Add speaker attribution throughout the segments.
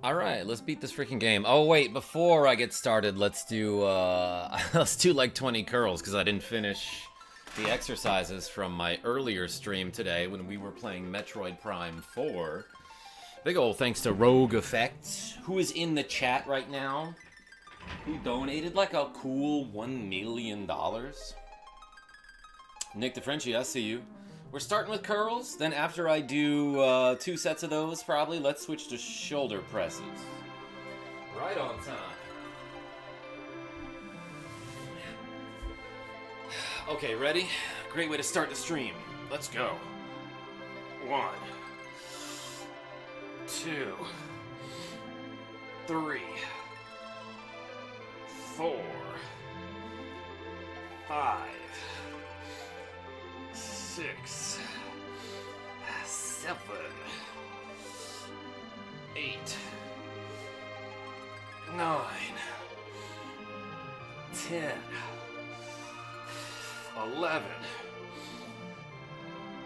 Speaker 1: Alright, let's beat this freaking game. Oh wait, before I get started, let's do like 20 curls, because I didn't finish the exercises from my earlier stream today when we were playing Metroid Prime 4. Big ol' thanks to Rogue Effect, who is in the chat right now, who donated like a cool $1 million. Nick DeFrenchie, I see you. We're starting with curls, then after I do 2 sets of those, probably, let's switch to shoulder presses. Right on time. Okay, ready? Great way to start the stream. Let's go. 1, 2, 3, 4, 5, 6, 7, 8, 9, 10, 11,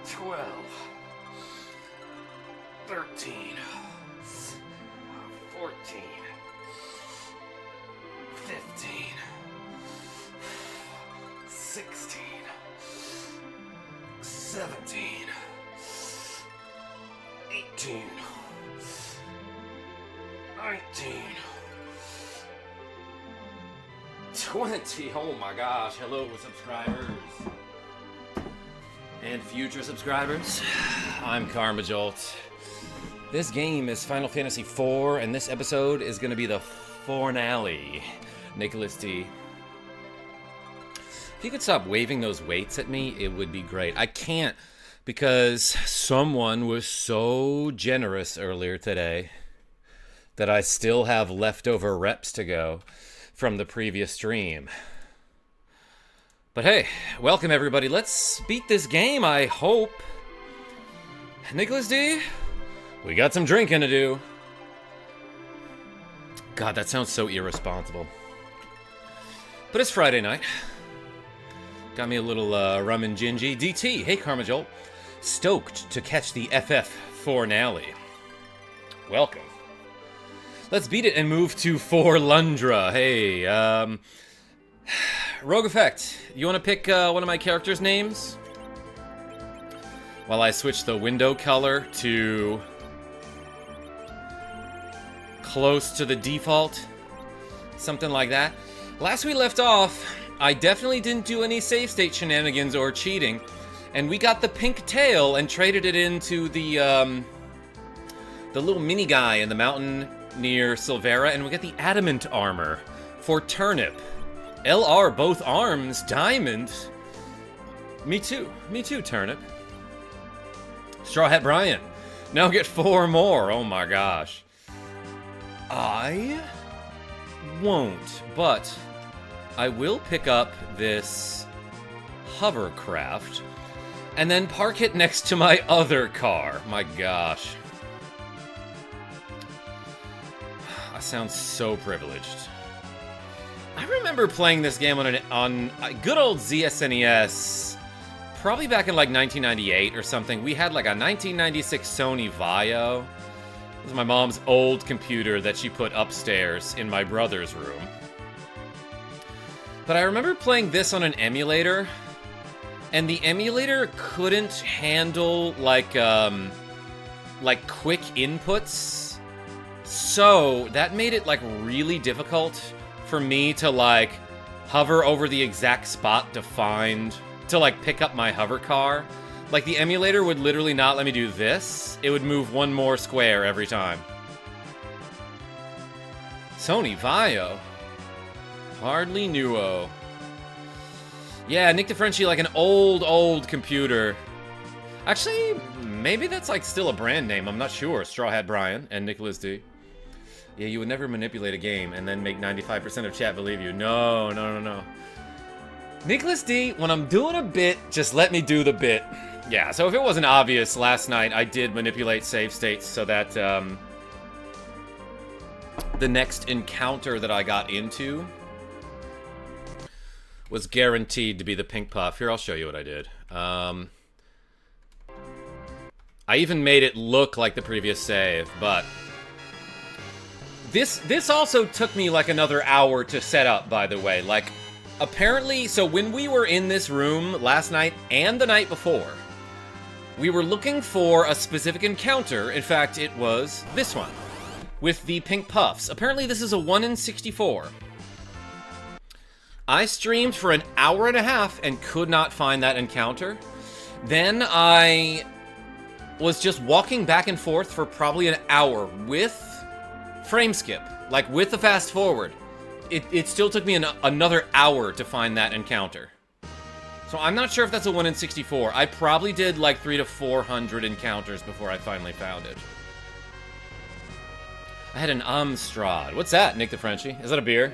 Speaker 1: 12, 13, 14, 15, 16, 17, 18, 19, 20. Oh my gosh, hello subscribers and future subscribers. I'm KarmaJolt. This game is Final Fantasy IV, and this episode is going to be the finale. Nicholas D. If you could stop waving those weights at me, it would be great. I can't, because someone was so generous earlier today that I still have leftover reps to go from the previous stream. But hey, welcome everybody. Let's beat this game, I hope. Nicholas D, we got some drinking to do. God, that sounds so irresponsible. But it's Friday night. Got me a little rum and gingy. DT, hey KarmaJolt. Stoked to catch the FF finale. Welcome. Let's beat it and move to Forlundra. Hey, Rogue Effect, you want to pick one of my characters' names? While I switch the window color to close to the default. Something like that. Last we left off, I definitely didn't do any save state shenanigans or cheating, and we got the pink tail and traded it into the little mini guy in the mountain near Silvera, and we got the adamant armor for Turnip. LR both arms, diamond. Me too, Turnip. Straw Hat Brian, now get 4 more. Oh my gosh. I won't, but I will pick up this hovercraft and then park it next to my other car. My gosh. I sound so privileged. I remember playing this game on a good old ZSNES, probably back in like 1998 or something. We had like a 1996 Sony Vaio. This is my mom's old computer that she put upstairs in my brother's room. But I remember playing this on an emulator, and the emulator couldn't handle like quick inputs. So that made it like really difficult for me to like hover over the exact spot to like pick up my hover car. Like the emulator would literally not let me do this. It would move 1 more square every time. Sony Vaio. Hardly knew-o. Yeah, Nick DeFrenchie, like an old computer. Actually, maybe that's like still a brand name. I'm not sure. Straw Hat Brian and Nicholas D. Yeah, you would never manipulate a game and then make 95% of chat believe you. No. Nicholas D, when I'm doing a bit, just let me do the bit. Yeah, so if it wasn't obvious, last night I did manipulate save states so that the next encounter that I got into was guaranteed to be the pink puff. Here, I'll show you what I did. I even made it look like the previous save, but This also took me like another hour to set up, by the way. Like, apparently, so when we were in this room last night and the night before, we were looking for a specific encounter. In fact, it was this one, with the pink puffs. Apparently, this is a 1 in 64. I streamed for an hour and a half and could not find that encounter. Then I was just walking back and forth for probably an hour with frame skip, like with the fast forward. It still took me another hour to find that encounter. So I'm not sure if that's a 1 in 64. I probably did like 300 to 400 encounters before I finally found it. I had an Amstrad. What's that, Nick the Frenchie? Is that a beer?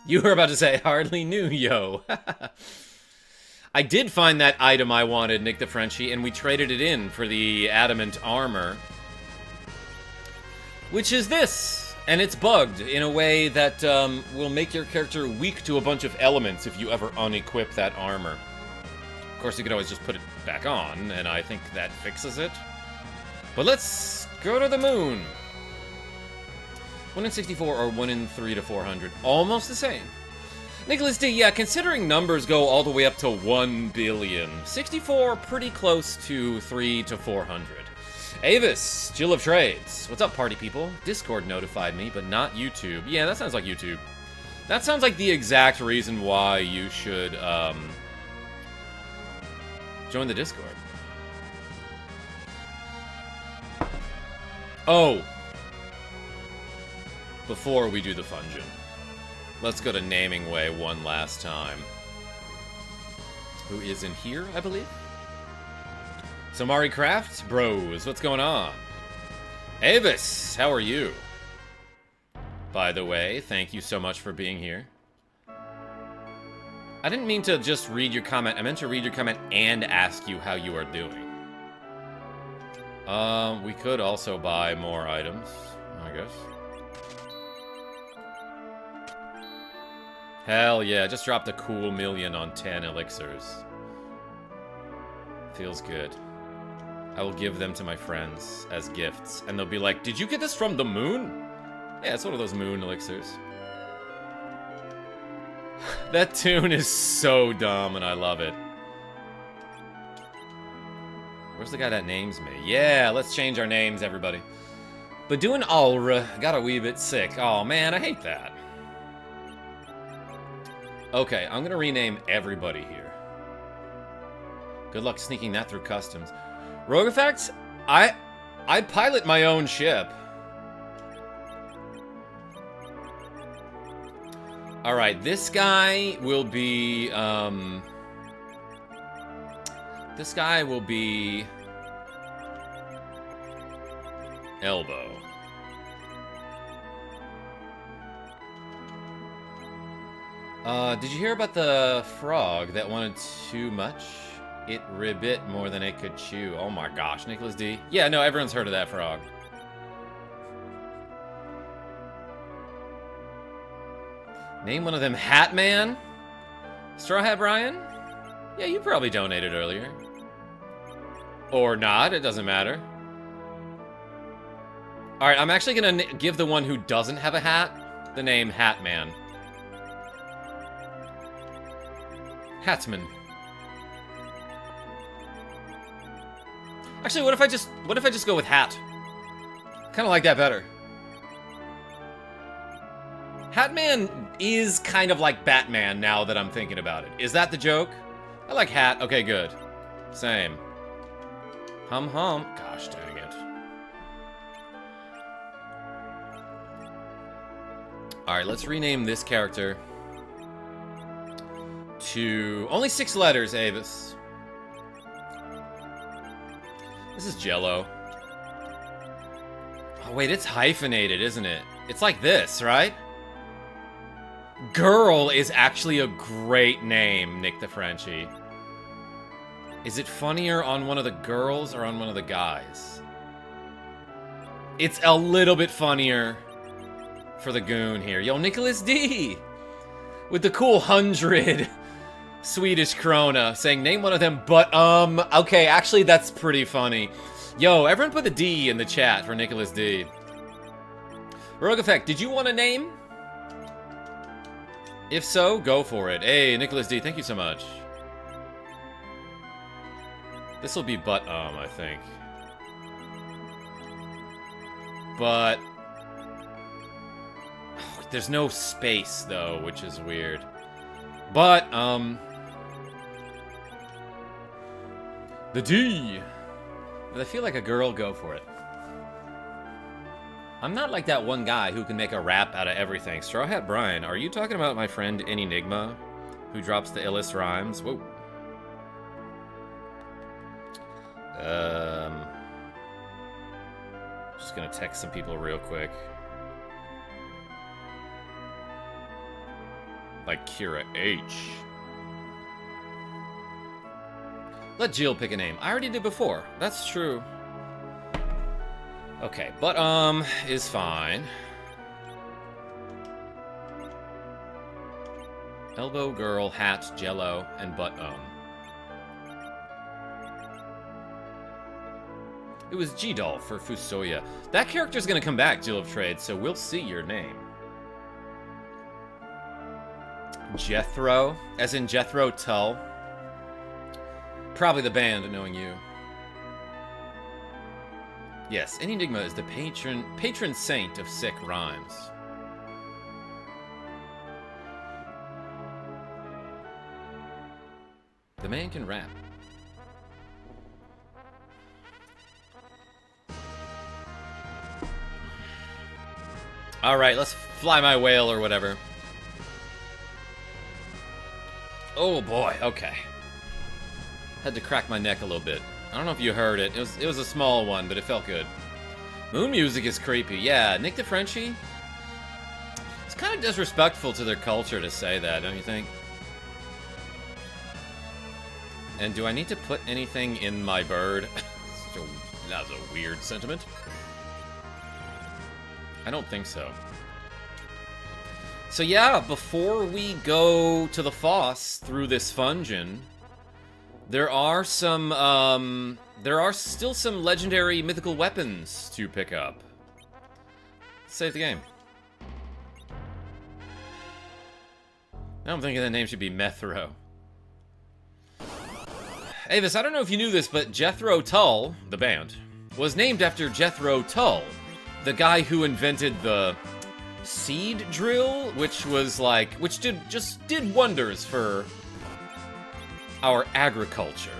Speaker 1: You were about to say, hardly knew, yo. I did find that item I wanted, Nick the Frenchie, and we traded it in for the adamant armor. Which is this. And it's bugged in a way that will make your character weak to a bunch of elements if you ever unequip that armor. Of course, you could always just put it back on, and I think that fixes it. But let's go to the moon. 1 in 64 or 1 in 300 to 400. Almost the same. Nicholas D, yeah, considering numbers go all the way up to 1 billion. 64, pretty close to 300 to 400. Avis, Jill of Trades. What's up, party people? Discord notified me, but not YouTube. Yeah, that sounds like YouTube. That sounds like the exact reason why you should, join the Discord. Oh. Before we do the Fungeon, let's go to Naming Way one last time. Who is in here, I believe? Somari Craft, bros, what's going on? Avis, how are you? By the way, thank you so much for being here. I didn't mean to just read your comment. I meant to read your comment and ask you how you are doing. We could also buy more items, I guess. Hell yeah, just dropped a cool 1,000,000 on 10 elixirs. Feels good. I will give them to my friends as gifts, and they'll be like, did you get this from the moon? Yeah, it's one of those moon elixirs. That tune is so dumb, and I love it. Where's the guy that names me? Yeah, let's change our names, everybody. But doing Alra got a wee bit sick. Oh man, I hate that. Okay, I'm gonna rename everybody here. Good luck sneaking that through customs. Rogue Effects? I pilot my own ship. Alright, this guy will be, this guy will be Elbow. Did you hear about the frog that wanted too much? It ribbit more than it could chew. Oh my gosh, Nicholas D. Yeah, no, everyone's heard of that frog. Name one of them Hat Man? Straw Hat Brian? Yeah, you probably donated earlier. Or not, it doesn't matter. Alright, I'm actually gonna give the one who doesn't have a hat the name Hat Man. Hatsman. Actually, what if I just go with Hat? Kind of like that better. Hatman is kind of like Batman now that I'm thinking about it. Is that the joke? I like Hat. Okay, good. Same. Hum hum. Gosh dang it. Alright, let's rename this character to only 6 letters, Avis. This is Jello. Oh, wait, it's hyphenated, isn't it? It's like this, right? Girl is actually a great name, Nick the Frenchie. Is it funnier on one of the girls or on one of the guys? It's a little bit funnier for the goon here. Yo, Nicholas D! With the cool 100 Swedish krona saying, name one of them, but, okay, actually, that's pretty funny. Yo, everyone put the D in the chat for Nicholas D. Rogue Effect, did you want a name? If so, go for it. Hey, Nicholas D, thank you so much. This will be I think. But there's no space though, which is weird. But the D. If I feel like a girl, go for it. I'm not like that one guy who can make a rap out of everything. Straw Hat Brian, are you talking about my friend Enigma, who drops the illest rhymes? Whoa. Just gonna text some people real quick. Like Kira H. Let Jill pick a name. I already did before. That's true. Okay, but is fine. Elbow, girl, hat, jello, and but It was G-Doll for Fusoya. That character's gonna come back, Jill of Trade, so we'll see your name. Jethro, as in Jethro Tull. Probably the band, knowing you. Yes, Enigma is the patron saint of sick rhymes. The man can rap. Alright, let's fly my whale or whatever. Oh boy, okay. Had to crack my neck a little bit. I don't know if you heard it. It was a small one, but it felt good. Moon music is creepy. Yeah, Nick the Frenchie? It's kind of disrespectful to their culture to say that, don't you think? And do I need to put anything in my bird? That's a weird sentiment. I don't think so. So yeah, before we go to the foss through this fungeon, there are some, there are still some legendary mythical weapons to pick up. Let's save the game. Now I'm thinking the name should be Methro. Avis, I don't know if you knew this, but Jethro Tull, the band, was named after Jethro Tull, the guy who invented the seed drill, which was like, which did wonders for our agriculture.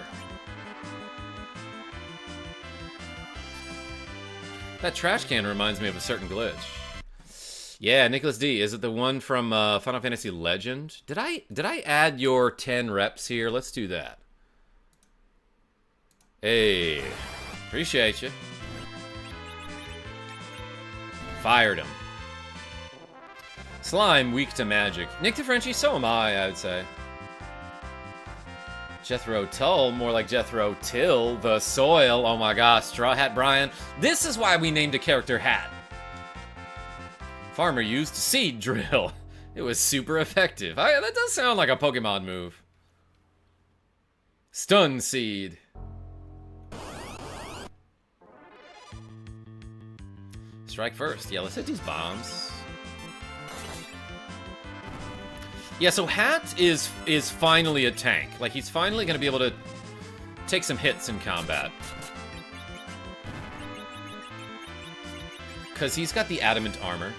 Speaker 1: That trash can reminds me of a certain glitch. Yeah, Nicholas D, is it the one from Final Fantasy Legend? Did I add your 10 reps here? Let's do that. Hey, appreciate you. Fired him. Slime, weak to magic. Nick the Frenchie, so am I would say. Jethro Tull, more like Jethro Till, the soil. Oh my gosh, Straw Hat Brian. This is why we named a character Hat. Farmer used seed drill. It was super effective. That does sound like a Pokemon move. Stun seed. Strike first. Yeah, let's hit these bombs. Yeah, so Hat is finally a tank. Like, he's finally going to be able to take some hits in combat. Because he's got the adamant armor.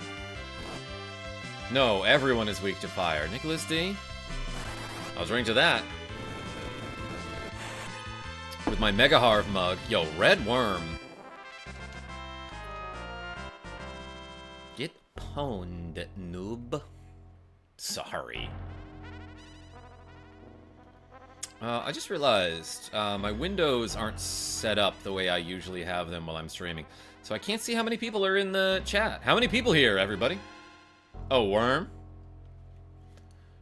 Speaker 1: No, everyone is weak to fire. Nicholas D? I was ring to that. With my Mega Harv mug. Yo, Red Worm. Get pwned, noob. Sorry. I just realized my windows aren't set up the way I usually have them while I'm streaming. So I can't see how many people are in the chat. How many people here, everybody? Oh, Worm?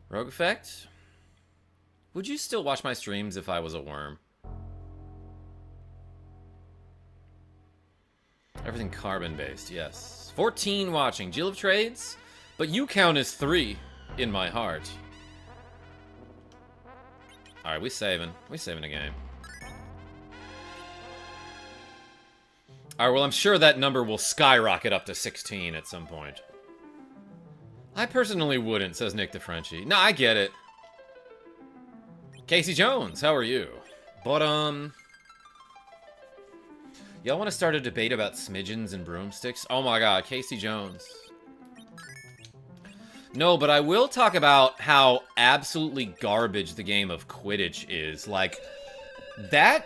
Speaker 1: Rogue Effect? Would you still watch my streams if I was a worm? Everything carbon-based, yes. 14 watching. Jill of Trades? But you count as 3 in my heart. Alright, we saving. We saving a game. Alright, well, I'm sure that number will skyrocket up to 16 at some point. I personally wouldn't, says Nick DeFrenchie. No, I get it. Casey Jones, how are you? But, y'all want to start a debate about smidgens and broomsticks? Oh my god, Casey Jones. No, but I will talk about how absolutely garbage the game of Quidditch is. Like, that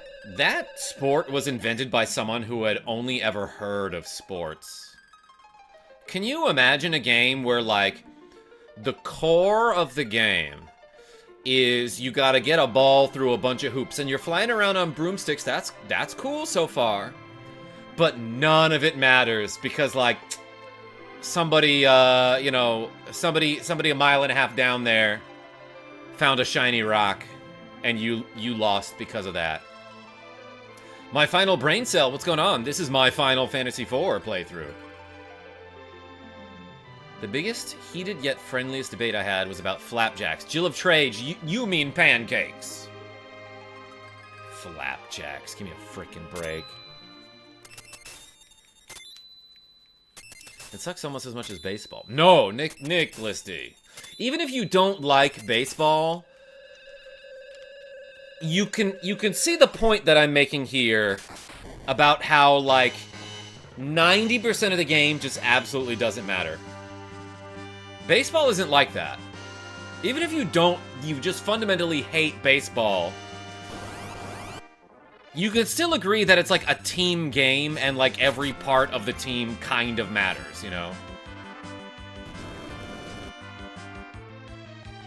Speaker 1: sport was invented by someone who had only ever heard of sports. Can you imagine a game where, like, the core of the game is you gotta get a ball through a bunch of hoops, and you're flying around on broomsticks? That's cool so far. But none of it matters, because, like, somebody, you know, somebody a mile and a half down there found a shiny rock, and you lost because of that. My final brain cell, what's going on? This is my Final Fantasy IV playthrough. The biggest, heated yet friendliest debate I had was about flapjacks. Jill of Trade, you mean pancakes. Flapjacks, give me a frickin' break. It sucks almost as much as baseball. No, Nick Listy. Even if you don't like baseball, you can see the point that I'm making here about how, like, 90% of the game just absolutely doesn't matter. Baseball isn't like that. Even if you just fundamentally hate baseball, you could still agree that it's like a team game and, like, every part of the team kind of matters, you know?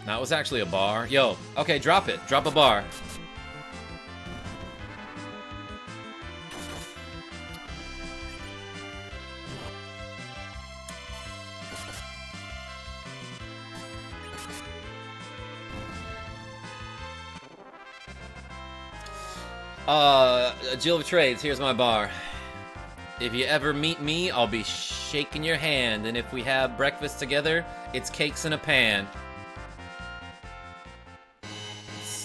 Speaker 1: That was actually a bar. Yo, okay, drop it. Drop a bar. Jill of Trades, here's my bar. If you ever meet me, I'll be shaking your hand, and if we have breakfast together, it's cakes in a pan.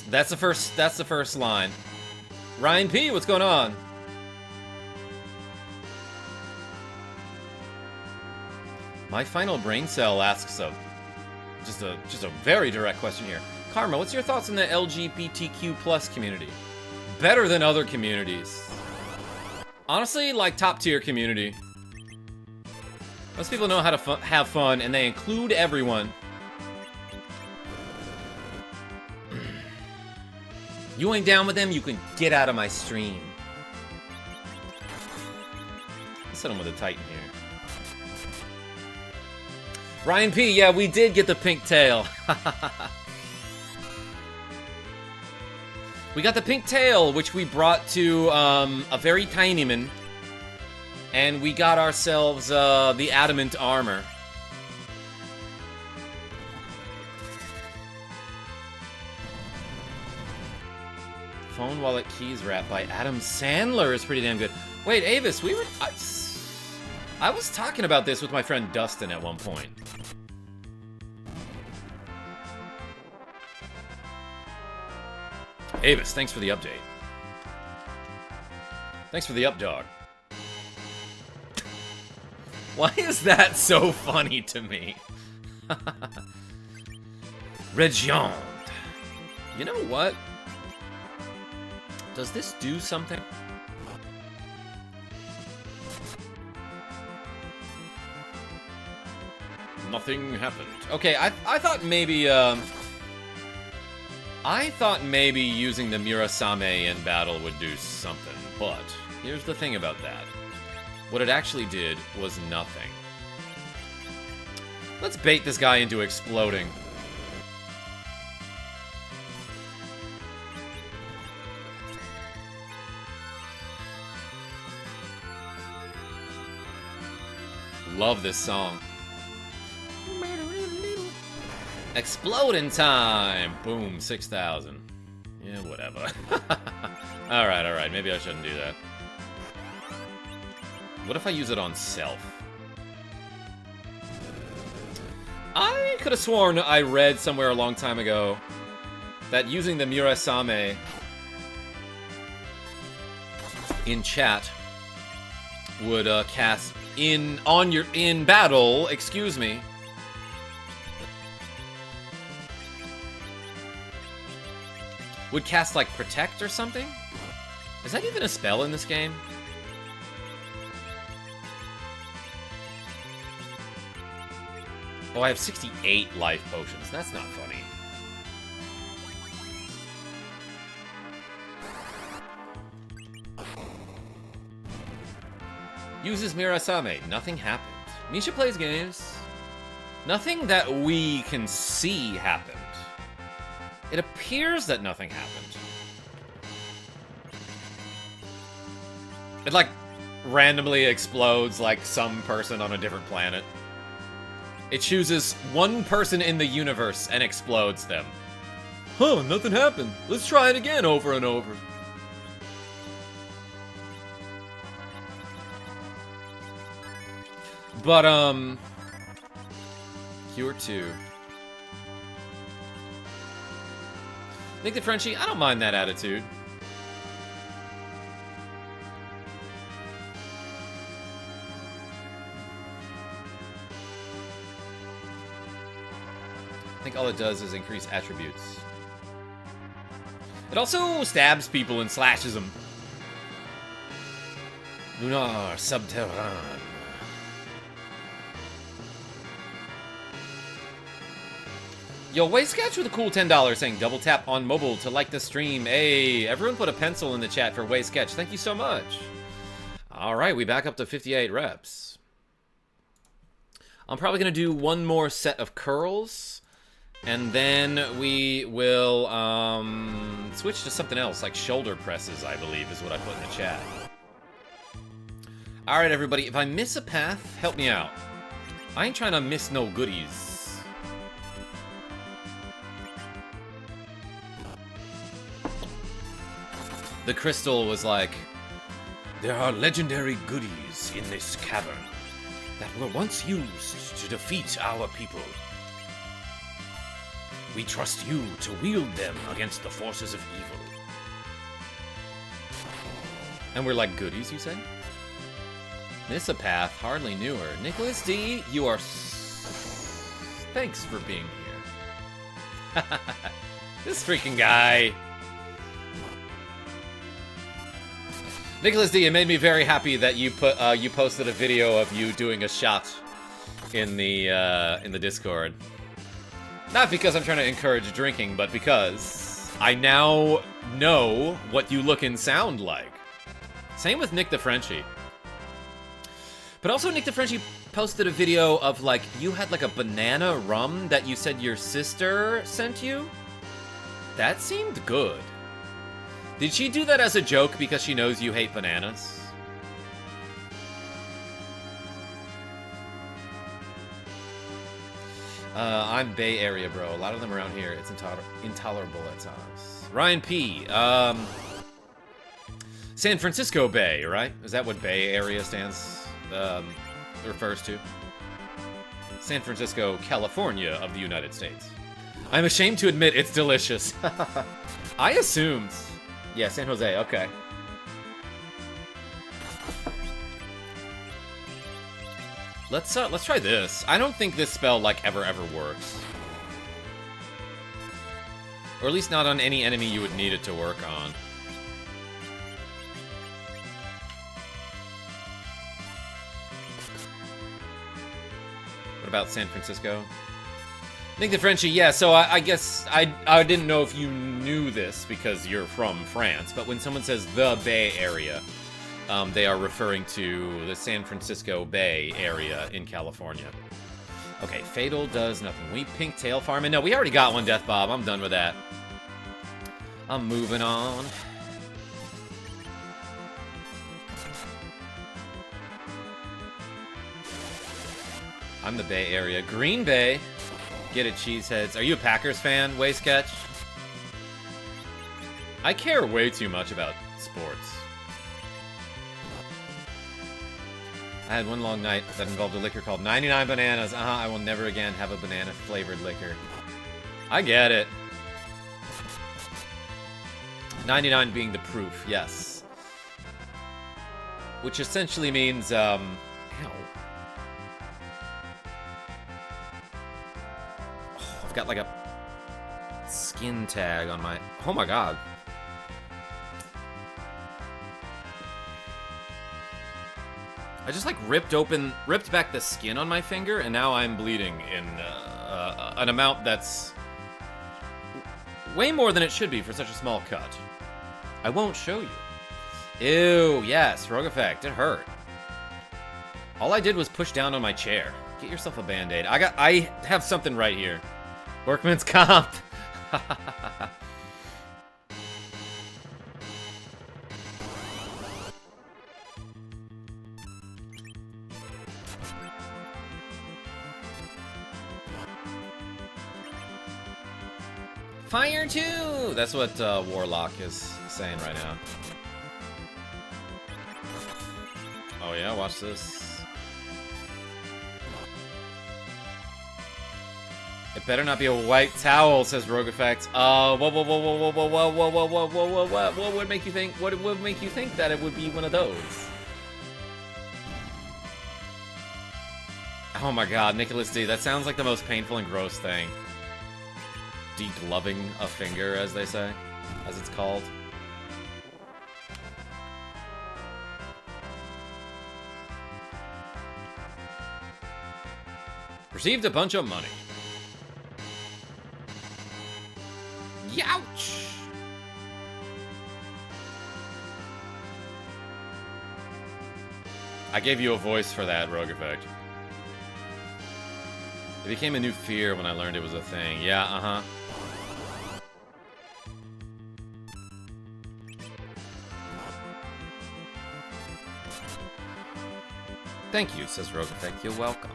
Speaker 1: That's the first line. Ryan P, what's going on? My final brain cell asks just a very direct question here. Karma, what's your thoughts on the LGBTQ plus community? Better than other communities. Honestly, like, top tier community. Most people know how to have fun, and they include everyone. You ain't down with them, you can get out of my stream. Let's hit him with a Titan here. Ryan P, yeah, we did get the pink tail. We got the pink tail, which we brought to a very tiny man. And we got ourselves the adamant armor. Phone Wallet Keys rap by Adam Sandler is pretty damn good. Wait, Avis, I was talking about this with my friend Dustin at one point. Avis, thanks for the update. Thanks for the up, dog. Why is that so funny to me? Regent. You know what? Does this do something? Nothing happened. Okay, I thought maybe, I thought maybe using the Murasame in battle would do something, but here's the thing about that. What it actually did was nothing. Let's bait this guy into exploding. Love this song. Exploding time! Boom, 6,000. Yeah, whatever. Alright, maybe I shouldn't do that. What if I use it on self? I could have sworn I read somewhere a long time ago that using the Murasame in chat would cast in battle, excuse me. Would cast like protect or something? Is that even a spell in this game? Oh, I have 68 life potions. That's not funny. Uses Mirasame. Nothing happened. Misha plays games. Nothing that we can see happened. It appears that nothing happened. It, like, randomly explodes like some person on a different planet. It chooses one person in the universe and explodes them. Huh, nothing happened. Let's try it again over and over. But, Cure 2. Nick the Frenchie, I don't mind that attitude. I think all it does is increase attributes. It also stabs people and slashes them. Lunar Subterrane. Yo, Waysketch with a cool $10 saying double tap on mobile to like the stream. Hey, everyone put a pencil in the chat for Waysketch. Thank you so much. All right, we back up to 58 reps. I'm probably going to do one more set of curls. And then we will switch to something else, like shoulder presses, I believe, is what I put in the chat. All right, everybody, if I miss a path, help me out. I ain't trying to miss no goodies. The crystal was like, there are legendary goodies in this cavern that were once used to defeat our people. We trust you to wield them against the forces of evil. And we're like, goodies, you say? Miss a path, hardly knew her. Nicholas D, you are... Thanks for being here. This freaking guy. Nicholas D, it made me very happy that you posted a video of you doing a shot in the Discord. Not because I'm trying to encourage drinking, but because I now know what you look and sound like. Same with Nick the Frenchie. But also Nick the Frenchie posted a video of, like, you had, like, a banana rum that you said your sister sent you? That seemed good. Did she do that as a joke because she knows you hate bananas? I'm Bay Area, bro. A lot of them around here. It's intolerable at times. Ryan P. San Francisco Bay, right? Is that what Bay Area refers to? San Francisco, California of the United States. I'm ashamed to admit it's delicious. I assumed. Yeah, San Jose, okay. Let's try this. I don't think this spell, like, ever works. Or at least not on any enemy you would need it to work on. What about San Francisco? Nick the Frenchie, yeah, so I guess I didn't know if you knew this because you're from France, but when someone says the Bay Area, they are referring to the San Francisco Bay Area in California. Okay, Fatal does nothing. We pink tail farming. No, we already got one, Death Bob. I'm done with that. I'm moving on. I'm the Bay Area. Green Bay. Get it, cheeseheads. Are you a Packers fan, Waysketch? I care way too much about sports. I had one long night that involved a liquor called 99 Bananas. I will never again have a banana-flavored liquor. I get it. 99 being the proof, yes. which essentially means, ow. Oh, I've got like a skin tag on my... Oh my god. I just like ripped back the skin on my finger, and now I'm bleeding in an amount that's way more than it should be for such a small cut. I won't show you. Ew, yes, rogue effect, it hurt. All I did was push down on my chair. Get yourself a band-aid. I have something right here. Workman's comp. Fire 2! That's what Warlock is saying right now. Oh yeah, watch this. It better not be a white towel, says Rogue Effect. Whoa, whoa, whoa, whoa, whoa, whoa, whoa, whoa, whoa, whoa, whoa, whoa, what would make you think? What would make you think that it would be one of those? Oh my god, Nicholas D, that sounds like the most painful and gross thing. Degloving a finger, as they say, as it's called. Received a bunch of money. Youch! I gave you a voice for that, Rogue Effect. It became a new fear when I learned it was a thing. Yeah, uh-huh. Thank you, says Rogue Effect. You're welcome.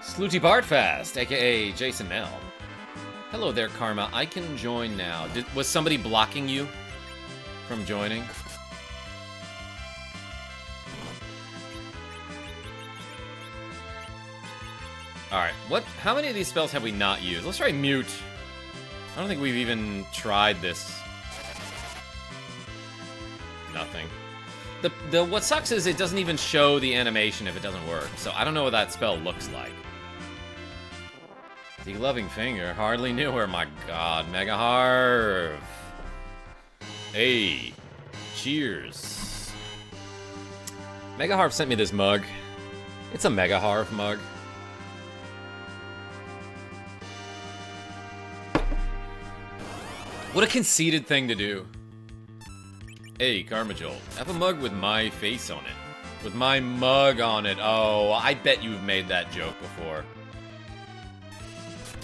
Speaker 1: Slooty Bartfast, aka Jason L. Hello there, Karma. I can join now. Was somebody blocking you from joining? Alright, how many of these spells have we not used? Let's try Mute. I don't think we've even tried this. Nothing. What sucks is it doesn't even show the animation if it doesn't work, so I don't know what that spell looks like. Degloving finger, hardly knew her, my god. Mega Harv. Hey. Cheers. Mega Harv sent me this mug. It's a Mega Harv mug. What a conceited thing to do. Hey, KarmaJolt, have a mug with my face on it. With my mug on it. Oh, I bet you've made that joke before.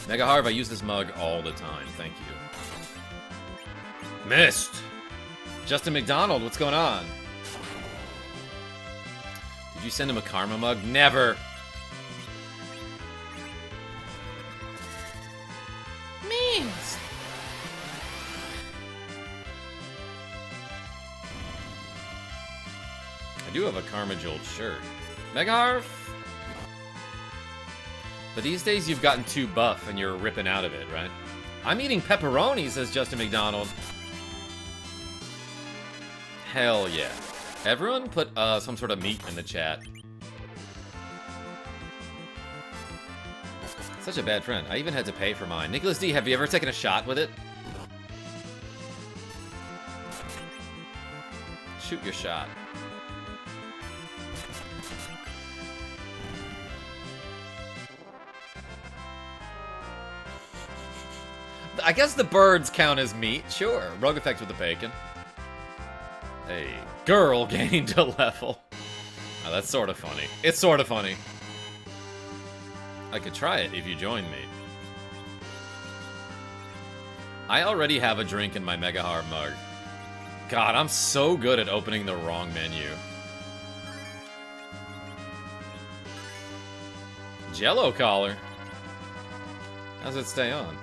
Speaker 1: Mega Harv, I use this mug all the time. Thank you. Missed! Justin McDonald, what's going on? Did you send him a Karma mug? Never! Means! I do have a KarmaJolt shirt. Mega Harv? But these days you've gotten too buff and you're ripping out of it, right? I'm eating pepperoni, says Justin McDonald. Hell yeah. Everyone put some sort of meat in the chat. Such a bad friend. I even had to pay for mine. Nicholas D, have you ever taken a shot with it? Shoot your shot. I guess the birds count as meat. Sure. Rogue effects with the bacon. Hey, girl gained a level. Oh, that's sort of funny. It's sort of funny. I could try it if you join me. I already have a drink in my Mega Harv mug. God, I'm so good at opening the wrong menu. Jello collar. How's it stay on?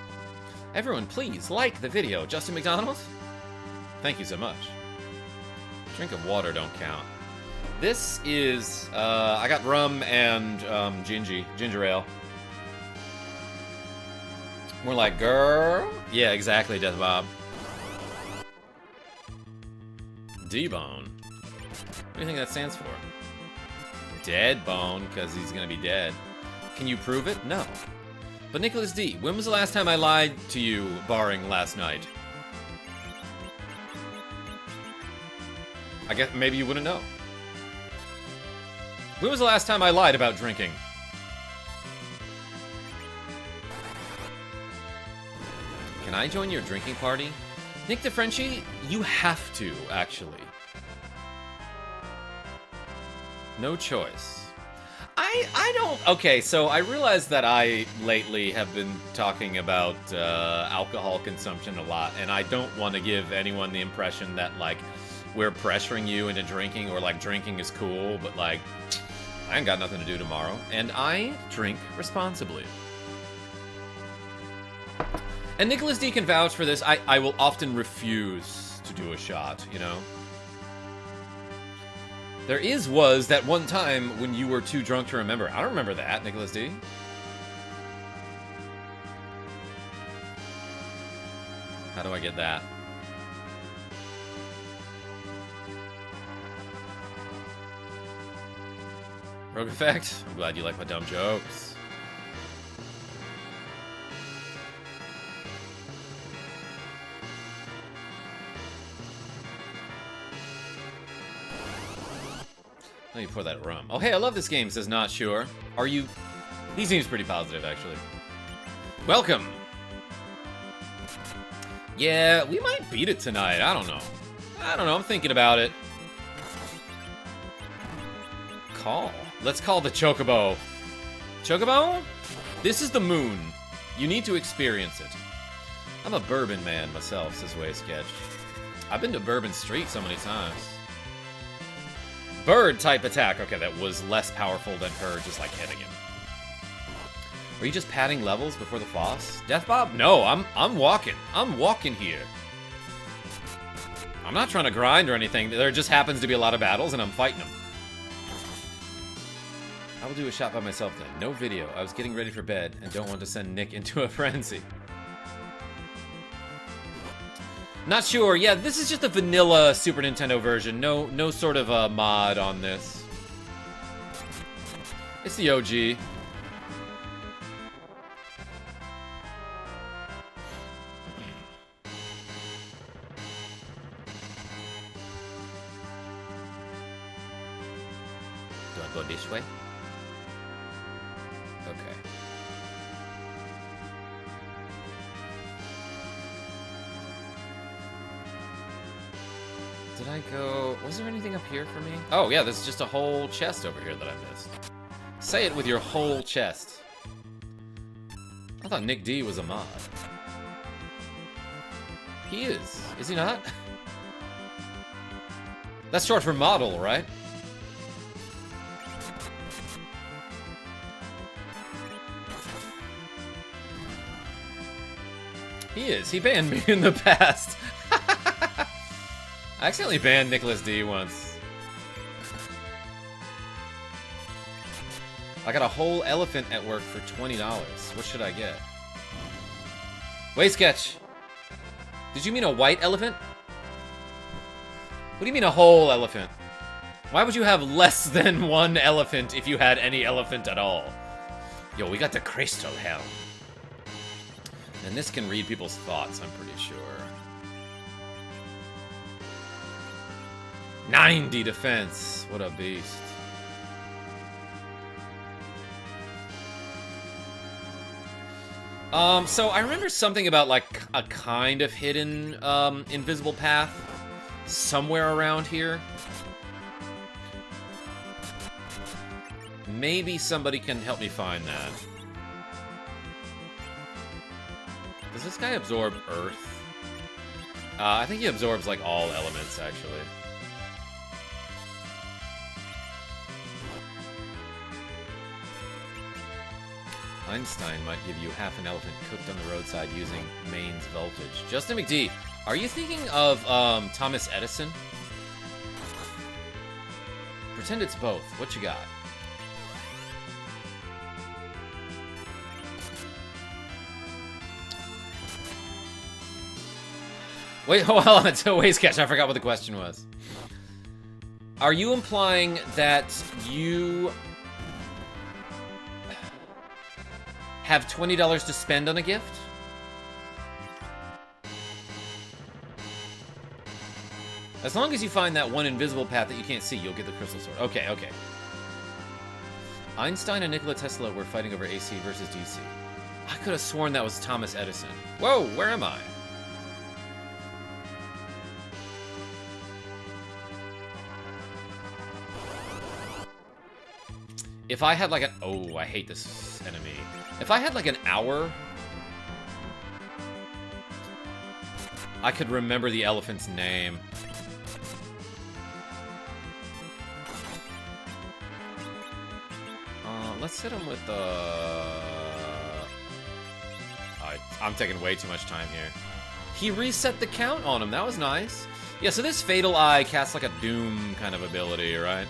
Speaker 1: Everyone, please like the video. Justin McDonald? Thank you so much. Drink of water don't count. This is, I got rum and ginger ale. More like, girl. Yeah, exactly, Death Bob. D-bone. What do you think that stands for? Dead bone, because he's gonna be dead. Can you prove it? No. But Nicholas D, when was the last time I lied to you, barring last night? I guess maybe you wouldn't know. When was the last time I lied about drinking? Can I join your drinking party? Nick DeFrenchie, you have to, actually. No choice. I don't... Okay, so I realize that I lately have been talking about alcohol consumption a lot, and I don't want to give anyone the impression that, like, we're pressuring you into drinking, or, like, drinking is cool, but, like, I ain't got nothing to do tomorrow, and I drink responsibly. And Nicholas D can vouch for this. I will often refuse to do a shot, you know? There was that one time when you were too drunk to remember. I don't remember that, Nicholas D. How do I get that? Rogue Effect? I'm glad you like my dumb jokes. Let me pour that rum. Oh, hey, I love this game, says Not Sure. Are you... He seems pretty positive, actually. Welcome! Yeah, we might beat it tonight. I don't know. I'm thinking about it. Call. Let's call the Chocobo. Chocobo? This is the moon. You need to experience it. I'm a bourbon man myself, says Way Sketch. I've been to Bourbon Street so many times. Bird type attack. Okay, that was less powerful than her just like hitting him. Are you just padding levels before the boss? Death Bob? No, I'm walking. I'm walking here. I'm not trying to grind or anything. There just happens to be a lot of battles and I'm fighting them. I will do a shot by myself then. No video. I was getting ready for bed and don't want to send Nick into a frenzy. Not sure. Yeah, this is just a vanilla Super Nintendo version. No sort of a mod on this. It's the OG. Do I go this way? Okay. Did I go... Was there anything up here for me? Oh, yeah, there's just a whole chest over here that I missed. Say it with your whole chest. I thought Nick D was a mod. He is. Is he not? That's short for model, right? He is. He banned me in the past. I accidentally banned Nicholas D once. I got a whole elephant at work for $20. What should I get? Wait, Sketch. Did you mean a white elephant? What do you mean a whole elephant? Why would you have less than one elephant if you had any elephant at all? Yo, we got the crystal helm. And this can read people's thoughts, I'm pretty sure. 90 defense. What a beast. So I remember something about, like, a kind of hidden, invisible path somewhere around here. Maybe somebody can help me find that. Does this guy absorb earth? I think he absorbs, like, all elements, actually. Einstein might give you half an elephant cooked on the roadside using mains voltage. Justin McD, are you thinking of Thomas Edison? Pretend it's both. What you got? Wait, hold on. Wait, Sketch. I forgot what the question was. Are you implying that you have $20 to spend on a gift? As long as you find that one invisible path that you can't see, you'll get the crystal sword. Okay, okay. Einstein and Nikola Tesla were fighting over AC versus DC. I could have sworn that was Thomas Edison. Whoa, where am I? If I had like an... Oh, I hate this enemy. If I had like an hour, I could remember the elephant's name. Let's hit him with the... I'm taking way too much time here. He reset the count on him. That was nice. Yeah, so this Fatal Eye casts like a Doom kind of ability, right?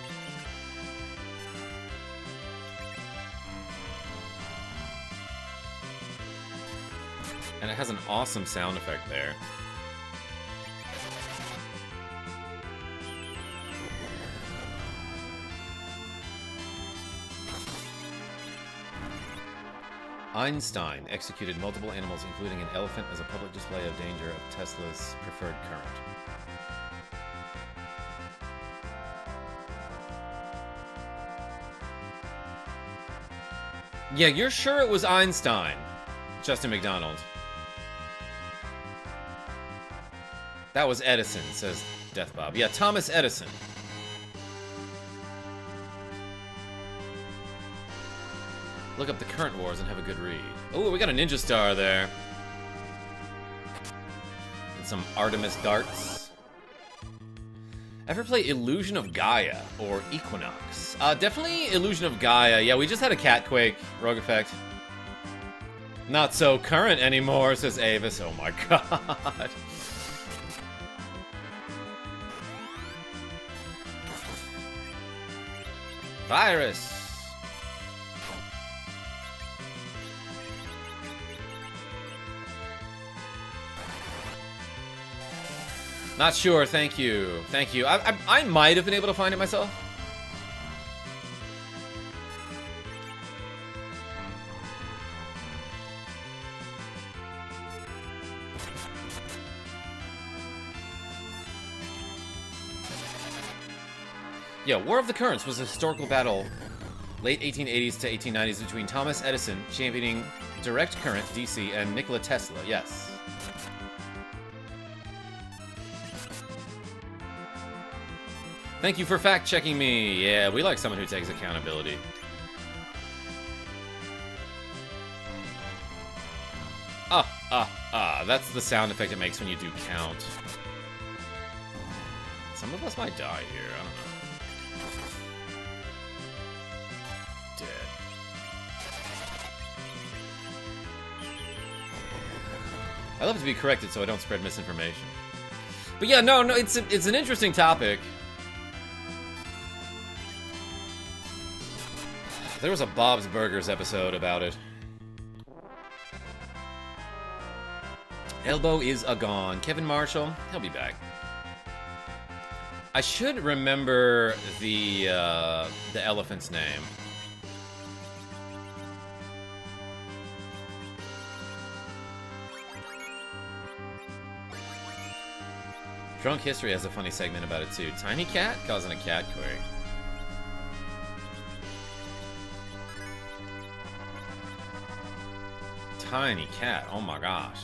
Speaker 1: And it has an awesome sound effect there. Einstein executed multiple animals, including an elephant, as a public display of danger of Tesla's preferred current. Yeah, you're sure it was Einstein, Justin McDonald. That was Edison, says Death Bob. Yeah, Thomas Edison. Look up the current wars and have a good read. Oh, we got a ninja star there. And some Artemis darts. Ever play Illusion of Gaia or Equinox? Definitely Illusion of Gaia. Yeah, we just had a Catquake Rogue Effect. Not so current anymore, says Avis. Oh my god. Virus. Not sure, thank you. Thank you. I might have been able to find it myself. Yeah, War of the Currents was a historical battle, late 1880s to 1890s, between Thomas Edison, championing direct current, DC, and Nikola Tesla, yes. Thank you for fact-checking me. Yeah, we like someone who takes accountability. That's the sound effect it makes when you do count. Some of us might die here, I don't know. Dead. I love it to be corrected so I don't spread misinformation. But yeah, no, it's an interesting topic. There was a Bob's Burgers episode about it. Elbow is a gone. Kevin Marshall, he'll be back. I should remember the elephant's name. Drunk History has a funny segment about it too. Tiny Cat causing a cat query. Tiny cat, oh my gosh.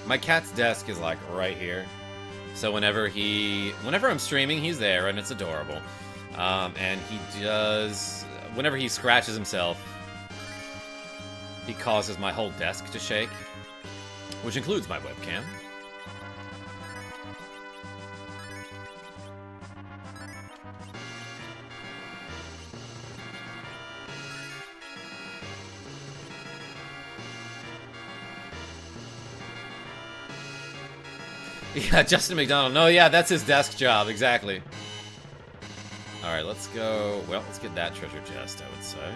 Speaker 1: My cat's desk is like right here. So whenever I'm streaming, he's there and it's adorable. And whenever he scratches himself, he causes my whole desk to shake, which includes my webcam. Yeah, Justin McDonald. No, yeah, that's his desk job, exactly. Alright, let's go... Well, let's get that treasure chest, I would say.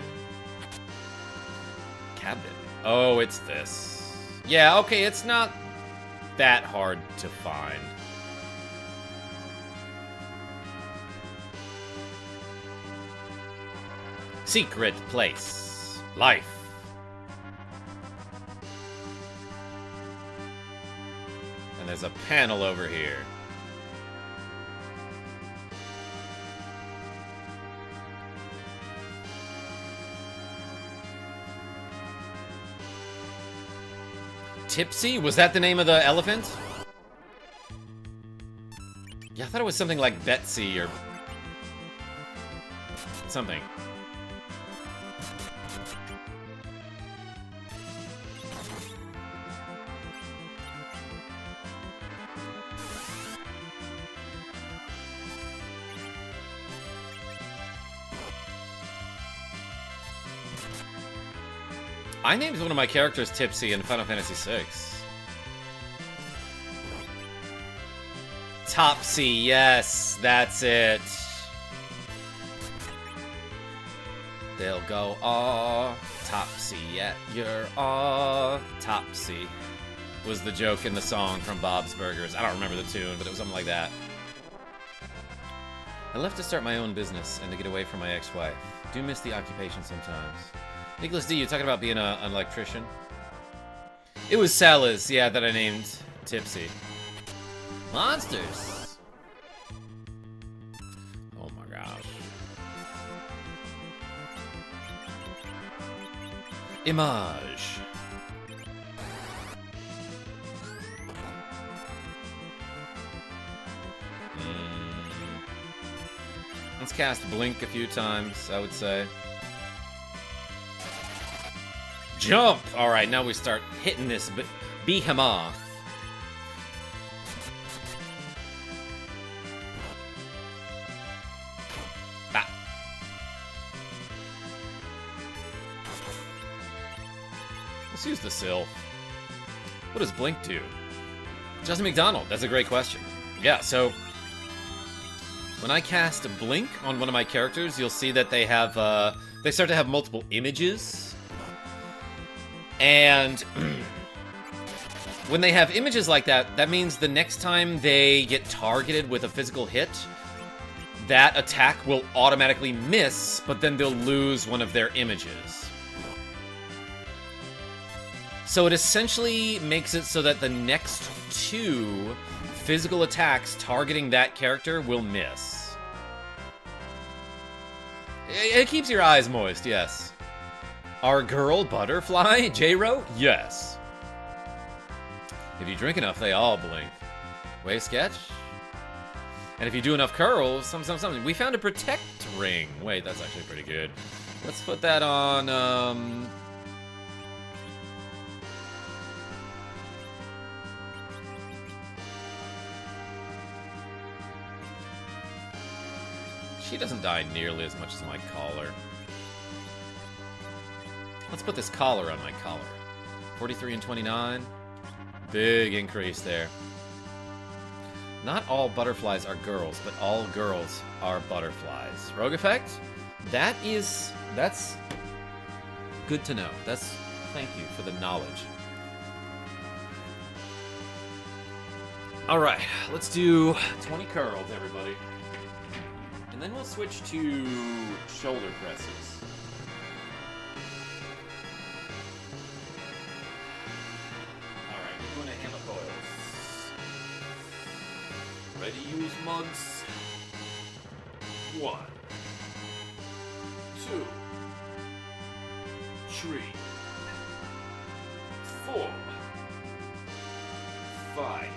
Speaker 1: Cabinet. Oh, it's this. Yeah, okay, it's not that hard to find. Secret place. Life. And there's a panel over here. Tipsy? Was that the name of the elephant? Yeah, I thought it was something like Betsy or something. I named one of my characters Tipsy in Final Fantasy VI. Topsy, yes, that's it. They'll go, aw, Topsy at your aw, Topsy. Was the joke in the song from Bob's Burgers. I don't remember the tune, but it was something like that. I left to start my own business and to get away from my ex-wife. Do miss the occupation sometimes. Nicholas D, you talking about being an electrician? It was Salas, yeah, that I named Tipsy. Monsters! Oh my gosh. Image. Let's cast Blink a few times, I would say. Jump! Alright, now we start hitting this behemoth. Ah. Let's use the Sylph. What does Blink do? Justin McDonald, that's a great question. Yeah, so when I cast a Blink on one of my characters, you'll see that they have, they start to have multiple images. And when they have images like that, that means the next time they get targeted with a physical hit, that attack will automatically miss, but then they'll lose one of their images. So it essentially makes it so that the next two physical attacks targeting that character will miss. It keeps your eyes moist, yes. Our girl butterfly, J-Ro? Yes. If you drink enough, they all blink. Wave sketch? And if you do enough curls, something. We found a protect ring. Wait, that's actually pretty good. Let's put that on, She doesn't die nearly as much as my collar. Let's put this collar on my collar. 43 and 29. Big increase there. Not all butterflies are girls, but all girls are butterflies. Rogue effect? That's good to know. Thank you for the knowledge. All right, let's do 20 curls, everybody. And then we'll switch to shoulder presses. Ready to use mugs. 1, 2, 3, 4, 5,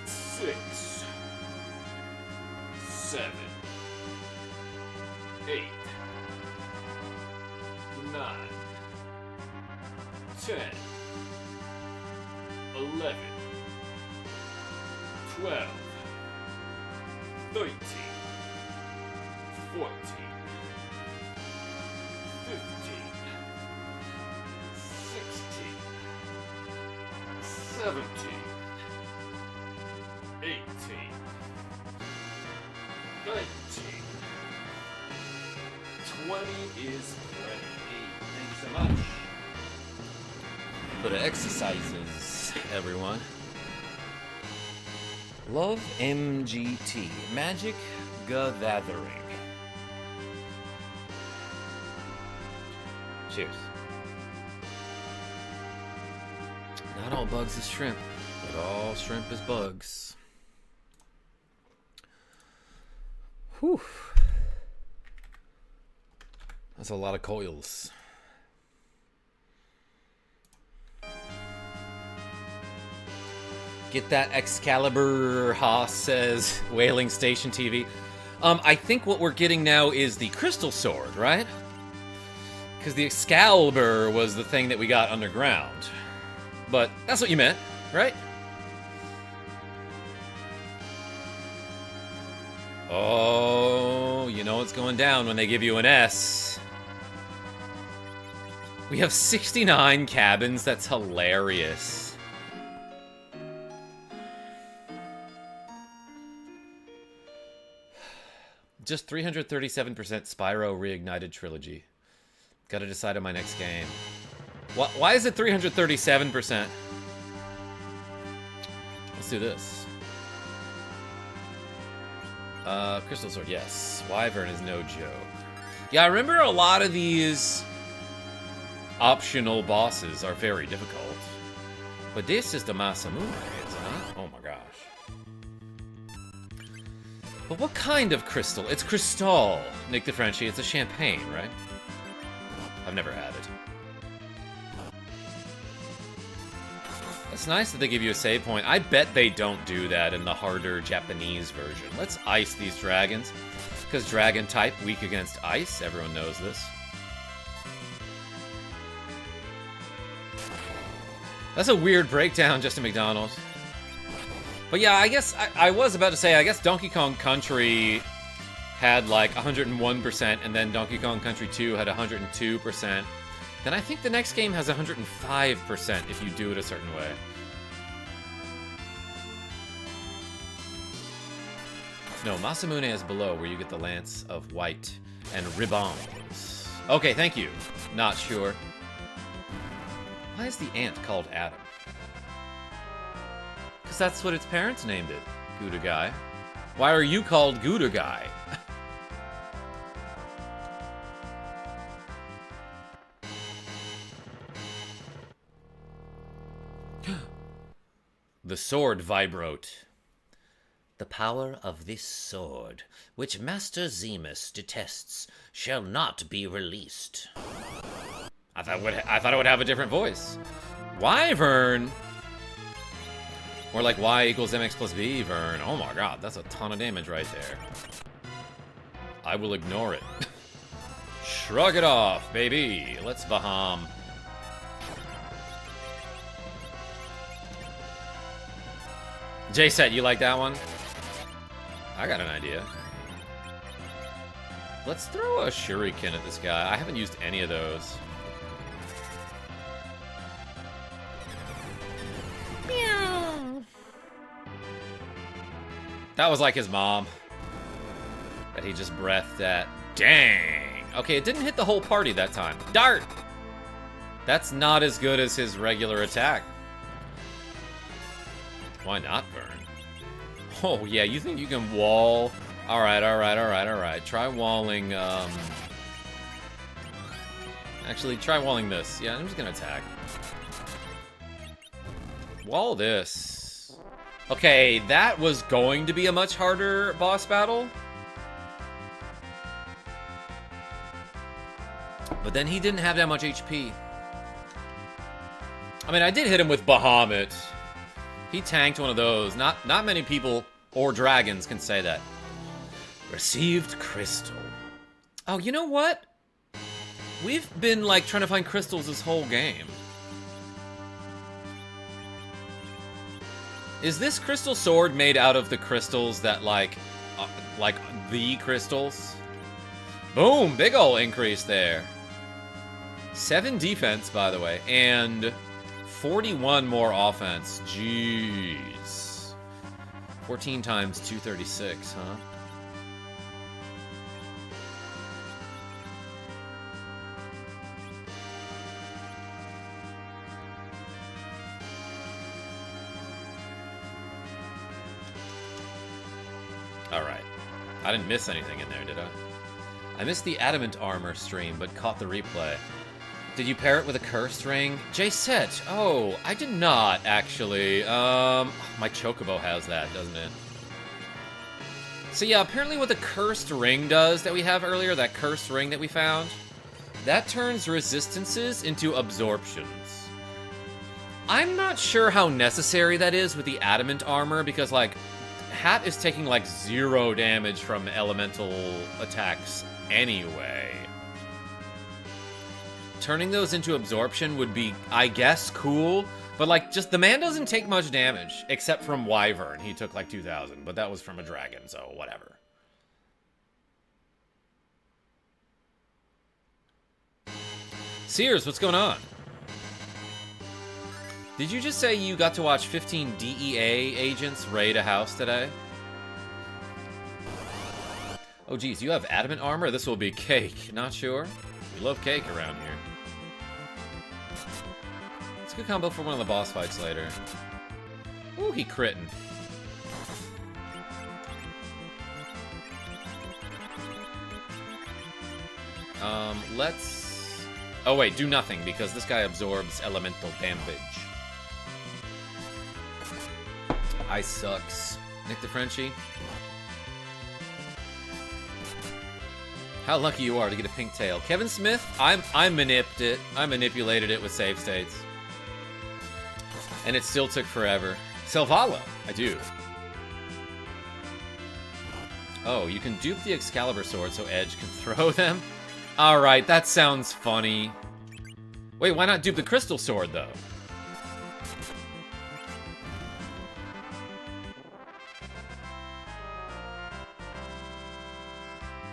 Speaker 1: 6, 7, 8, 9, 10, 11, 12, 13, 14, 15, 16, 17, 18, 19, 20 is plenty. Thank you so much. For the exercises, everyone. Love MGT. Magic Gathering. Cheers. Not all bugs is shrimp, but all shrimp is bugs. Whew. That's a lot of coils. Get that Excalibur, Haas says, Whaling Station TV. I think what we're getting now is the Crystal Sword, right? Because the Excalibur was the thing that we got underground. But that's what you meant, right? Oh, you know what's going down when they give you an S. We have 69 cabins. That's hilarious. Just 337% Spyro Reignited Trilogy. Gotta decide on my next game. Why is it 337%? Let's do this. Crystal Sword, yes. Wyvern is no joke. Yeah, I remember a lot of these optional bosses are very difficult. But this is the Masamune, is it not? Oh my gosh. But what kind of crystal? It's Crystal, Nick DeFrenchie. It's a champagne, right? I've never had it. It's nice that they give you a save point. I bet they don't do that in the harder Japanese version. Let's ice these dragons. Because dragon type, weak against ice. Everyone knows this. That's a weird breakdown, Justin McDonald. But yeah, I guess I was about to say, I guess Donkey Kong Country had like 101%, and then Donkey Kong Country 2 had 102%. Then I think the next game has 105% if you do it a certain way. No, Masamune is below, where you get the Lance of White and ribbons. Okay, thank you. Not sure. Why is the ant called Adam? Because that's what its parents named it, Gouda Guy. Why are you called Gouda Guy? The sword vibrote. The power of this sword, which Master Zemus detests, shall not be released. I thought it would have a different voice. Wyvern. More like Y equals MX plus B, Vern. Oh my god, that's a ton of damage right there. I will ignore it. Shrug it off, baby. Let's Baham. J-Set, you like that one? I got an idea. Let's throw a shuriken at this guy. I haven't used any of those. Meow. That was like his mom. That he just breathed at. Dang. Okay, it didn't hit the whole party that time. Dart! That's not as good as his regular attack. Why not, Vern? Oh, yeah, you think you can wall? Alright. Try walling, Actually, try walling this. Yeah, I'm just gonna attack. Wall this. Okay, that was going to be a much harder boss battle. But then he didn't have that much HP. I mean, I did hit him with Bahamut. He tanked one of those. Not many people or dragons can say that. Received crystal. Oh, you know what? We've been, like, trying to find crystals this whole game. Is this crystal sword made out of the crystals that, like the crystals? Boom! Big ol' increase there. 7 defense, by the way, and 41 more offense. Jeez. 14 times 236, huh? Alright. I didn't miss anything in there, did I? I missed the Adamant Armor stream, but caught the replay. Did you pair it with a cursed ring? J-Set. Oh, I did not, actually. My Chocobo has that, doesn't it? So yeah, apparently what the cursed ring does that we have earlier, that cursed ring that we found, that turns resistances into absorptions. I'm not sure how necessary that is with the adamant armor, because, like, Hat is taking, like, 0 damage from elemental attacks anyway. Turning those into absorption would be, I guess, cool, but, like, just the man doesn't take much damage, except from Wyvern. He took, like, 2,000, but that was from a dragon, so whatever. Sears, what's going on? Did you just say you got to watch 15 DEA agents raid a house today? Oh geez, you have adamant armor? This will be cake. Not sure. We love cake around here. It's a good combo for one of the boss fights later. Ooh, he critting. Let's... Oh wait, do nothing, because this guy absorbs elemental damage. Ice sucks. Nick the Frenchie. How lucky you are to get a pink tail. Kevin Smith, I manipulated it with save states. And it still took forever. Selvala, I do. Oh, you can dupe the Excalibur sword so Edge can throw them? Alright, that sounds funny. Wait, why not dupe the crystal sword, though?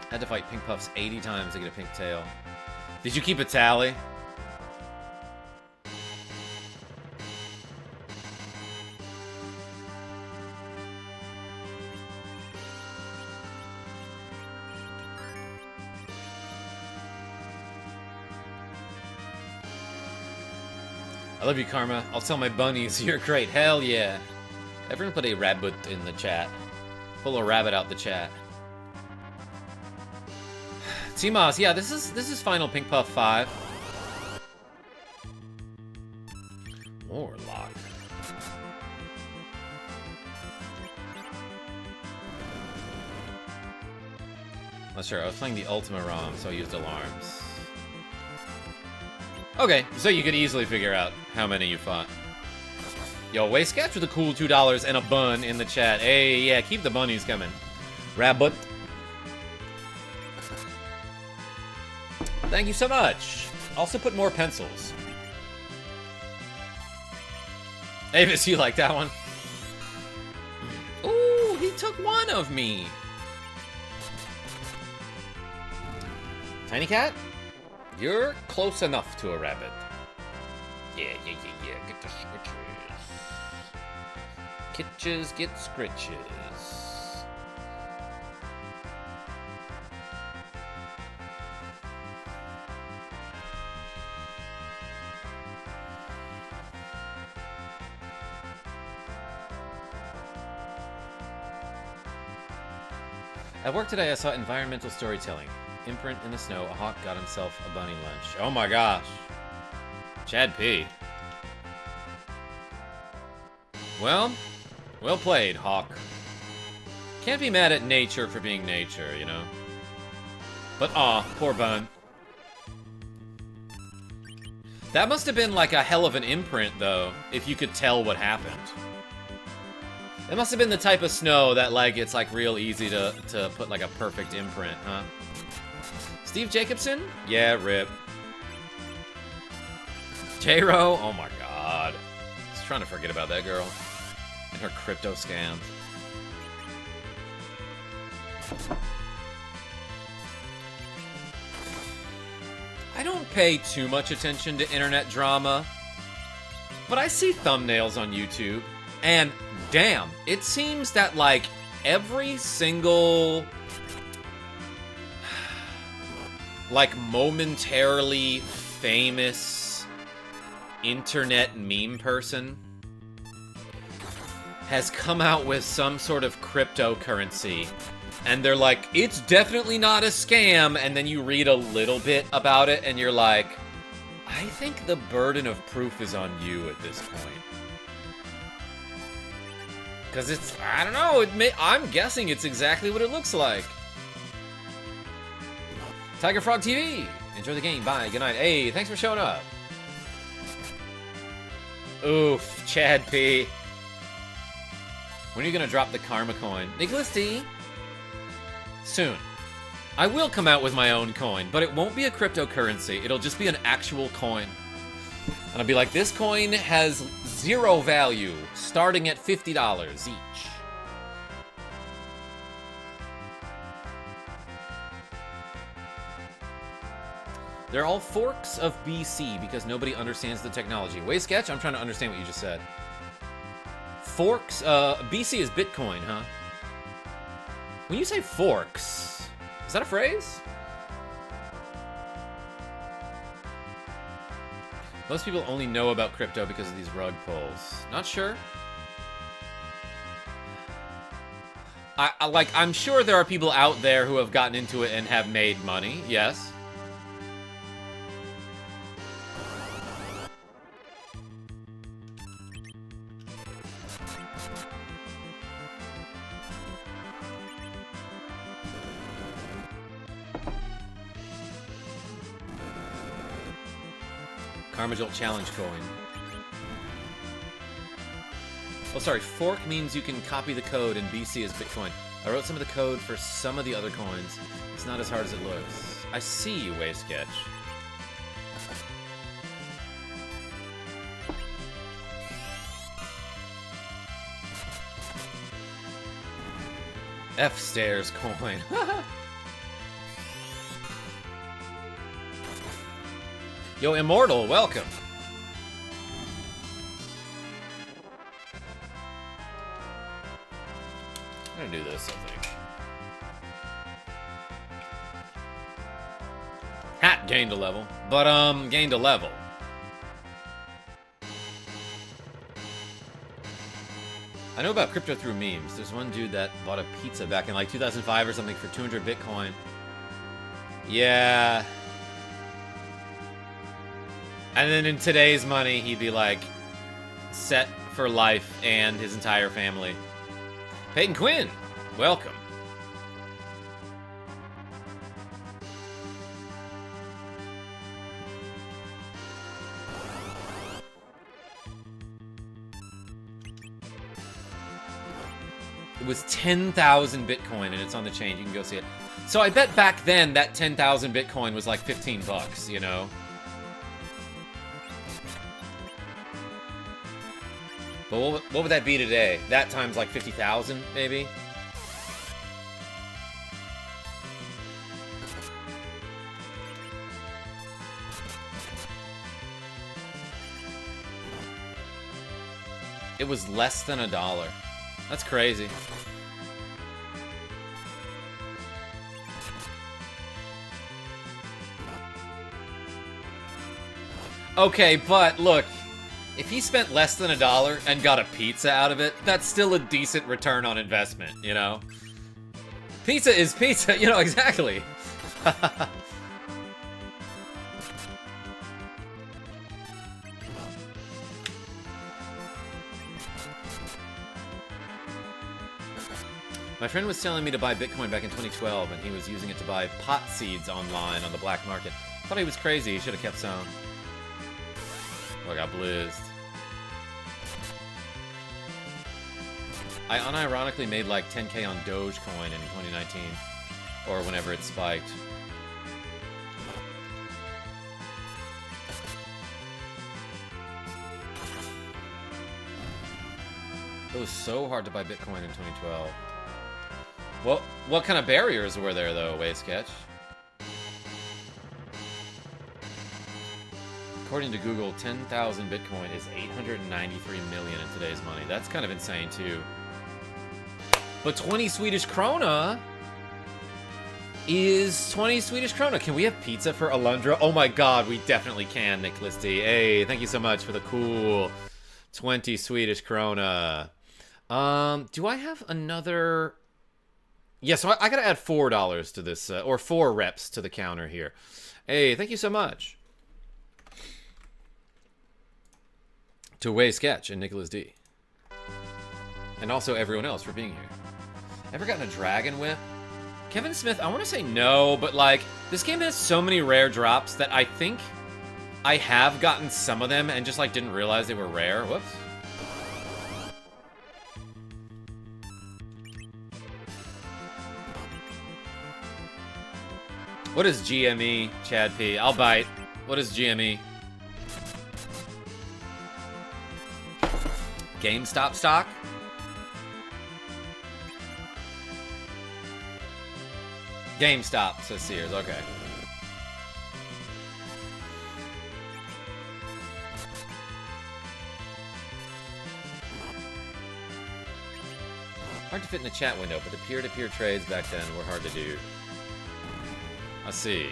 Speaker 1: Had to fight Pink Puffs 80 times to get a pink tail. Did you keep a tally? I love you, Karma. I'll tell my bunnies you're great. Hell yeah. Everyone put a rabbit in the chat. Pull a rabbit out the chat. T-Moss, yeah, this is final Pink Puff 5. Warlock. Not sure, I was playing the Ultima ROM, so I used alarms. Okay, so you could easily figure out how many you fought. Yo, Waste Sketch with a cool $2 and a bun in the chat. Hey, yeah, keep the bunnies coming. Rabbit. Thank you so much. Also put more pencils. Avis, you like that one? Ooh, he took one of me. Tiny Cat? You're close enough to a rabbit. Yeah. Get the scritches. Kitches get scritches. At work today, I saw environmental storytelling. Imprint in the snow, a hawk got himself a bunny lunch. Oh my gosh. Chad P. Well played, Hawk. Can't be mad at nature for being nature, you know? But aw, poor bun. That must have been like a hell of an imprint, though, if you could tell what happened. It must have been the type of snow that, like, it's, like, real easy to put, like, a perfect imprint, huh? Steve Jacobson? Yeah, rip. J-Ro? Oh my god. Just trying to forget about that girl. And her crypto scams. I don't pay too much attention to internet drama, but I see thumbnails on YouTube, and damn, it seems that, like, every single, like, momentarily famous internet meme person has come out with some sort of cryptocurrency. And they're like, it's definitely not a scam. And then you read a little bit about it and you're like, I I think the burden of proof is on you at this point. Because it's, I don't know, I'm guessing it's exactly what it looks like. Tiger Frog TV, enjoy the game, bye, good night. Hey, thanks for showing up. Oof, Chad P. When are you gonna drop the Karma coin? Nicholas D. Soon. I will come out with my own coin, but it won't be a cryptocurrency. It'll just be an actual coin. And I'll be like, this coin has 0 value, starting at $50 each. They're all forks of BC because nobody understands the technology. Wait, Sketch, I'm trying to understand what you just said. Forks, BC is Bitcoin, huh? When you say forks, is that a phrase? Most people only know about crypto because of these rug pulls. Not sure. I'm sure there are people out there who have gotten into it and have made money, yes. KarmaJolt challenge coin. Oh, sorry. Fork means you can copy the code, and BC is Bitcoin. I wrote some of the code for some of the other coins. It's not as hard as it looks. I see you, Wave Sketch. F-stairs coin. Yo, Immortal, welcome. I'm gonna do this, I think. Hat gained a level, but gained a level. I know about crypto through memes. There's one dude that bought a pizza back in like 2005 or something for 200 Bitcoin. Yeah. And then in today's money, he'd be like set for life and his entire family. Peyton Quinn, welcome. It was 10,000 Bitcoin and it's on the chain. You can go see it. So I bet back then that 10,000 Bitcoin was like 15 bucks, you know? But what would that be today? That times like 50,000, maybe? It was less than $1. That's crazy. Okay, but look. If he spent less than $1 and got a pizza out of it, that's still a decent return on investment, you know? Pizza is pizza, you know, exactly. My friend was telling me to buy Bitcoin back in 2012, and he was using it to buy pot seeds online on the black market. Thought he was crazy. He should have kept some. Oh, I got blizzed. I unironically made like 10K on Dogecoin in 2019, or whenever it spiked. It was so hard to buy Bitcoin in 2012. What kind of barriers were there, though, Wave Sketch? According to Google, 10,000 Bitcoin is 893 million in today's money. That's kind of insane, too. But 20 Swedish krona is 20 Swedish krona. Can we have pizza for Alundra? Oh my god, we definitely can, Nicholas D. Hey, thank you so much for the cool 20 Swedish krona. Do I have another... Yeah, so I gotta add $4 to this, or 4 reps to the counter here. Hey, thank you so much. To Way Sketch and Nicholas D. And also everyone else for being here. Ever gotten a Dragon Whip? Kevin Smith, I want to say no, but like, this game has so many rare drops that I think I have gotten some of them and just like didn't realize they were rare. Whoops. What is GME, Chad P? I'll bite. What is GME? GameStop stock? GameStop, says Sears. Okay. Hard to fit in the chat window, but the peer-to-peer trades back then were hard to do. I see.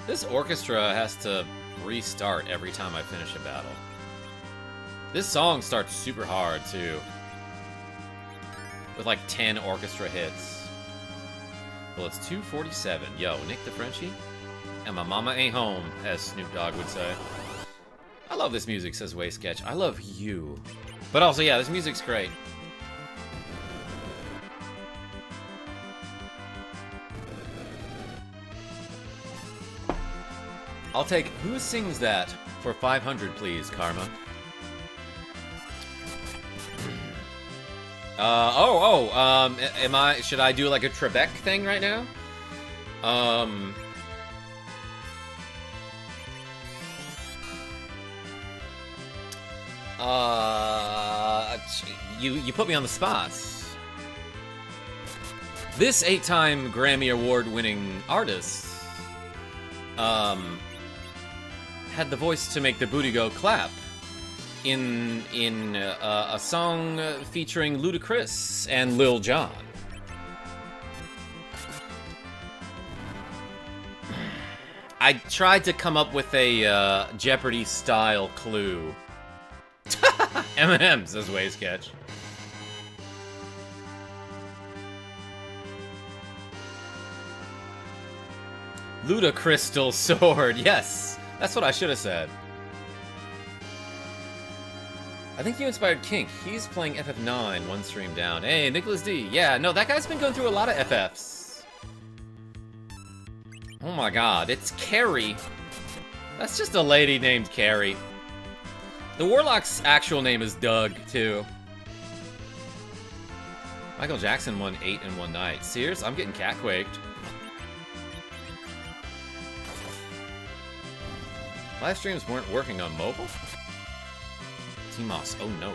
Speaker 1: This orchestra has to restart every time I finish a battle. This song starts super hard, too. With like 10 orchestra hits. Well, it's 2:47. Yo, Nick the Frenchie? And my mama ain't home, as Snoop Dogg would say. I love this music, says Way Sketch. I love you. But also, yeah, this music's great. I'll take Who Sings That for 500, please, Karma. Should I do like a Trebek thing right now? You put me on the spot. This 8-time Grammy Award-winning artist, had the voice to make the booty go clap in a song featuring Ludacris and Lil Jon. I tried to come up with a Jeopardy-style clue. Eminem, says Way Sketch. Ludacrystal sword, yes! That's what I should have said. I think you inspired Kink. He's playing FF9, one stream down. Hey, Nicholas D. Yeah, no, that guy's been going through a lot of FFs. Oh my god, it's Carrie. That's just a lady named Carrie. The Warlock's actual name is Doug, too. Michael Jackson won 8 in one night. Sears, I'm getting cat-quaked. Live streams weren't working on mobile? T-Moss, oh no.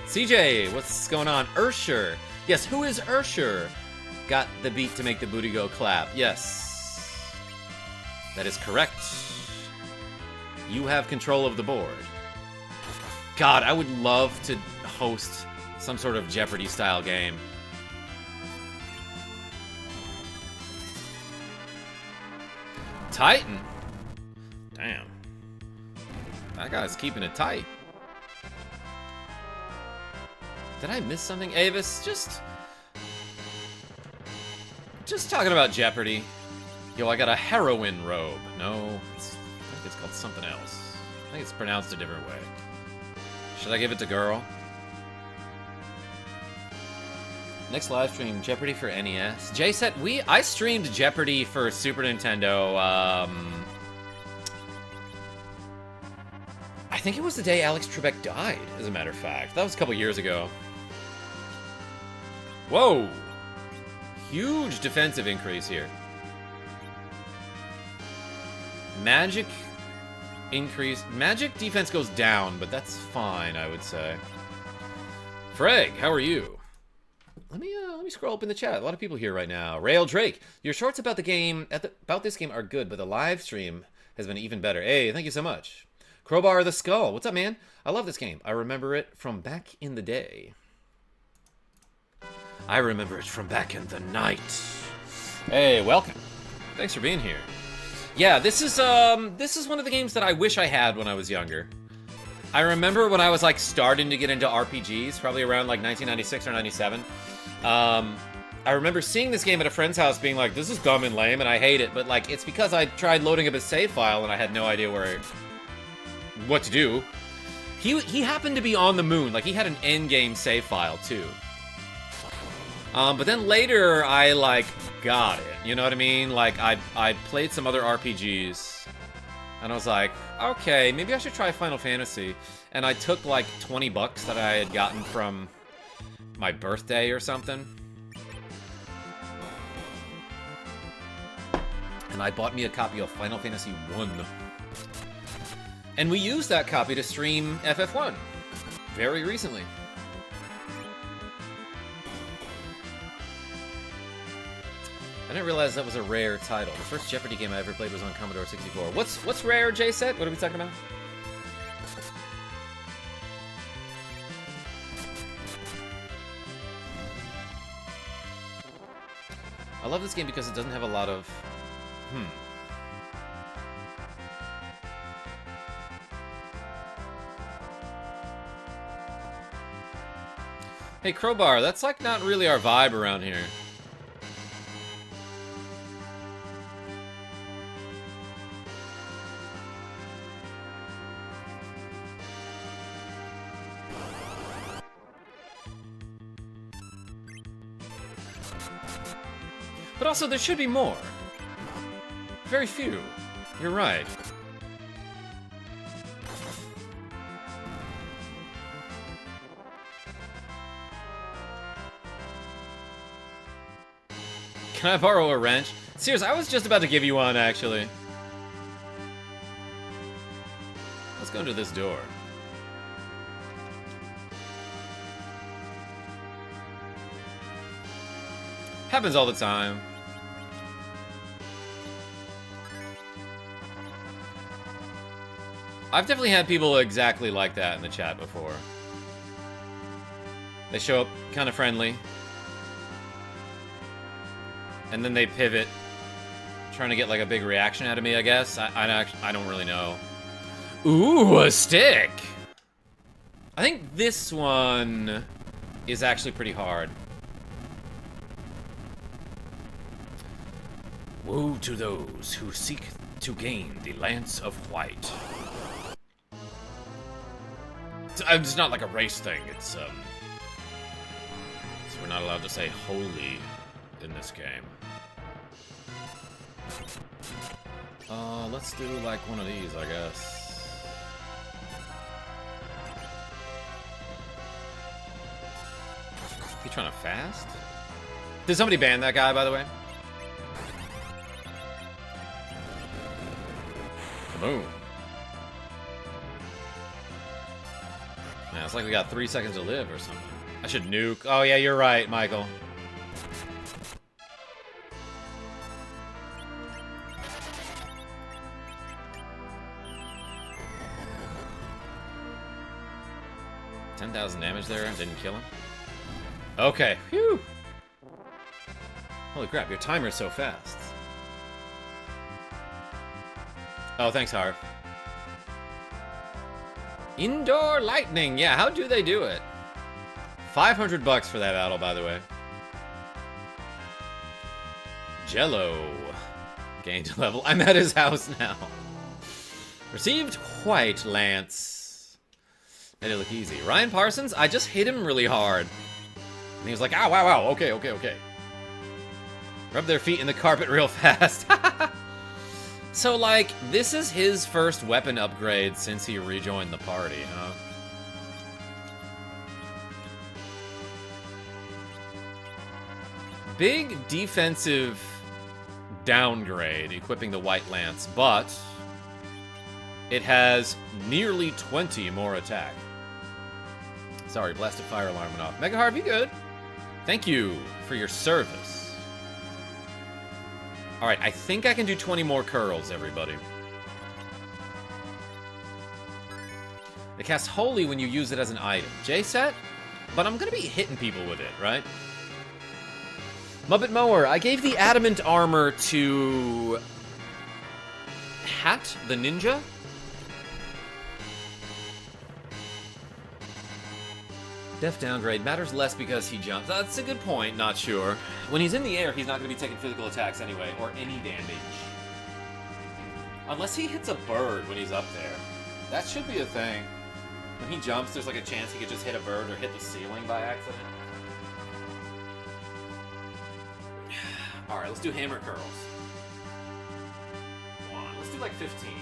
Speaker 1: CJ, what's going on? Ursher. Yes, who is Ursher? Got the beat to make the booty go clap. Yes. That is correct. You have control of the board. God, I would love to host some sort of Jeopardy-style game. Titan? Damn. That guy's keeping it tight. Did I miss something? Avis, just talking about Jeopardy. Yo, I got a heroin robe. No, I think it's called something else. I think it's pronounced a different way. Should I give it to girl? Next live stream, Jeopardy for NES. Jay said, I streamed Jeopardy for Super Nintendo, I think it was the day Alex Trebek died, as a matter of fact. That was a couple years ago. Whoa! Huge defensive increase here. Magic increase. Magic defense goes down, but that's fine, I would say. Freg, how are you? Let me scroll up in the chat. A lot of people here right now. Rail Drake, your shorts about the game, about this game are good, but the live stream has been even better. Hey, thank you so much. Crowbar the Skull, what's up, man? I love this game. I remember it from back in the day. I remember it from back in the night. Hey, welcome. Thanks for being here. Yeah, this is one of the games that I wish I had when I was younger. I remember when I was like starting to get into RPGs, probably around like 1996 or 97. I remember seeing this game at a friend's house being like, this is dumb and lame and I hate it, but like it's because I tried loading up a save file and I had no idea what to do. He happened to be on the moon, like he had an endgame save file too. But then later I like got it, you know what I mean? Like I played some other RPGs and I was like, okay, maybe I should try Final Fantasy. And I took like 20 bucks that I had gotten from my birthday or something. And I bought me a copy of Final Fantasy 1. And we used that copy to stream FF1 very recently. I didn't realize that was a rare title. The first Jeopardy game I ever played was on Commodore 64. What's rare, J-Set? What are we talking about? I love this game because it doesn't have a lot of... Hey, Crowbar, that's like not really our vibe around here. But also, there should be more. Very few. You're right. Can I borrow a wrench? Seriously, I was just about to give you one, actually. Let's go into this door. Happens all the time. I've definitely had people exactly like that in the chat before. They show up kind of friendly. And then they pivot, trying to get like a big reaction out of me, I guess. I don't really know. Ooh, a stick! I think this one is actually pretty hard. Woe to those who seek to gain the Lance of White. It's not like a race thing, it's, so we're not allowed to say holy in this game. Let's do like one of these, I guess. He trying to fast? Did somebody ban that guy, by the way? Boom. Yeah, it's like we got 3 seconds to live or something. I should nuke. Oh yeah, you're right, Michael. $10,000 damage there and didn't kill him. Okay. Phew. Holy crap, your timer's so fast. Oh, thanks, Harv. Indoor lightning. Yeah, how do they do it? 500 bucks for that battle, by the way. Jello. Gained a level. I'm at his house now. Received white lance. Made it look easy. Ryan Parsons, I just hit him really hard. And he was like, ow, wow, wow, okay, okay, okay. Rub their feet in the carpet real fast. So, like, this is his first weapon upgrade since he rejoined the party, huh? Big defensive downgrade equipping the White Lance, but it has nearly 20 more attack. Sorry, blasted fire alarm went off. Mega Harvey, good. Thank you for your service. Alright, I think I can do 20 more curls, everybody. It casts Holy when you use it as an item. J-Set? But I'm gonna be hitting people with it, right? Muppet Mower, I gave the adamant armor to Hat the Ninja. Def downgrade matters less because he jumps. That's a good point, not sure. When he's in the air, he's not going to be taking physical attacks anyway, or any damage. Unless he hits a bird when he's up there. That should be a thing. When he jumps, there's like a chance he could just hit a bird or hit the ceiling by accident. Alright, let's do hammer curls. 1. Let's do like 15. 2.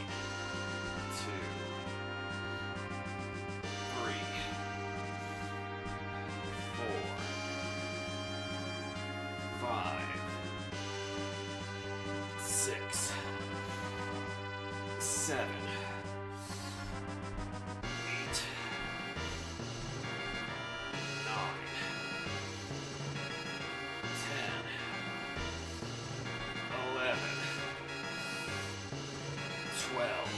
Speaker 1: 3. 4. 5. 6. 7. 8. 9. 11, 12,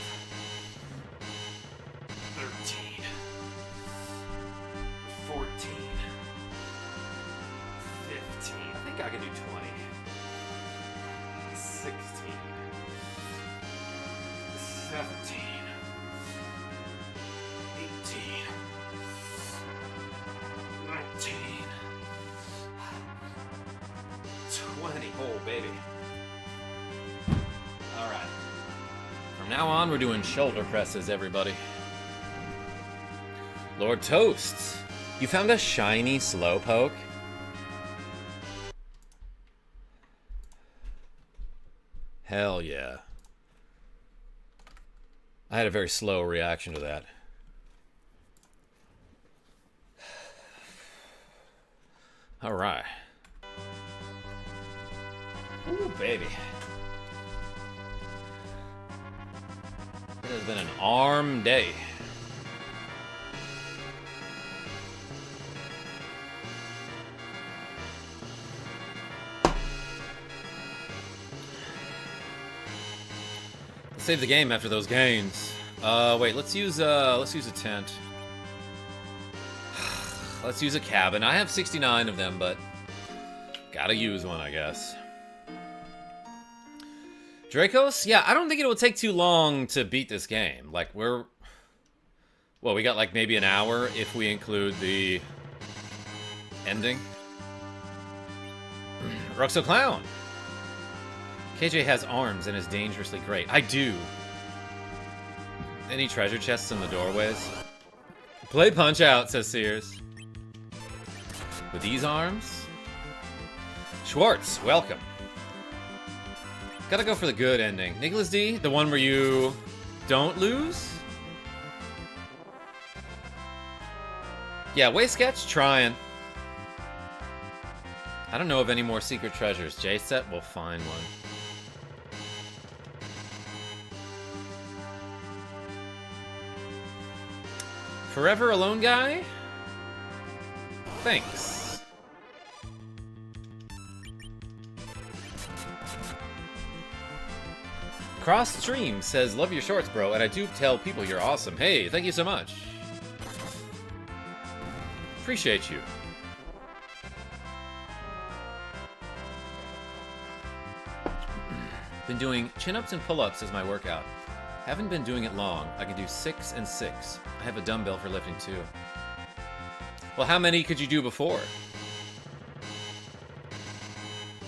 Speaker 1: 13, 14, 15. I think I can do 20. 16, 17, 18, 19, 20. Oh, baby. Alright. From now on, we're doing shoulder presses, everybody. Lord Toasts, you found a shiny Slowpoke? Hell yeah. I had a very slow reaction to that. Alright. Ooh, baby. It has been an arm day. Let's save the game after those gains. Wait, let's use a tent. Let's use a cabin. I have 69 of them, but gotta use one, I guess. Dracos? Yeah, I don't think it will take too long to beat this game. Like, well, we got like maybe an hour if we include the ending. Ruxo Clown! KJ has arms and is dangerously great. I do. Any treasure chests in the doorways? Play Punch-Out, says Sears. With these arms? Schwartz, welcome. Gotta go for the good ending. Nicholas D, the one where you don't lose? Yeah, Way Sketch, trying. I don't know of any more secret treasures. J-Set will find one. Forever Alone Guy? Thanks. Cross Stream says, love your shorts, bro, and I do tell people you're awesome. Hey, thank you so much. Appreciate you. Been doing chin-ups and pull-ups as my workout. Haven't been doing it long. I can do 6 and 6. I have a dumbbell for lifting too. Well, how many could you do before?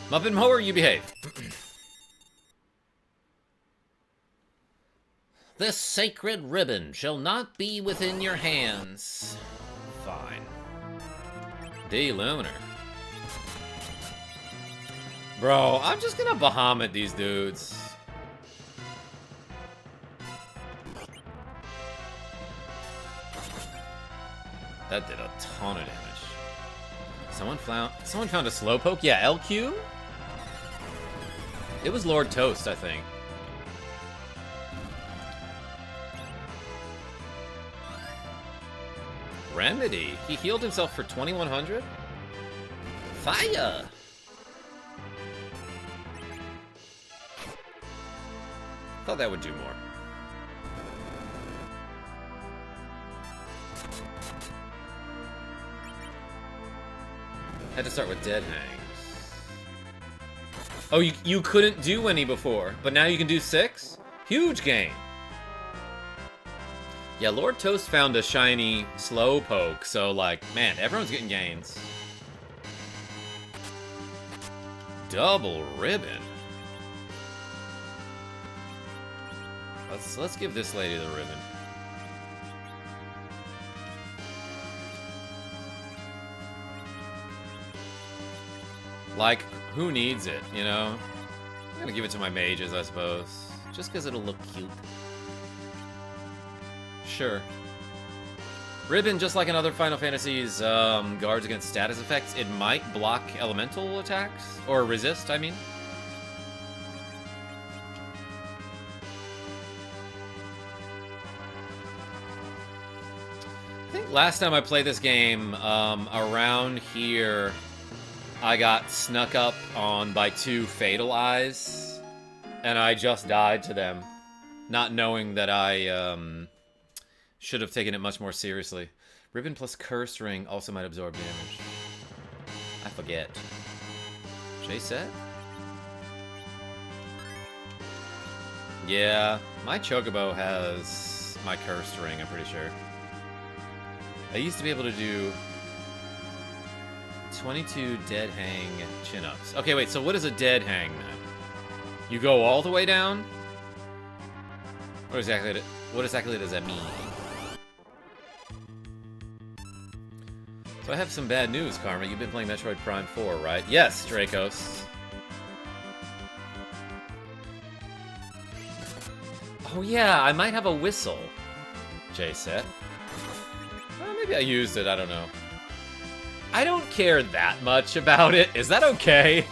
Speaker 1: Muppet Mower, you behave. This sacred ribbon shall not be within your hands. Fine. D. Lunar. Bro, I'm just gonna Bahamut these dudes. That did a ton of damage. Someone found a Slowpoke? Yeah, LQ? It was Lord Toast, I think. Remedy? He healed himself for 2100? Fire! Thought that would do more. Had to start with Dead Hangs. Oh, you couldn't do any before, but now you can do 6? Huge gain. Yeah, Lord Toast found a shiny Slowpoke, so like, man, everyone's getting gains. Double ribbon. Let's give this lady the ribbon. Like, who needs it, you know? I'm gonna give it to my mages, I suppose. Just because it'll look cute. Sure. Ribbon, just like in other Final Fantasies, guards against status effects. It might block elemental attacks. Or resist, I mean. I think last time I played this game, around here, I got snuck up on by 2 Fatal Eyes, and I just died to them, not knowing that I should have taken it much more seriously. Ribbon plus Curse Ring also might absorb damage. I forget. Jay said? Yeah, my Chocobo has my Curse Ring, I'm pretty sure. I used to be able to do 22 dead hang chin-ups. Okay, wait, so what is a dead hang, then? You go all the way down? What exactly does that mean? So I have some bad news, Karma. You've been playing Metroid Prime 4, right? Yes, Dracos. Oh yeah, I might have a whistle, Jay said. Well, maybe I used it, I don't know. I don't care that much about it. Is that okay?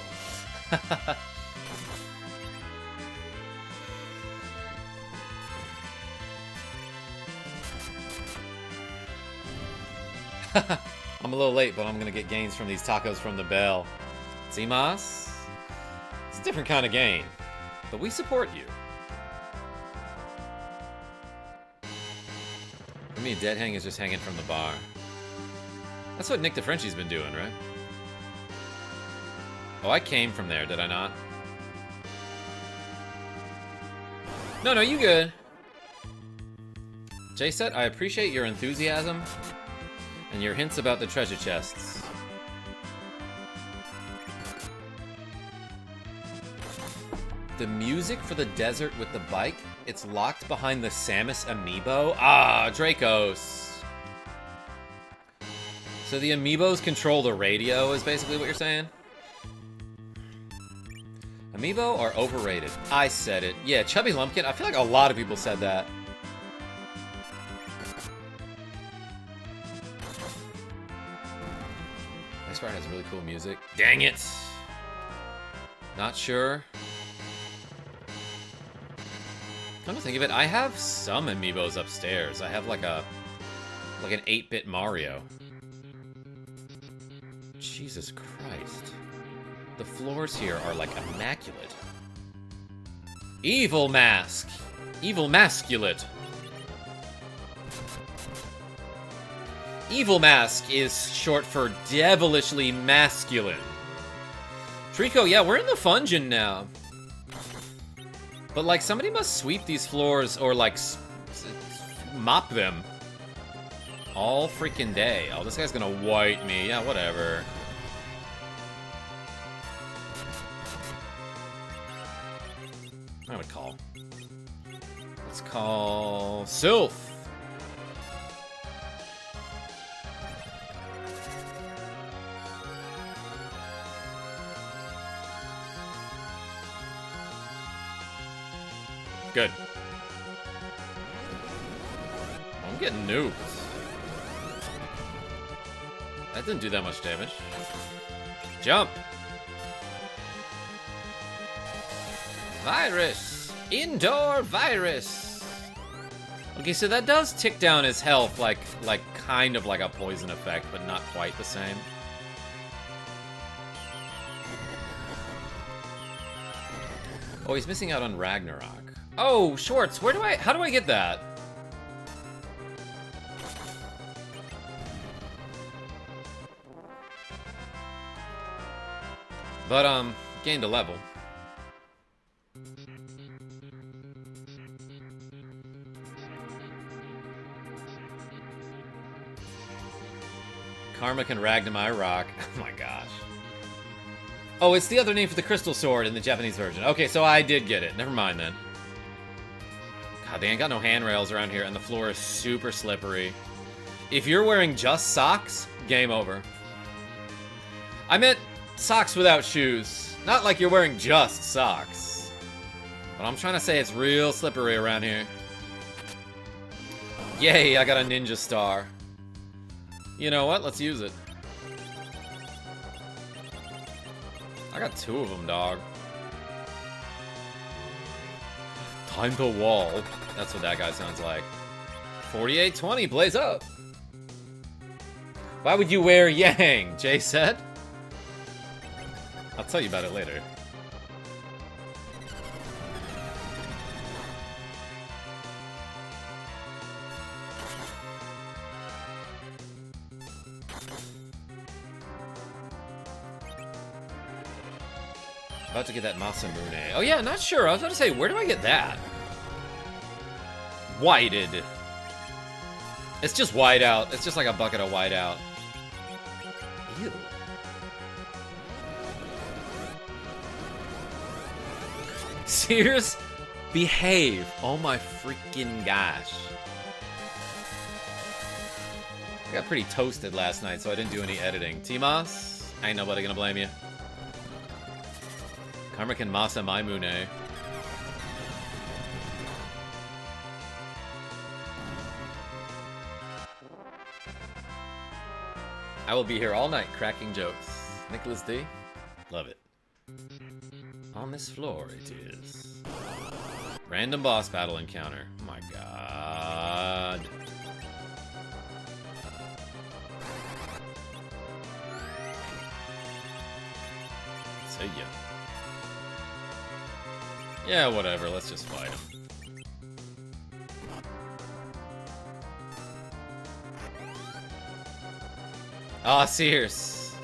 Speaker 1: I'm a little late, but I'm gonna get gains from these tacos from the bell. Zimas? It's a different kind of gain, but we support you. For me, dead hang is just hanging from the bar. That's what Nick DeFrenchie's been doing, right? Oh, I came from there, did I not? No, you good. Jay said, I appreciate your enthusiasm and your hints about the treasure chests. The music for the desert with the bike, it's locked behind the Samus amiibo? Ah, Dracos. So the amiibos control the radio is basically what you're saying? Amiibo are overrated. I said it. Yeah, Chubby Lumpkin, I feel like a lot of people said that. This part has really cool music. Dang it! Not sure. Come to think of it, I have some amiibos upstairs. I have like an 8-bit Mario. Jesus Christ. The floors here are like immaculate. Evil Mask! Evil Masculate! Evil Mask is short for devilishly masculine. Trico, yeah, we're in the Fungeon now. But, like, somebody must sweep these floors or, like, mop them all freaking day. Oh, this guy's gonna wipe me. Yeah, whatever. I would call. Let's call Sylph. Good. I'm getting nuked. That didn't do that much damage. Jump! Virus! Indoor virus! Okay, so that does tick down his health, like kind of like a poison effect, but not quite the same. Oh, he's missing out on Ragnarok. Oh, Schwartz, how do I get that? But, gained a level. Karma can Ragnamai rock. Oh my gosh. Oh, it's the other name for the crystal sword in the Japanese version. Okay, so I did get it. Never mind then. God, they ain't got no handrails around here, and the floor is super slippery. If you're wearing just socks, game over. I meant socks without shoes. Not like you're wearing just socks. But I'm trying to say it's real slippery around here. Yay, I got a ninja star. You know what? Let's use it. I got 2 of them, dog. Time to wall. That's what that guy sounds like. 4820, blaze up. Why would you wear Yang? Jay said. I'll tell you about it later. About to get that Masamune. Oh yeah, not sure. I was about to say, where do I get that? Whited. It's just white out. It's just like a bucket of white out. Ew. Sears, behave. Oh my freaking gosh. I got pretty toasted last night, so I didn't do any editing. T-Moss, ain't nobody gonna blame you. Karma can Masa Maimune. I will be here all night cracking jokes. Nicholas D. Love it. On this floor it is. Random boss battle encounter. Oh my god. See ya. Yeah, whatever. Let's just fight him. Ah, Sears.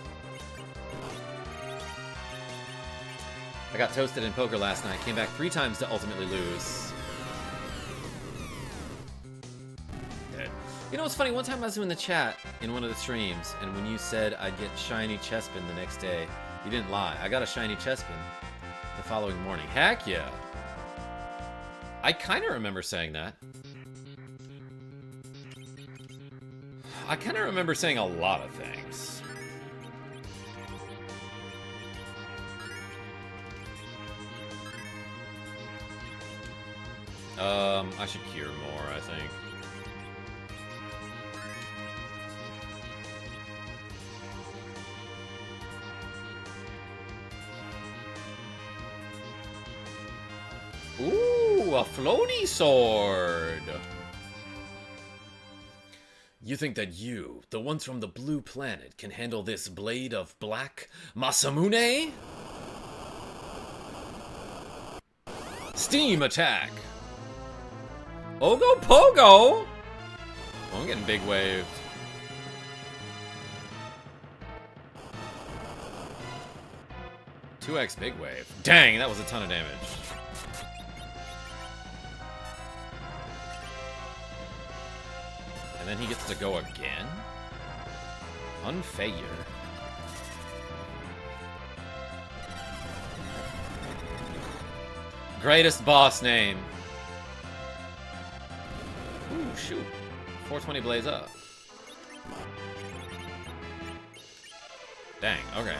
Speaker 1: I got toasted in poker last night. Came back 3 times to ultimately lose. Dead. You know what's funny? One time I was in the chat in one of the streams, and when you said I'd get shiny chestpin the next day, you didn't lie. I got a shiny chestpin the following morning. Heck yeah. I kind of remember saying that. I kind of remember saying a lot of things. I should cure more, I think. Ooh, a floaty sword! You think that you, the ones from the blue planet, can handle this blade of black Masamune? Steam attack! Ogo Pogo! Oh, I'm getting big waved. "2x big wave." Dang, that was a ton of damage. And then he gets to go again? Unfair. Greatest boss name. Ooh, shoot. 420 blaze up. Dang, okay.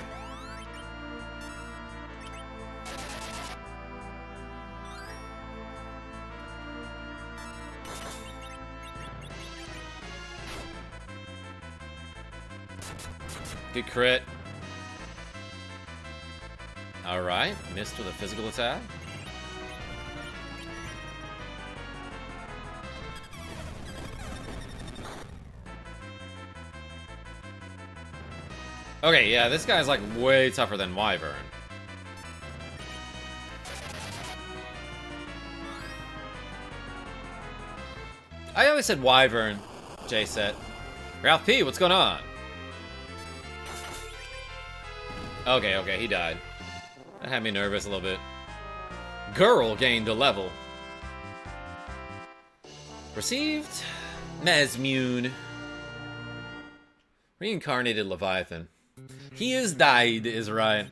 Speaker 1: Good crit. Alright, missed with a physical attack. Okay, yeah, this guy's like way tougher than Wyvern. I always said Wyvern, Jay said. Ralph P, what's going on? Okay, he died. That had me nervous a little bit. Girl gained a level. Received Mesmune. Reincarnated Leviathan. He is died, is right.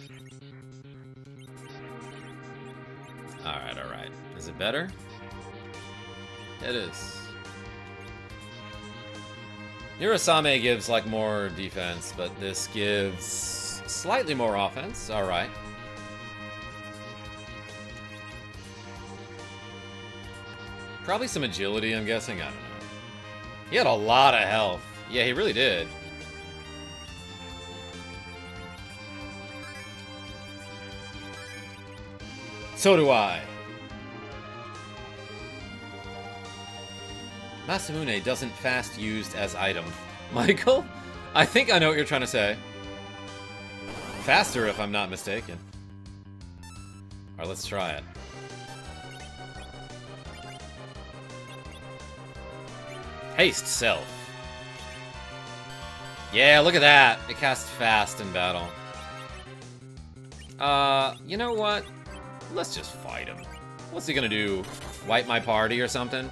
Speaker 1: Alright, alright. Is it better? It is. Urasame gives, like, more defense, but this gives slightly more offense. Alright. Probably some agility, I'm guessing. I don't know. He had a lot of health. Yeah, he really did. So do I. Masamune doesn't fast used as item. Michael? I think I know what you're trying to say. Faster, if I'm not mistaken. Alright, let's try it. Haste Self. Yeah, look at that. It casts fast in battle. You know what? Let's just fight him. What's he gonna do? Wipe my party or something?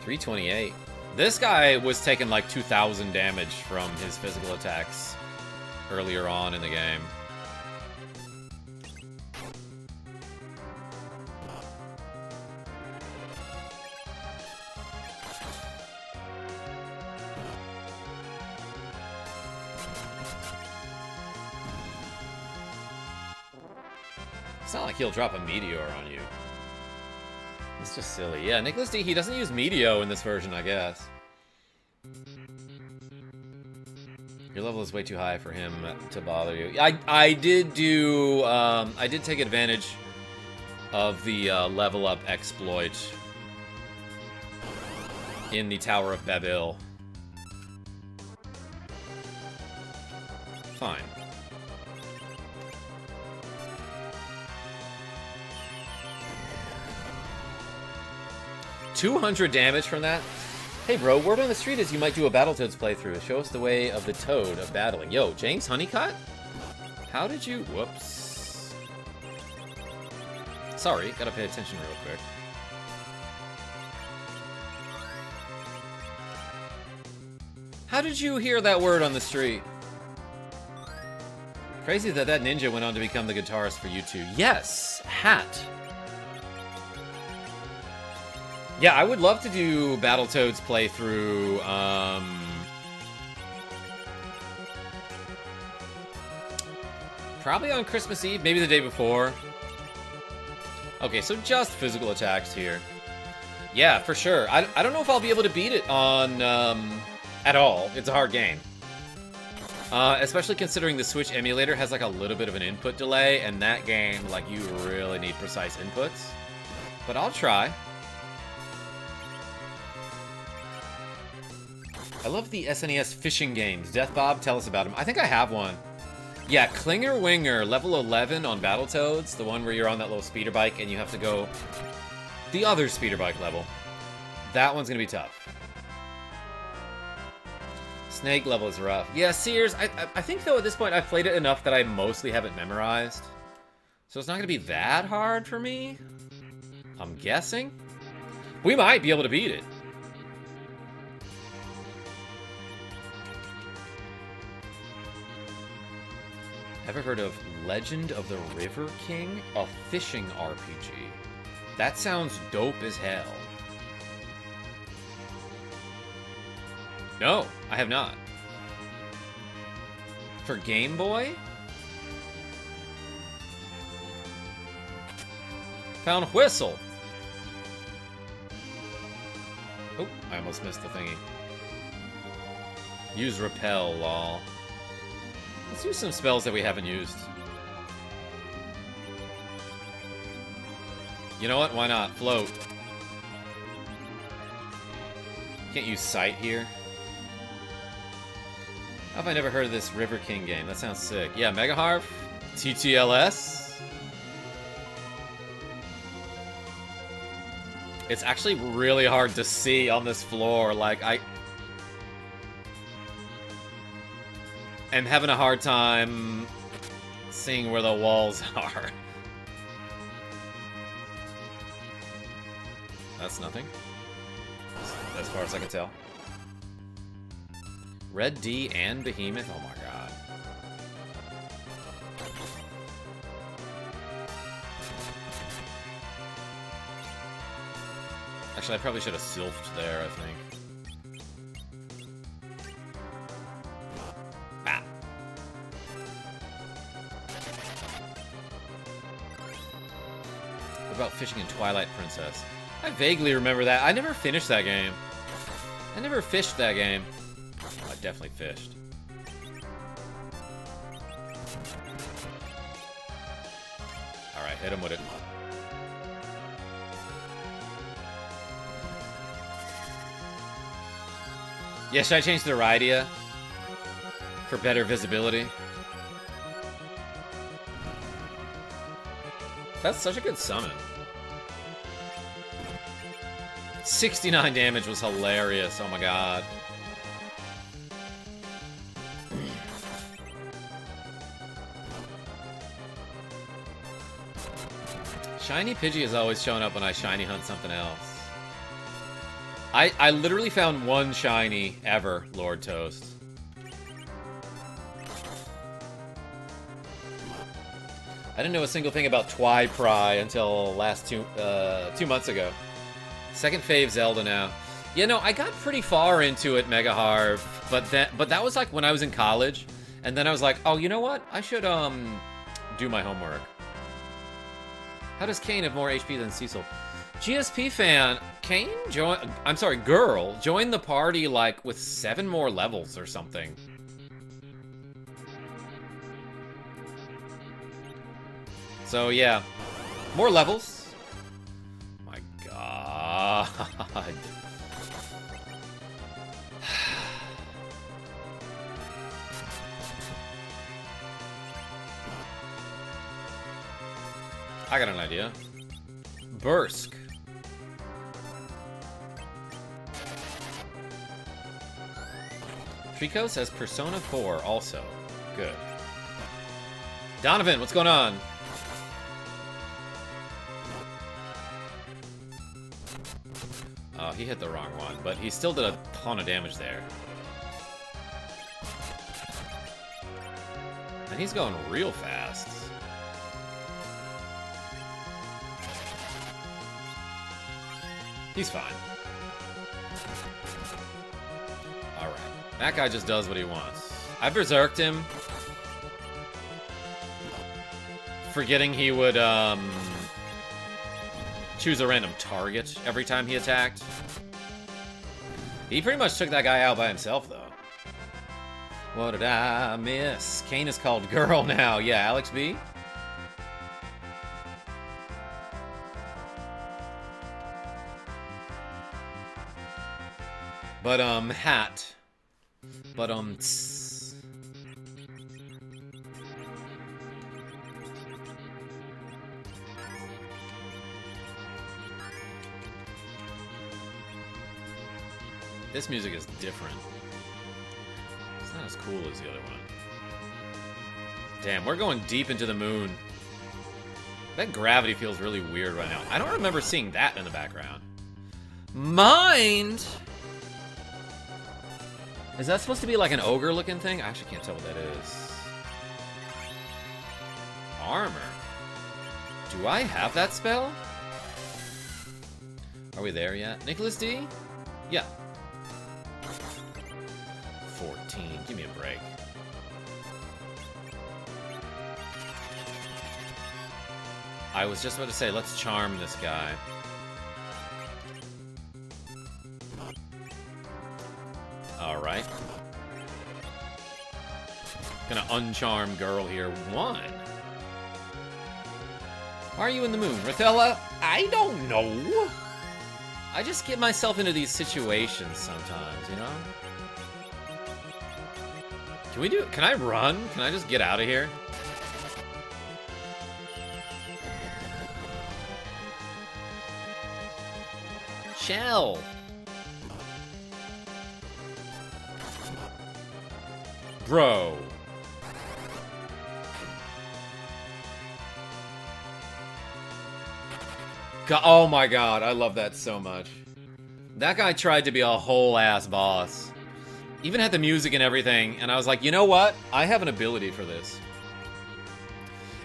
Speaker 1: 328. This guy was taking like 2,000 damage from his physical attacks earlier on in the game. It's not like he'll drop a meteor on you. It's just silly. Yeah, Nicholas D, he doesn't use Meteo in this version, I guess. Your level is way too high for him to bother you. I did do, I did take advantage of the level up exploit in the Tower of Babil. Fine. $200 damage from that? Hey bro, word on the street is you might do a Battletoads playthrough. Show us the way of the toad of battling. Yo, James Honeycutt? How did you... Whoops. Sorry, gotta pay attention real quick. How did you hear that word on the street? Crazy that that ninja went on to become the guitarist for U2. Yes! Hat! Yeah, I would love to do Battletoads playthrough, probably on Christmas Eve, maybe the day before. Okay, so just physical attacks here. Yeah, for sure. I don't know if I'll be able to beat it on, at all. It's a hard game. Especially considering the Switch emulator has, like, a little bit of an input delay, and that game, like, you really need precise inputs. But I'll try. I love the SNES fishing games. Death Bob, tell us about them. I think I have one. Yeah, Klinger Winger, level 11 on Battletoads. The one where you're on that little speeder bike and you have to go the other speeder bike level. That one's gonna be tough. Snake level is rough. Yeah, Sears, I think though at this point I've played it enough that I mostly have it memorized. So it's not gonna be that hard for me. I'm guessing. We might be able to beat it. Ever heard of Legend of the River King? A fishing RPG. That sounds dope as hell. No, I have not. For Game Boy? Found Whistle. Oh, I almost missed the thingy. Use Repel, lol. Let's use some spells that we haven't used. You know what? Why not? Float. Can't use Sight here. How have I never heard of this River King game? That sounds sick. Yeah, Mega Harp. TTLS. It's actually really hard to see on this floor. Like, I'm having a hard time seeing where the walls are. That's nothing. As far as I can tell. Red D and Behemoth? Oh my god. Actually, I probably should have sylphed there, I think. Ah. What about fishing in Twilight Princess? I vaguely remember that. I never finished that game. I never fished that game. Oh, I definitely fished. Alright, hit him with it. Yeah, should I change the Rydia? For better visibility? That's such a good summon. 69 damage was hilarious, oh my god. Shiny Pidgey has always shown up when I shiny hunt something else. I literally found one shiny ever, Lord Toast. I didn't know a single thing about Twi-Pry until last 2 months ago. Second fave Zelda now. Yeah, no, I got pretty far into it, Mega Harv, but that was like when I was in college, and then I was like, oh, you know what? I should do my homework. How does Kane have more HP than Cecil? GSP fan, Kane girl, joined the party like with 7 more levels or something. So yeah, more levels. My god. I got an idea. Bursk. Trico says Persona 4 also. Good. Donovan, what's going on? Oh, he hit the wrong one, but he still did a ton of damage there. And he's going real fast. He's fine. Alright. That guy just does what he wants. I berserked him. Forgetting he would, choose a random target every time he attacked. He pretty much took that guy out by himself, though. What did I miss? Kane is called girl now. Yeah, Alex B? But, hat. But, tss. This music is different. It's not as cool as the other one. Damn, we're going deep into the moon. That gravity feels really weird right now. I don't remember seeing that in the background. Mind! Is that supposed to be like an ogre-looking thing? I actually can't tell what that is. Armor. Do I have that spell? Are we there yet? Nicholas D? Yeah. 14. Give me a break. I was just about to say, let's charm this guy. Alright. Gonna uncharm girl here. 1. Why are you in the moon? Rithella? I don't know. I just get myself into these situations sometimes, you know? Can I run? Can I just get out of here? Shell. Bro. Oh my god, I love that so much. That guy tried to be a whole ass boss. Even had the music and everything, and I was like, you know what? I have an ability for this.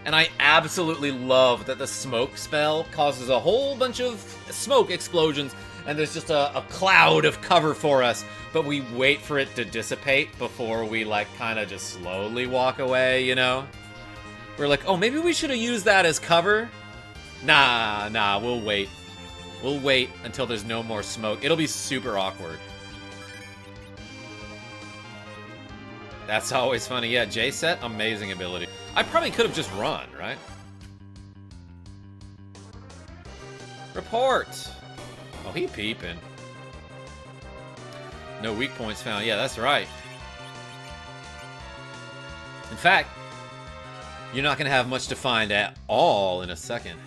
Speaker 1: And I absolutely love that the smoke spell causes a whole bunch of smoke explosions, and there's just a cloud of cover for us, but we wait for it to dissipate before we, like, kind of just slowly walk away, you know? We're like, oh, maybe we should have used that as cover? Nah, we'll wait. We'll wait until there's no more smoke. It'll be super awkward. That's always funny. Yeah, J-Set, amazing ability. I probably could have just run, right? Report! Oh, he peeping. No weak points found. Yeah, that's right. In fact, you're not going to have much to find at all in a second.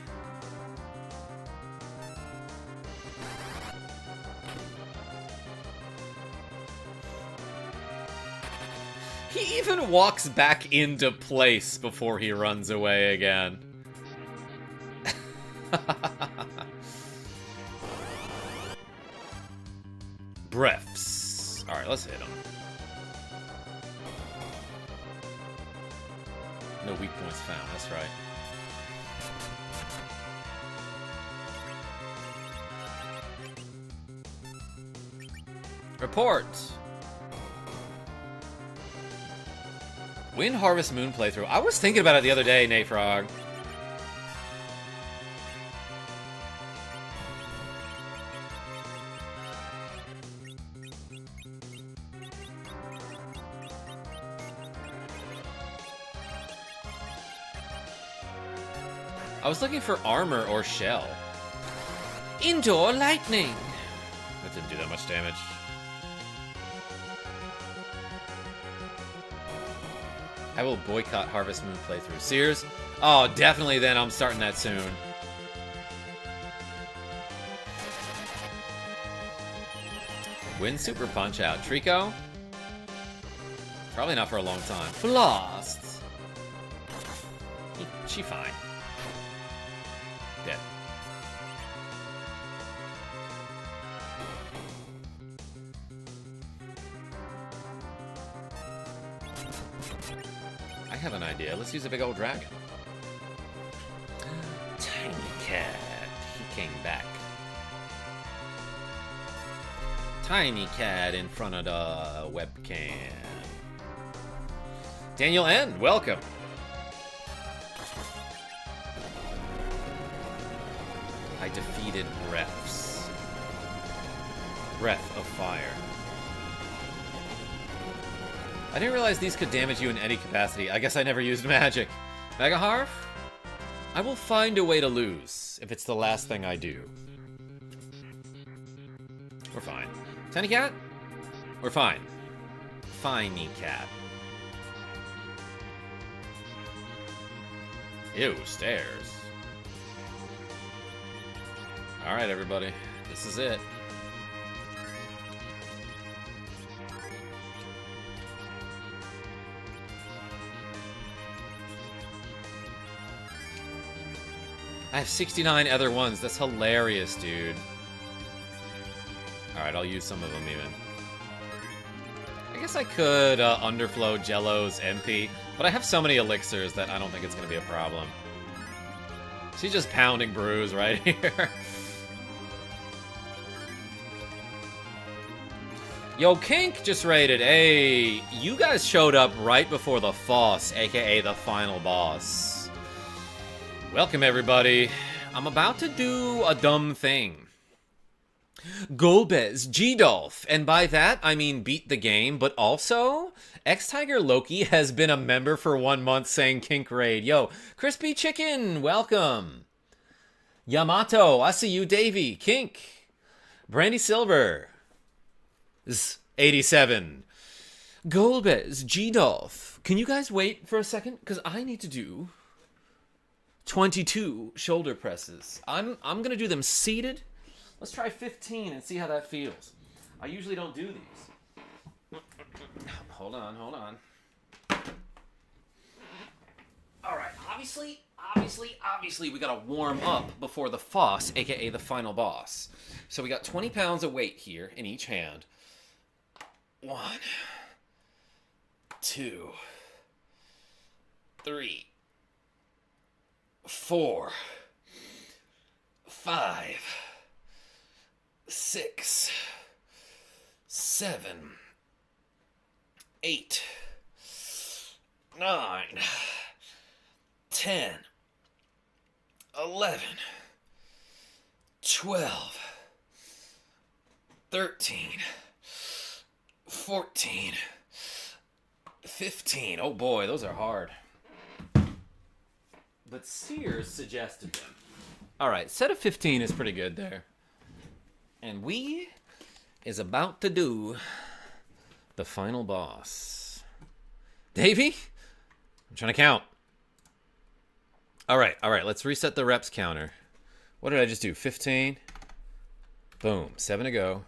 Speaker 1: He even walks back into place before he runs away again. Breaths. Alright, let's hit him. No weak points found, that's right. Report! Wind Harvest Moon playthrough. I was thinking about it the other day, Nate Frog. I was looking for armor or shell. Indoor lightning! That didn't do that much damage. I will boycott Harvest Moon playthrough. Sears? Oh, definitely then. I'm starting that soon. Win Super Punch Out. Trico? Probably not for a long time. Blast! She fine. Dead. I have an idea. Let's use a big old dragon. Tiny cat. He came back. Tiny cat in front of the webcam. Daniel N., welcome. I defeated Breaths. Breath of Fire. I didn't realize these could damage you in any capacity. I guess I never used magic. Mega Harf? I will find a way to lose, if it's the last thing I do. We're fine. Tiny cat? We're fine. Finey cat. Ew, stairs. Alright, everybody. This is it. I have 69 other ones. That's hilarious, dude. Alright, I'll use some of them even. I guess I could underflow Jello's MP, but I have so many elixirs that I don't think it's going to be a problem. She's just pounding brews right here. Yo, Kink just raided. Hey, you guys showed up right before the Foss, aka the final boss. Welcome, everybody. I'm about to do a dumb thing. Golbez, G-Dolph, and by that, I mean beat the game, but also, X-Tiger Loki has been a member for 1 month saying Kink Raid. Yo, Crispy Chicken, welcome. Yamato, I see you, Davey, Kink. Brandy Silver, 87. Golbez, G-Dolph. Can you guys wait for a second? Because I need to do 22 shoulder presses. I'm going to do them seated. Let's try 15 and see how that feels. I usually don't do these. Hold on. All right, obviously, obviously, we gotta warm up before the Foss, aka the final boss. So we got 20 pounds of weight here in each hand. 1, 2, 3, 4, 5, 6, 7, 8, 9, 10, 11, 12, 13, 14, 15. Oh boy, those are hard. But Sears suggested them. Alright, set of 15 is pretty good there. And we is about to do the final boss. Davey? I'm trying to count. Alright, let's reset the reps counter. What did I just do? 15? Boom, 7 to go.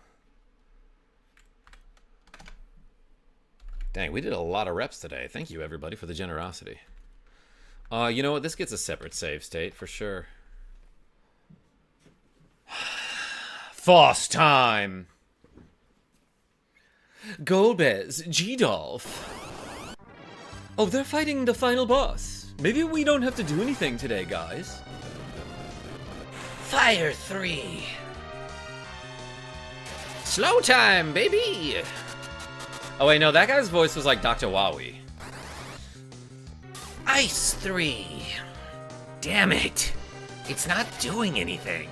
Speaker 1: Dang, we did a lot of reps today. Thank you, everybody, for the generosity. You know what? This gets a separate save state, for sure. Foss time! Golbez, G-Dolph. Oh, they're fighting the final boss. Maybe we don't have to do anything today, guys. Fire 3. Slow time, baby! Oh wait, no, that guy's voice was like Dr. Wowie. Ice 3. Damn it. It's not doing anything.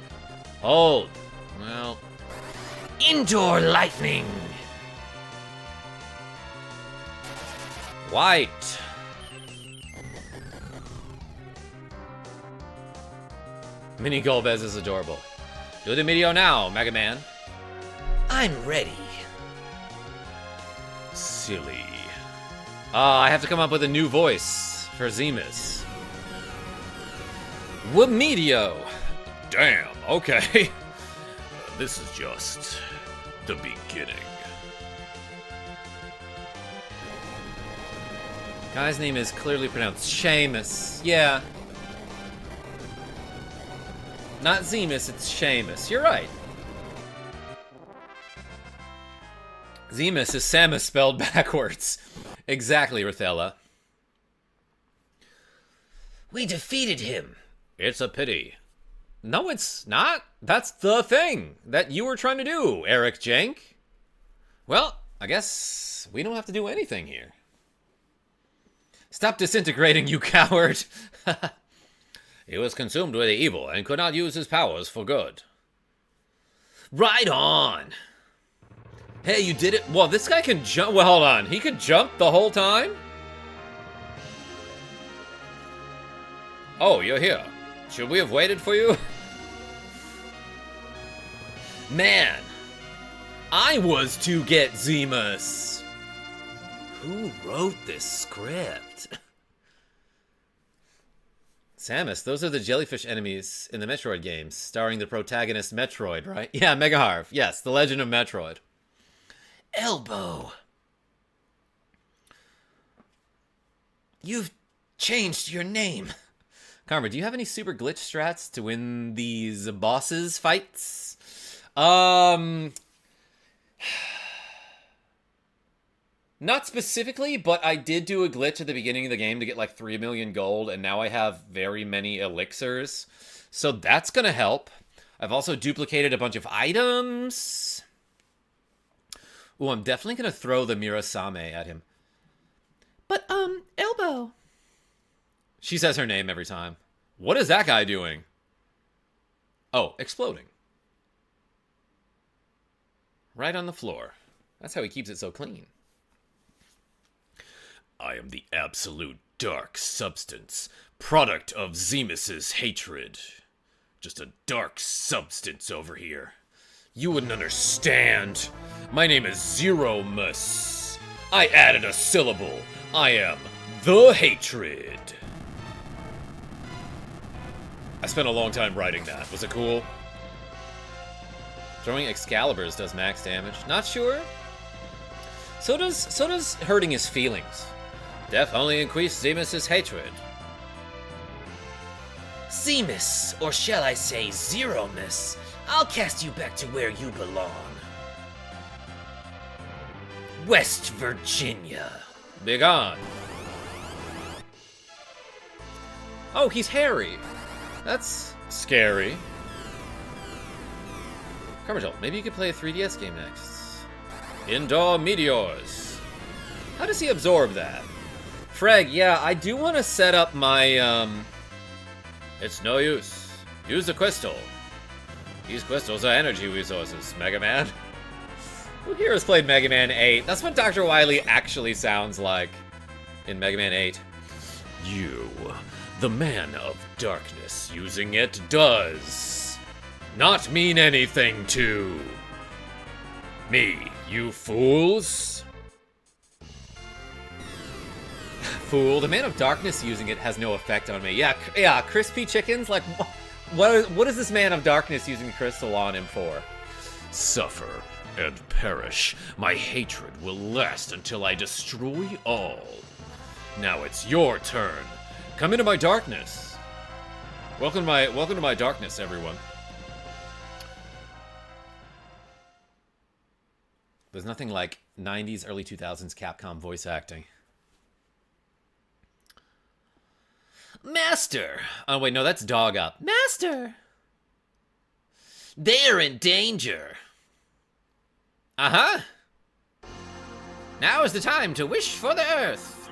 Speaker 1: Hold. Well. Indoor lightning. White. Mini Golbez is adorable. Do the video now, Mega Man. I'm ready. Silly. I have to come up with a new voice for Zemus. Wamedio. Damn, okay. This is just the beginning. Guy's name is clearly pronounced Seamus. Yeah. Not Zemus, it's Seamus. You're right. Zemus is Samus spelled backwards. Exactly, Rithella. We defeated him. It's a pity. No, it's not. That's the thing that you were trying to do, Eric Jank. Well, I guess we don't have to do anything here. Stop disintegrating, you coward. He was consumed with evil and could not use his powers for good. Right on. Hey, you did it. Well, this guy can jump. Well, hold on. He could jump the whole time? Oh, you're here. Should we have waited for you? Man, I was to get Zemus. Who wrote this script? Samus, those are the jellyfish enemies in the Metroid games, starring the protagonist Metroid, right? Yeah, Mega Harv. Yes, The Legend of Metroid. Elbow. You've changed your name. Karma, do you have any super glitch strats to win these bosses fights? Not specifically, but I did do a glitch at the beginning of the game to get like 3 million gold, and now I have very many elixirs. So that's gonna help. I've also duplicated a bunch of items. Ooh, I'm definitely gonna throw the Mirasame at him. But, Elbow. She says her name every time. What is that guy doing? Oh, exploding. Right on the floor. That's how he keeps it so clean. I am the absolute dark substance, product of Zemus's hatred. Just a dark substance over here. You wouldn't understand. My name is Zeromus. I added a syllable. I am the hatred. I spent a long time writing that. Was it cool? Throwing Excaliburs does max damage. Not sure. So does hurting his feelings. Death only increased Zemus's hatred.
Speaker 2: Zemus, or shall I say Zeromus, I'll cast you back to where you belong. West Virginia.
Speaker 1: Begone. Oh, he's hairy. That's scary. KarmaJolt, maybe you could play a 3DS game next. Indoor Meteors. How does he absorb that? Freg, yeah, I do want to set up my, It's no use. Use the crystal. These crystals are energy resources, Mega Man. Who here has played Mega Man 8? That's what Dr. Wily actually sounds like in Mega Man 8. You, the man of darkness, using it does not mean anything to me, you fools. Fool, the man of darkness using it has no effect on me. Yeah, crispy chickens? Like, what is this man of darkness using the crystal on him for? Suffer and perish. My hatred will last until I destroy all. Now it's your turn. Come into my darkness. Welcome to my darkness, everyone. There's nothing like 90s, early 2000s Capcom voice acting.
Speaker 2: Master!
Speaker 1: Oh, wait, no, that's Dog Up.
Speaker 2: Master! They're in danger.
Speaker 1: Uh-huh. Now is the time to wish for the Earth.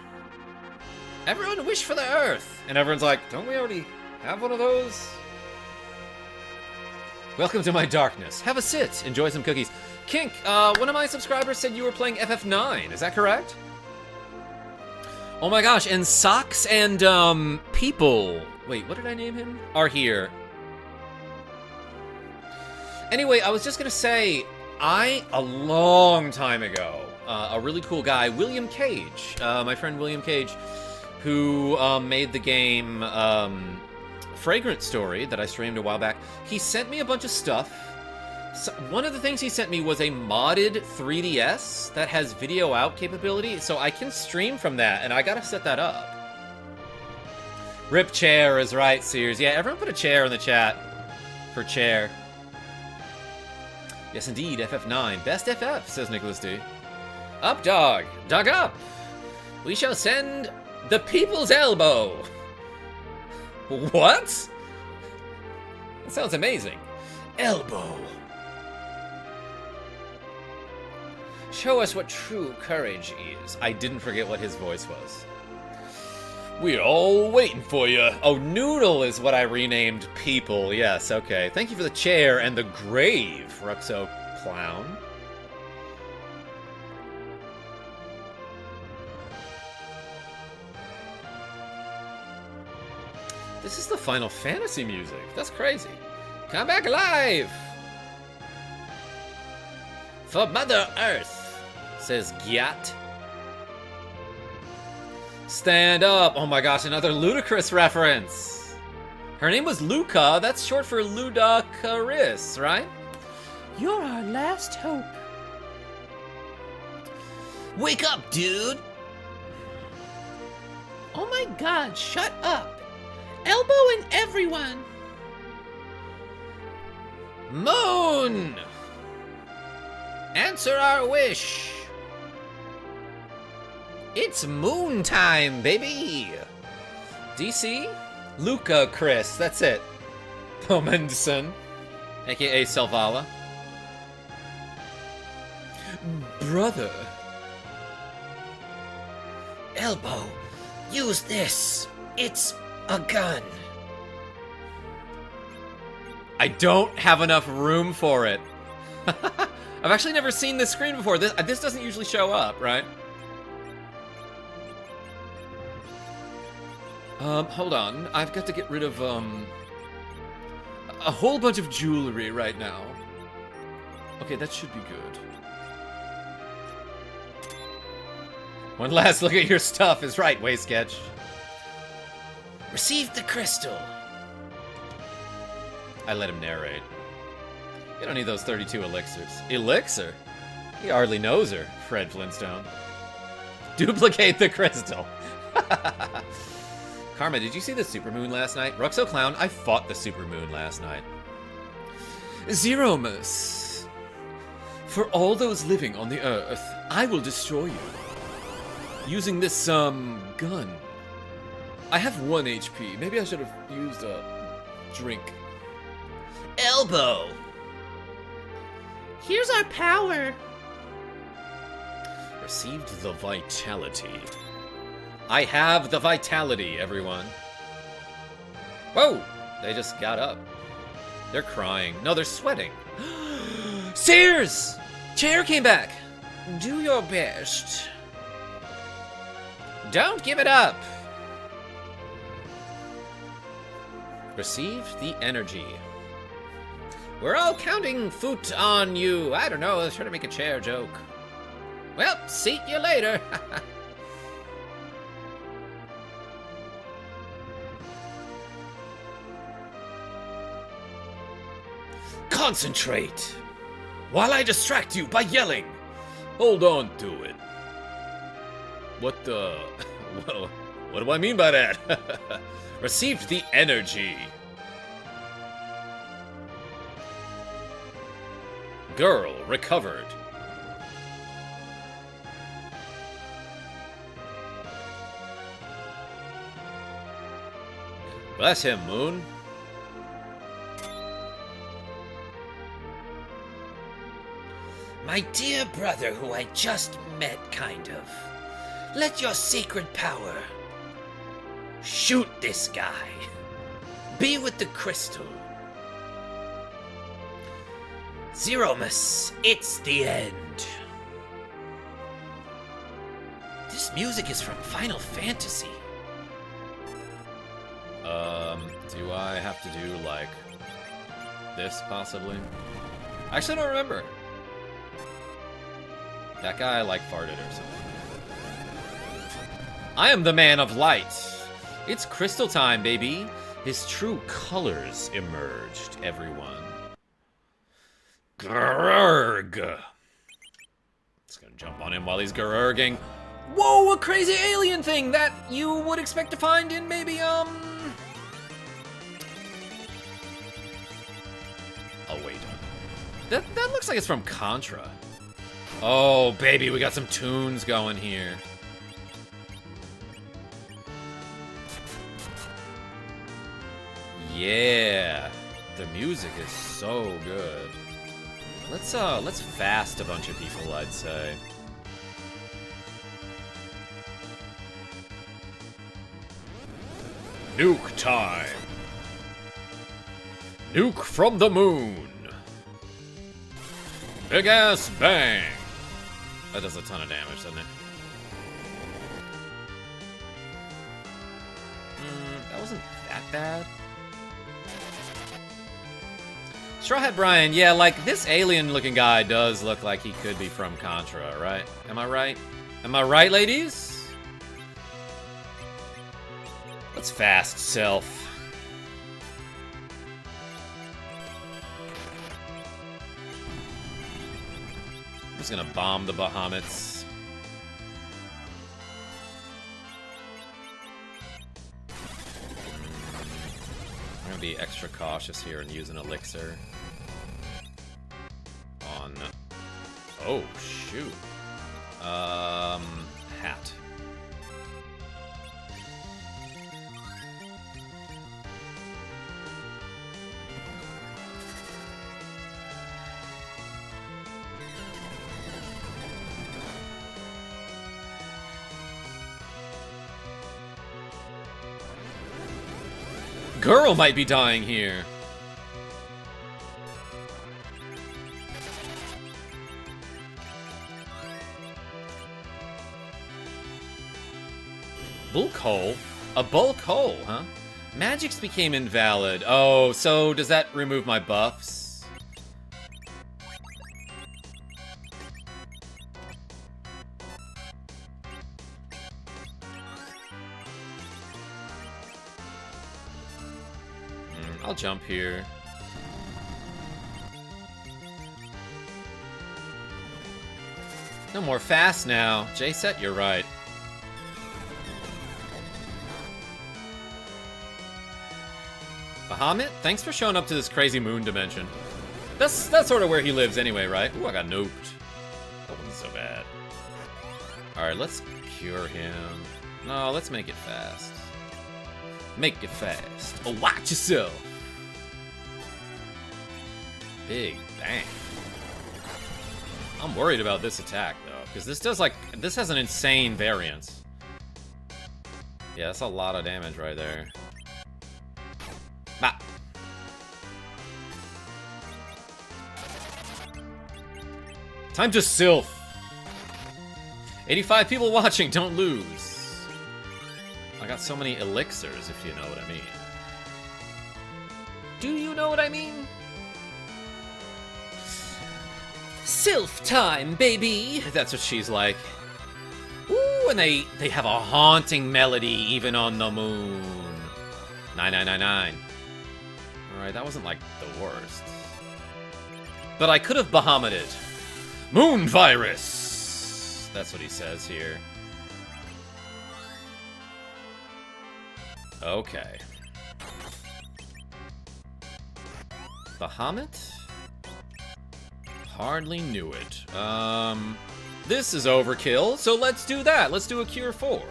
Speaker 1: Everyone wish for the Earth. And everyone's like, don't we already have one of those? Welcome to my darkness. Have a sit. Enjoy some cookies. Kink, one of my subscribers said you were playing FF9. Is that correct? Oh my gosh, and Socks and, People. Wait, what did I name him? Are here. Anyway, I was just gonna say, a long time ago, a really cool guy, William Cage, my friend William Cage, who made the game Fragrant Story that I streamed a while back, he sent me a bunch of stuff. So one of the things he sent me was a modded 3DS that has video out capability, so I can stream from that, and I gotta set that up. Rip Chair is right, Sears. Yeah, everyone put a chair in the chat for chair. Yes, indeed, FF9. Best FF, says Nicholas D. Up, dog. Dog up. We shall send the People's Elbow. What? That sounds amazing. Elbow. Show us what true courage is. I didn't forget what his voice was. We're all waiting for you. Oh, Noodle is what I renamed People. Yes, okay. Thank you for the chair and the grave, Ruxo Clown. This is the Final Fantasy music. That's crazy. Come back alive! For Mother Earth, says Gyat. Stand up! Oh my gosh, another ludicrous reference! Her name was Luca, that's short for Ludacris, right?
Speaker 2: You're our last hope. Wake up, dude! Oh my god, shut up! Elbowing everyone! Moon! Answer our wish! It's moon time, baby!
Speaker 1: DC? Luca Chris, that's it. Pomendson, aka Selvala. Brother.
Speaker 2: Elbow, use this. It's a gun.
Speaker 1: I don't have enough room for it. I've actually never seen this screen before. This doesn't usually show up, right? Hold on. I've got to get rid of, a whole bunch of jewelry right now. Okay, that should be good. One last look at your stuff is right, Waysketch.
Speaker 2: Receive the crystal.
Speaker 1: I let him narrate. You don't need those 32 elixirs. Elixir? He hardly knows her, Fred Flintstone. Duplicate the crystal. Karma, did you see the supermoon last night? Ruxo Clown, I fought the supermoon last night. Zeromus. For all those living on the earth, I will destroy you. Using this, gun. I have 1 HP. Maybe I should have used a drink.
Speaker 2: Elbow.
Speaker 3: Here's our power.
Speaker 1: Received the vitality. I have the vitality, everyone. Whoa! They just got up. They're crying. No, they're sweating. Sears! Chair came back. Do your best. Don't give it up. Received the energy. We're all counting foot on you. I don't know, I was trying to make a chair joke. Well, see you later. Concentrate while I distract you by yelling. Hold on to it. What the... Well, what do I mean by that? Received the energy. Girl recovered. Bless him, Moon.
Speaker 2: My dear brother who I just met, kind of. Let your sacred power shoot this guy. Be with the crystal. Zeromus, it's the end. This music is from Final Fantasy.
Speaker 1: Do I have to do, like, this, possibly? I actually don't remember. That guy, like, farted or something. I am the man of light. It's crystal time, baby. His true colors emerged, everyone. Grrrg. It's gonna jump on him while he's grrrging. Whoa, a crazy alien thing that you would expect to find in maybe, Oh, wait. That looks like it's from Contra. Oh, baby, we got some tunes going here. Yeah. The music is so good. Let's fast a bunch of people, I'd say. Nuke time. Nuke from the moon. Big ass bang. That does a ton of damage, doesn't it? That wasn't that bad. Straw Hat Brian, yeah, like, this alien-looking guy does look like he could be from Contra, right? Am I right? Am I right, ladies? Let's fast self. I'm just gonna bomb the Bahamets. I'm gonna be extra cautious here and use an elixir. On... Oh, shoot. Hat. Girl might be dying here. Bulk hole? A bulk hole, huh? Magics became invalid. Oh, so does that remove my buffs? I'll jump here. No more fast now. J-Set, you're right. Bahamut, thanks for showing up to this crazy moon dimension. That's sort of where he lives anyway, right? Ooh, I got noped. That wasn't so bad. Alright, let's cure him. No, let's make it fast. Make it fast. Oh, watch yourself. Big bang. I'm worried about this attack, though, because this has an insane variance. Yeah, that's a lot of damage right there. Bah. Time to Sylph. 85 people watching, don't lose. I got so many elixirs, if you know what I mean. Do you know what I mean? Sylph time, baby! That's what she's like. Ooh, and they have a haunting melody even on the moon. 9999. Alright, that wasn't like the worst. But I could have Bahamuted. Moon virus! That's what he says here. Okay. Bahamut? Hardly knew it. This is overkill, so let's do that. Let's do a Cure 4.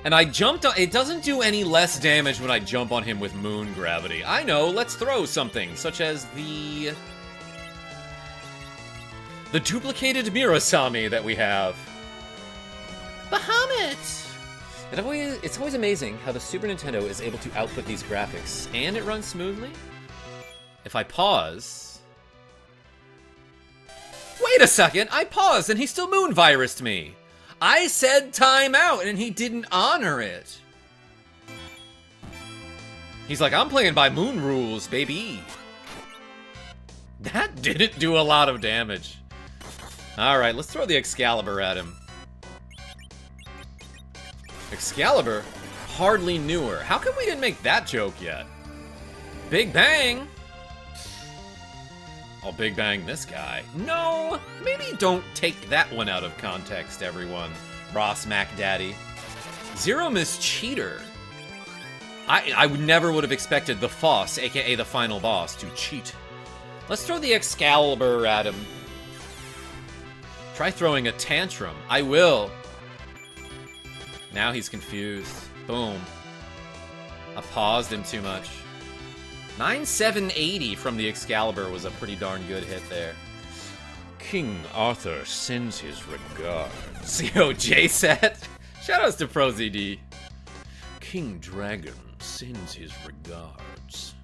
Speaker 1: And I jumped on... It doesn't do any less damage when I jump on him with Moon Gravity. I know, let's throw something, such as the duplicated Mirasami that we have. Bahamut! It's always amazing how the Super Nintendo is able to output these graphics, and it runs smoothly. If I pause... Wait a second, I paused and he still Moon Virused me. I said time out and he didn't honor it. He's like, I'm playing by Moon rules, baby. That didn't do a lot of damage. Alright, let's throw the Excalibur at him. Excalibur? Hardly newer. How come we didn't make that joke yet? Big Bang! I'll Big Bang this guy. No! Maybe don't take that one out of context, everyone. Ross MacDaddy. Zero Miss Cheater. I never would have expected the Foss, aka the final boss, to cheat. Let's throw the Excalibur at him. Try throwing a tantrum. I will. Now he's confused. Boom. I paused him too much. 9780 from the Excalibur was a pretty darn good hit there. King Arthur sends his regards. Yo, J-Set. Shoutouts to ProZD. King Dragon sends his regards.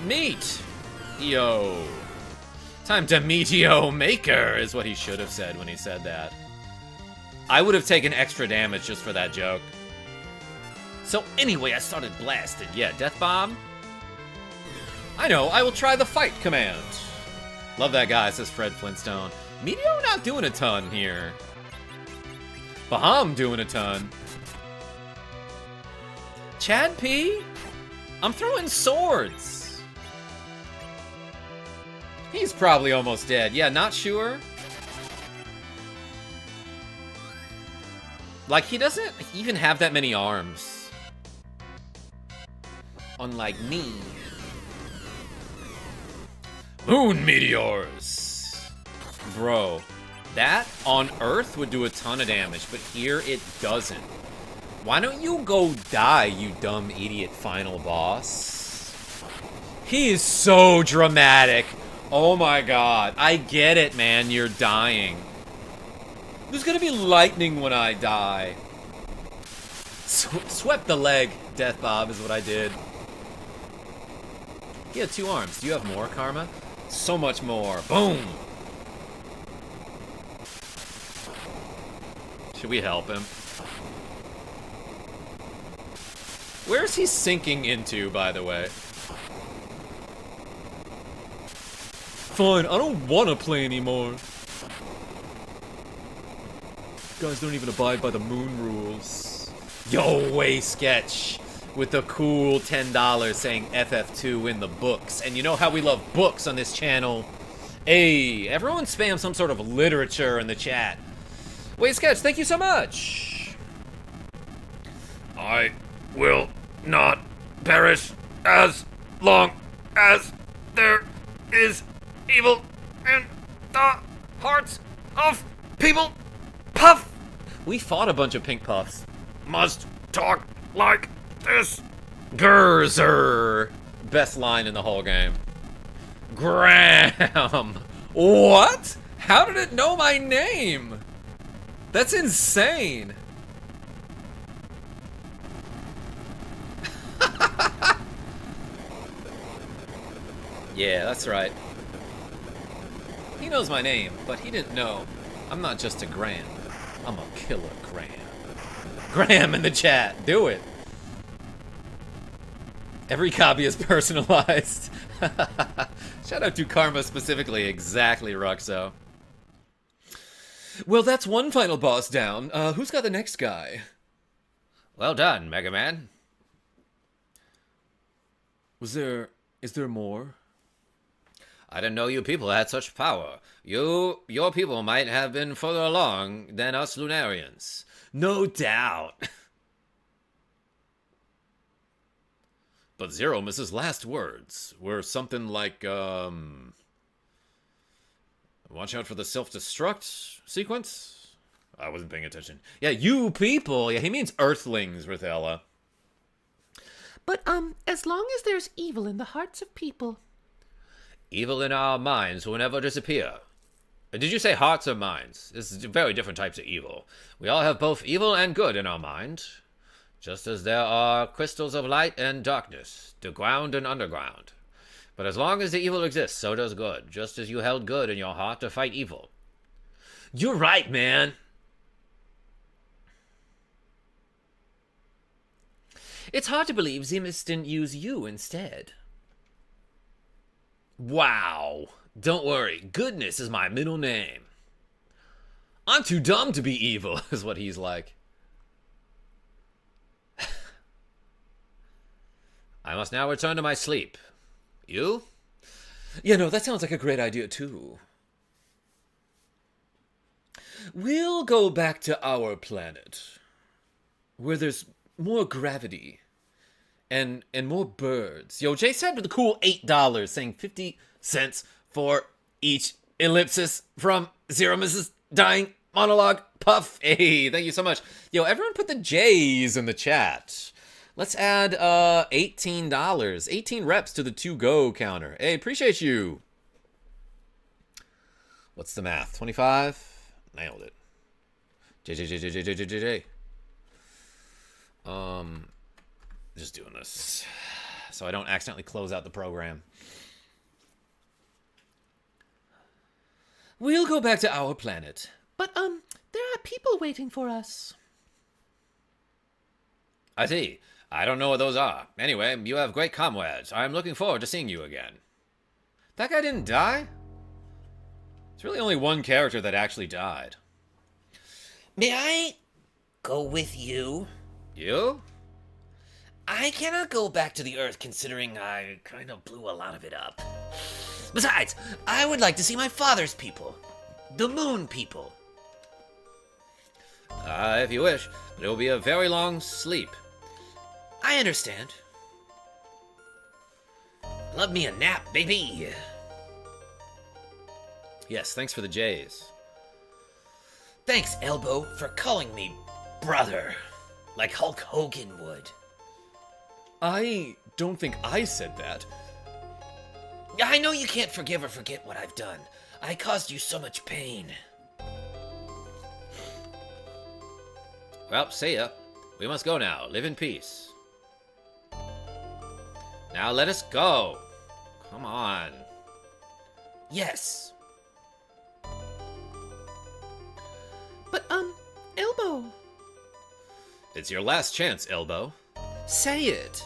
Speaker 1: Meet. Yo. Time to meet yo maker is what he should have said when he said that. I would have taken extra damage just for that joke. So anyway, I started blasting. Yeah, Death Bomb? I know, I will try the fight command. Love that guy, says Fred Flintstone. Meteor not doing a ton here. Baham doing a ton. Chad P? I'm throwing swords. He's probably almost dead. Yeah, not sure. Like, he doesn't even have that many arms. Unlike me. Moon meteors! Bro, that on Earth would do a ton of damage, but here it doesn't. Why don't you go die, you dumb idiot final boss? He is so dramatic. Oh my god. I get it, man. You're dying. There's gonna be lightning when I die. Swept the leg, Death Bob, is what I did. He had 2 arms. Do you have more, Karma? So much more. Boom! Should we help him? Where is he sinking into, by the way? Fine, I don't want to play anymore. You guys don't even abide by the moon rules. Yo, way sketch. With the cool $10 saying FF2 in the books. And you know how we love books on this channel. Hey, everyone spam some sort of literature in the chat. Wait, Sketch, thank you so much. I will not perish As long as there is evil in the hearts of people, Puff! We fought a bunch of pink puffs. Must talk like this. Gerzer. Best line in the whole game. Graham. What? How did it know my name? That's insane. Yeah, that's right. He knows my name, but he didn't know I'm not just a Graham. I'm a killer Graham. Graham in the chat, do it. Every copy is personalized. Shout out to Karma specifically, exactly, Ruxo. Well, that's one final boss down. Who's got the next guy? Well done, Mega Man. Is there more? I didn't know you people had such power. Your people might have been further along than us Lunarians. No doubt. But Zero Miss's last words were something like, watch out for the self-destruct sequence? I wasn't paying attention. Yeah, you people. Yeah, he means Earthlings, Rithella.
Speaker 3: But, as long as there's evil in the hearts of people.
Speaker 1: Evil in our minds will never disappear. Did you say hearts or minds? This is very different types of evil. We all have both evil and good in our mind. Just as there are crystals of light and darkness, to ground and underground. But as long as the evil exists, so does good, just as you held good in your heart to fight evil. You're right, man. It's hard to believe Zemus didn't use you instead. Wow. Don't worry, goodness is my middle name. I'm too dumb to be evil, is what he's like. I must now return to my sleep. You? Yeah, no, that sounds like a great idea, too. We'll go back to our planet, where there's more gravity and more birds. Yo, Jay said with a cool $8, saying 50 cents for each ellipsis from Zero Mrs. Dying Monologue Puff. Hey, thank you so much. Yo, everyone put the J's in the chat. Let's add $18. 18 reps to the to-go counter. Hey, appreciate you. What's the math? 25? Nailed it. J. Just doing this so I don't accidentally close out the program. We'll go back to our planet.
Speaker 3: But, there are people waiting for us.
Speaker 1: I see. I don't know what those are. Anyway, you have great comrades. I'm looking forward to seeing you again. That guy didn't die? It's really only one character that actually died.
Speaker 2: May I go with you?
Speaker 1: You?
Speaker 2: I cannot go back to the Earth considering I kind of blew a lot of it up. Besides, I would like to see my father's people. The moon people.
Speaker 1: If you wish, but it will be a very long sleep.
Speaker 2: I understand. Love me a nap, baby.
Speaker 1: Yes, thanks for the J's.
Speaker 2: Thanks, Elbow, for calling me brother, like Hulk Hogan would.
Speaker 1: I don't think I said that.
Speaker 2: I know you can't forgive or forget what I've done. I caused you so much pain.
Speaker 1: Well, see ya. We must go now. Live in peace. Now let us go. Come on.
Speaker 2: Yes.
Speaker 3: But, Elbow.
Speaker 1: It's your last chance, Elbow. Say it.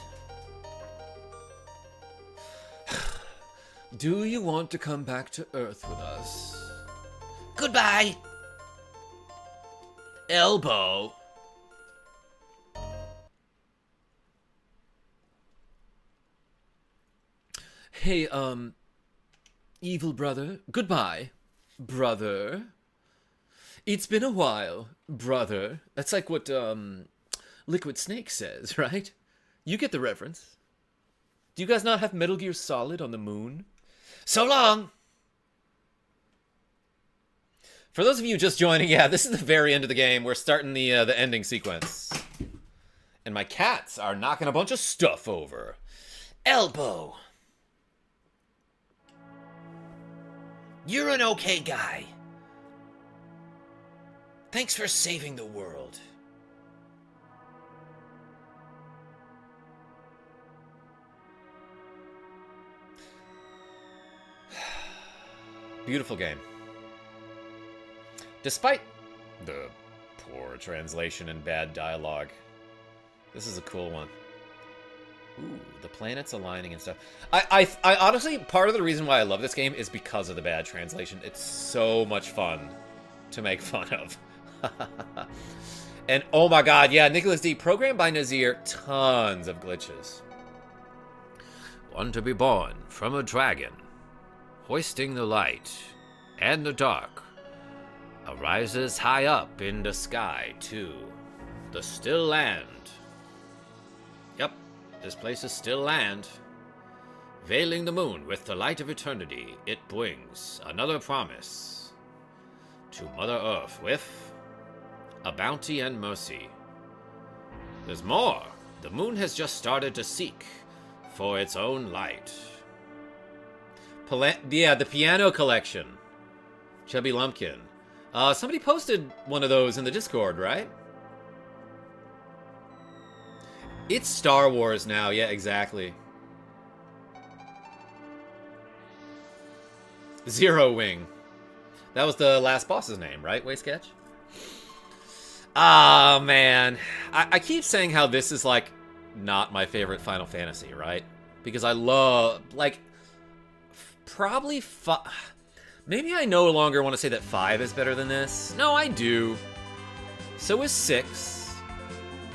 Speaker 1: Do you want to come back to Earth with us?
Speaker 2: Goodbye.
Speaker 1: Elbow. Hey, evil brother. Goodbye, brother. It's been a while, brother. That's like what, Liquid Snake says, right? You get the reference. Do you guys not have Metal Gear Solid on the moon?
Speaker 2: So long!
Speaker 1: For those of you just joining, yeah, this is the very end of the game. We're starting the ending sequence. And my cats are knocking a bunch of stuff over.
Speaker 2: Elbow. You're an okay guy. Thanks for saving the world.
Speaker 1: Beautiful game. Despite the poor translation and bad dialogue, this is a cool one. Ooh, the planets aligning and stuff. I honestly, part of the reason why I love this game is because of the bad translation. It's so much fun to make fun of. And oh my god, yeah, Nicholas D, programmed by Nazir, tons of glitches. One to be born from a dragon, hoisting the light and the dark, arises high up in the sky to the still land. Yep, this place is still land. Veiling the moon with the light of eternity, it brings another promise to Mother Earth with a bounty and mercy. There's more. The moon has just started to seek for its own light. Yeah, the piano collection. Chubby Lumpkin. Somebody posted one of those in the Discord, right? It's Star Wars now. Yeah, exactly. Zero Wing. That was the last boss's name, right, Waysketch? Ah, man. I keep saying how this is, like, not my favorite Final Fantasy, right? Because I love, like, probably maybe I no longer want to say that 5 is better than this. No, I do. So is 6.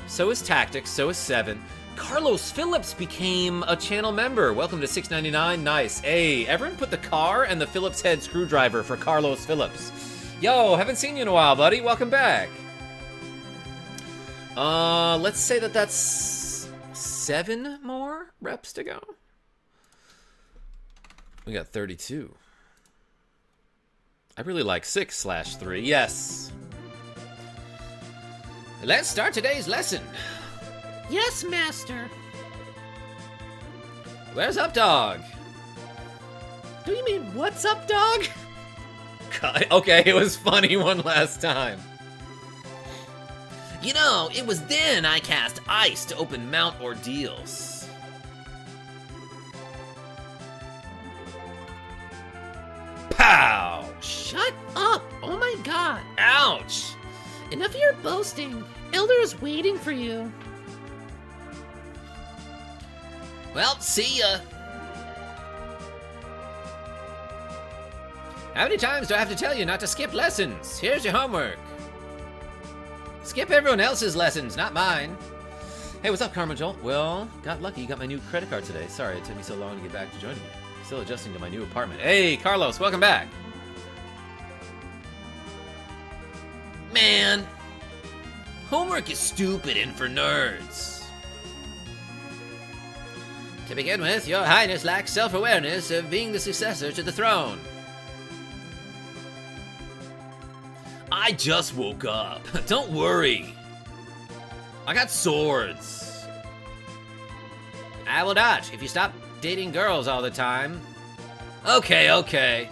Speaker 1: So is Tactics. So is 7. Carlos Phillips became a channel member. Welcome to $6.99. Nice. Hey, everyone put the car and the Phillips head screwdriver for Carlos Phillips. Yo, haven't seen you in a while, buddy. Welcome back. Let's say that that's 7 more reps to go. We got 32. I really like 6/3. Yes. Let's start today's lesson.
Speaker 3: Yes, master.
Speaker 1: Where's Up Dog?
Speaker 3: Do you mean what's up, dog?
Speaker 1: God, okay, it was funny one last time.
Speaker 2: You know, it was then I cast ice to open Mount Ordeals. Pow!
Speaker 3: Shut up! Oh my god!
Speaker 2: Ouch!
Speaker 3: Enough of your boasting. Elder is waiting for you.
Speaker 2: Well, see ya.
Speaker 1: How many times do I have to tell you not to skip lessons? Here's your homework. Skip everyone else's lessons, not mine. Hey, what's up, KarmaJolt? Well, got lucky. You got my new credit card today. Sorry it took me so long to get back to joining you. Still adjusting to my new apartment. Hey, Carlos, welcome back.
Speaker 2: Man, homework is stupid and for nerds.
Speaker 1: To begin with, your highness lacks self-awareness of being the successor to the throne.
Speaker 2: I just woke up. Don't worry. I got swords.
Speaker 1: I will dodge if you stop dating girls all the time.
Speaker 2: Okay, okay.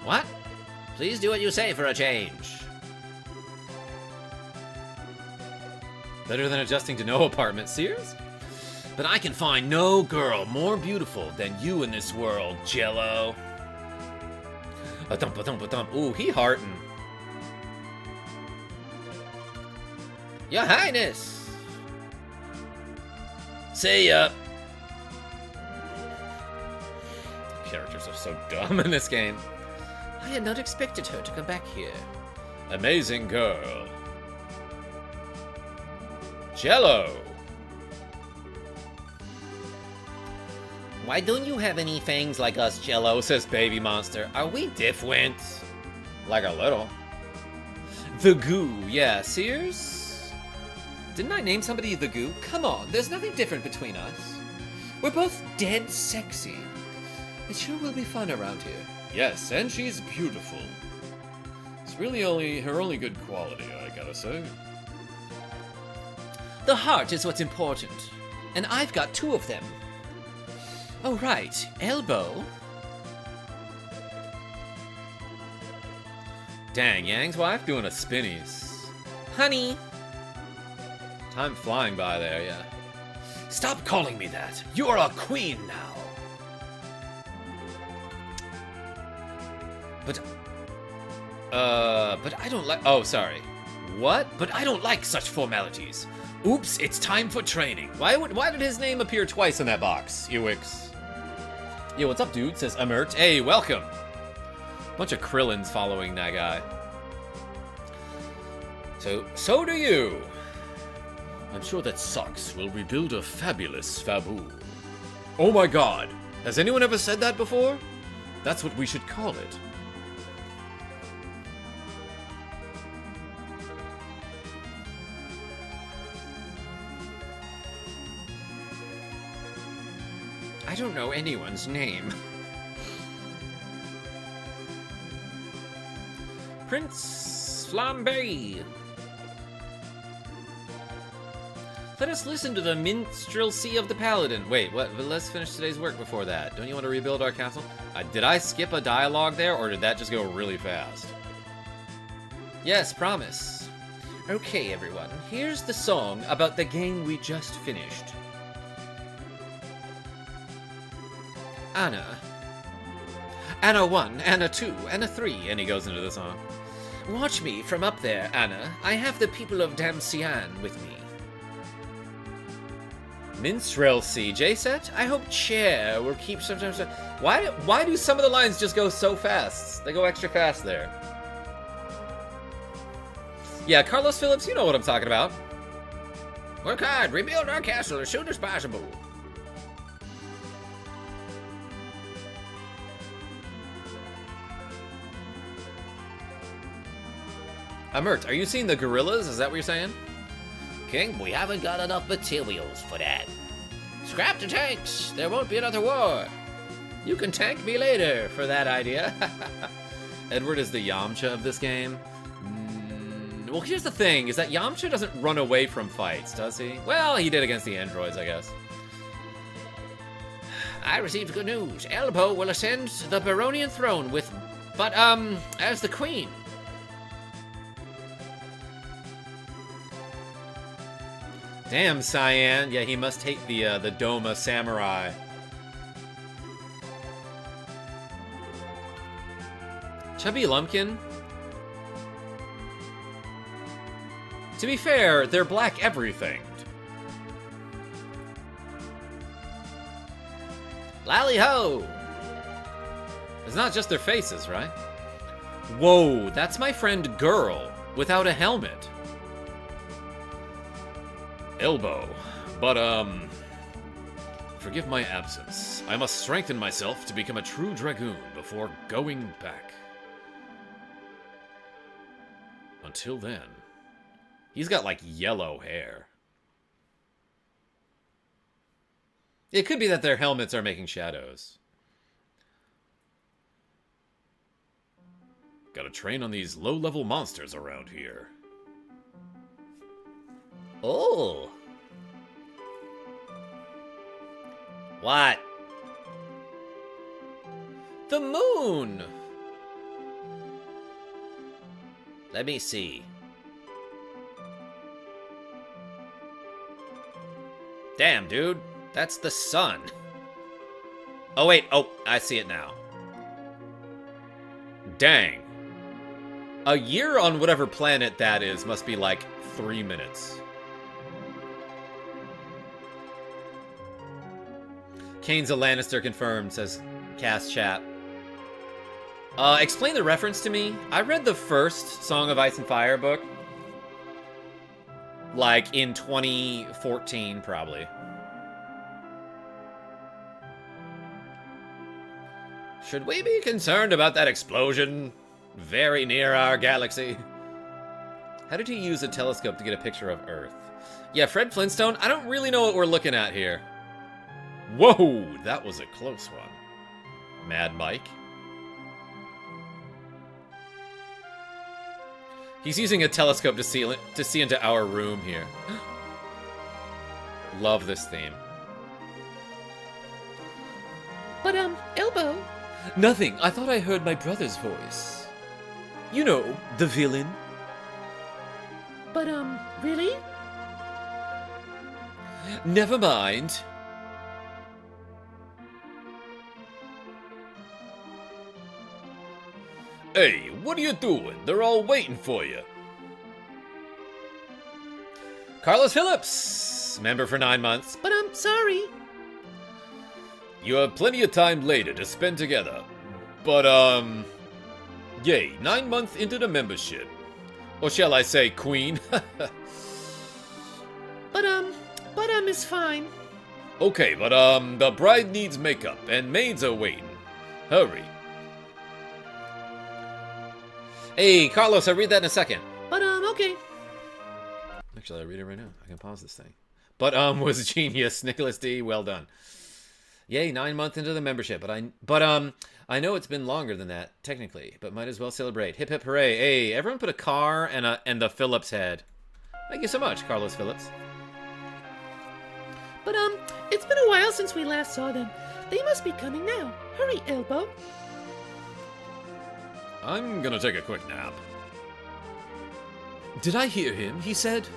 Speaker 1: What? Please do what you say for a change. Better than adjusting to no apartment, Sears?
Speaker 2: But I can find no girl more beautiful than you in this world, Jello.
Speaker 1: A-thump. Ooh, he heartin'.
Speaker 2: Your Highness. See ya.
Speaker 1: Characters are so dumb in this game.
Speaker 2: I had not expected her to come back here.
Speaker 1: Amazing girl. Jello.
Speaker 2: Why don't you have any fangs like us, Jello?
Speaker 1: Says Baby Monster.
Speaker 2: Are we different?
Speaker 1: Like a little. The Goo. Yeah, Sears? Didn't I name somebody the Goo? Come on, there's nothing different between us.
Speaker 2: We're both dead sexy. It sure will be fun around here.
Speaker 1: Yes, and she's beautiful. It's really her only good quality, I gotta say.
Speaker 2: The heart is what's important, and I've got 2 of them. Oh, right. Elbow.
Speaker 1: Dang, Yang's wife doing a spinnies.
Speaker 2: Honey.
Speaker 1: Time flying by there, yeah.
Speaker 2: Stop calling me that. You're a queen now.
Speaker 1: But I don't like... Oh, sorry. What?
Speaker 2: But I don't like such formalities. Oops, it's time for training.
Speaker 1: Why did his name appear twice in that box, Ewix? Yo, what's up, dude? Says Amert. Hey, welcome. Bunch of Krillins following that guy. So do you. I'm sure that Sox will rebuild a fabulous Fabu. Oh my god. Has anyone ever said that before? That's what we should call it.
Speaker 2: I don't know anyone's name.
Speaker 1: Prince Flambe. Let us listen to the minstrelsy of the paladin. Wait, what? But let's finish today's work before that. Don't you want to rebuild our castle? Did I skip a dialogue there, or did that just go really fast?
Speaker 2: Yes, promise. Okay, everyone, here's the song about the game we just finished. Anna. Anna 1, Anna 2, Anna 3, and he goes into the song. Watch me from up there, Anna. I have the people of Damsian with me.
Speaker 1: Minstrelsy, J-Set? I hope chair will keep sometimes... Why do some of the lines just go so fast? They go extra fast there. Yeah, Carlos Phillips, you know what I'm talking about.
Speaker 2: Work hard, rebuild our castle as soon as possible.
Speaker 1: Amert, are you seeing the gorillas? Is that what you're saying?
Speaker 2: King, we haven't got enough materials for that. Scrap the tanks! There won't be another war! You can tank me later for that idea.
Speaker 1: Edward is the Yamcha of this game. Well, here's the thing, is that Yamcha doesn't run away from fights, does he? Well, he did against the androids, I guess.
Speaker 2: I received good news. Elbow will ascend the Baronian throne as the queen.
Speaker 1: Damn, Cyan. Yeah, he must hate the Doma Samurai. Chubby Lumpkin? To be fair, they're black everything.
Speaker 2: Lally ho!
Speaker 1: It's not just their faces, right? Whoa, that's my friend Girl without a helmet. Elbow. But, forgive my absence. I must strengthen myself to become a true dragoon before going back. Until then. He's got, like, yellow hair. It could be that their helmets are making shadows. Gotta train on these low-level monsters around here.
Speaker 2: Oh. What?
Speaker 1: The moon!
Speaker 2: Let me see. Damn, dude. That's the sun. Oh, wait. Oh, I see it now.
Speaker 1: Dang. A year on whatever planet that is must be like 3 minutes. Kane's a Lannister confirmed, says Cast Chat. Explain the reference to me. I read the first Song of Ice and Fire book. Like in 2014, probably. Should we be concerned about that explosion very near our galaxy? How did he use a telescope to get a picture of Earth? Yeah, Fred Flintstone, I don't really know what we're looking at here. Whoa, that was a close one. Mad Mike. He's using a telescope to see into our room here. Love this theme.
Speaker 3: But, Elbow.
Speaker 1: Nothing. I thought I heard my brother's voice. You know, the villain.
Speaker 3: But, really?
Speaker 1: Never mind. Hey, what are you doing? They're all waiting for you. Carlos Phillips, member for 9 months.
Speaker 3: But I'm sorry.
Speaker 1: You have plenty of time later to spend together. But, yay, 9 months into the membership. Or shall I say, queen?
Speaker 3: But, is fine.
Speaker 1: Okay, but, the bride needs makeup, and maids are waiting. Hurry. Hey, Carlos, I'll read that in a second.
Speaker 3: But, okay.
Speaker 1: Actually, I'll read it right now. I can pause this thing. But, was genius. Nicholas D, well done. Yay, 9 months into the membership, I know it's been longer than that, technically, but might as well celebrate. Hip hip hooray. Hey, everyone put a car and the Phillips head. Thank you so much, Carlos Phillips.
Speaker 3: But, it's been a while since we last saw them. They must be coming now. Hurry, Elbow.
Speaker 1: I'm gonna take a quick nap. Did I hear him? He said,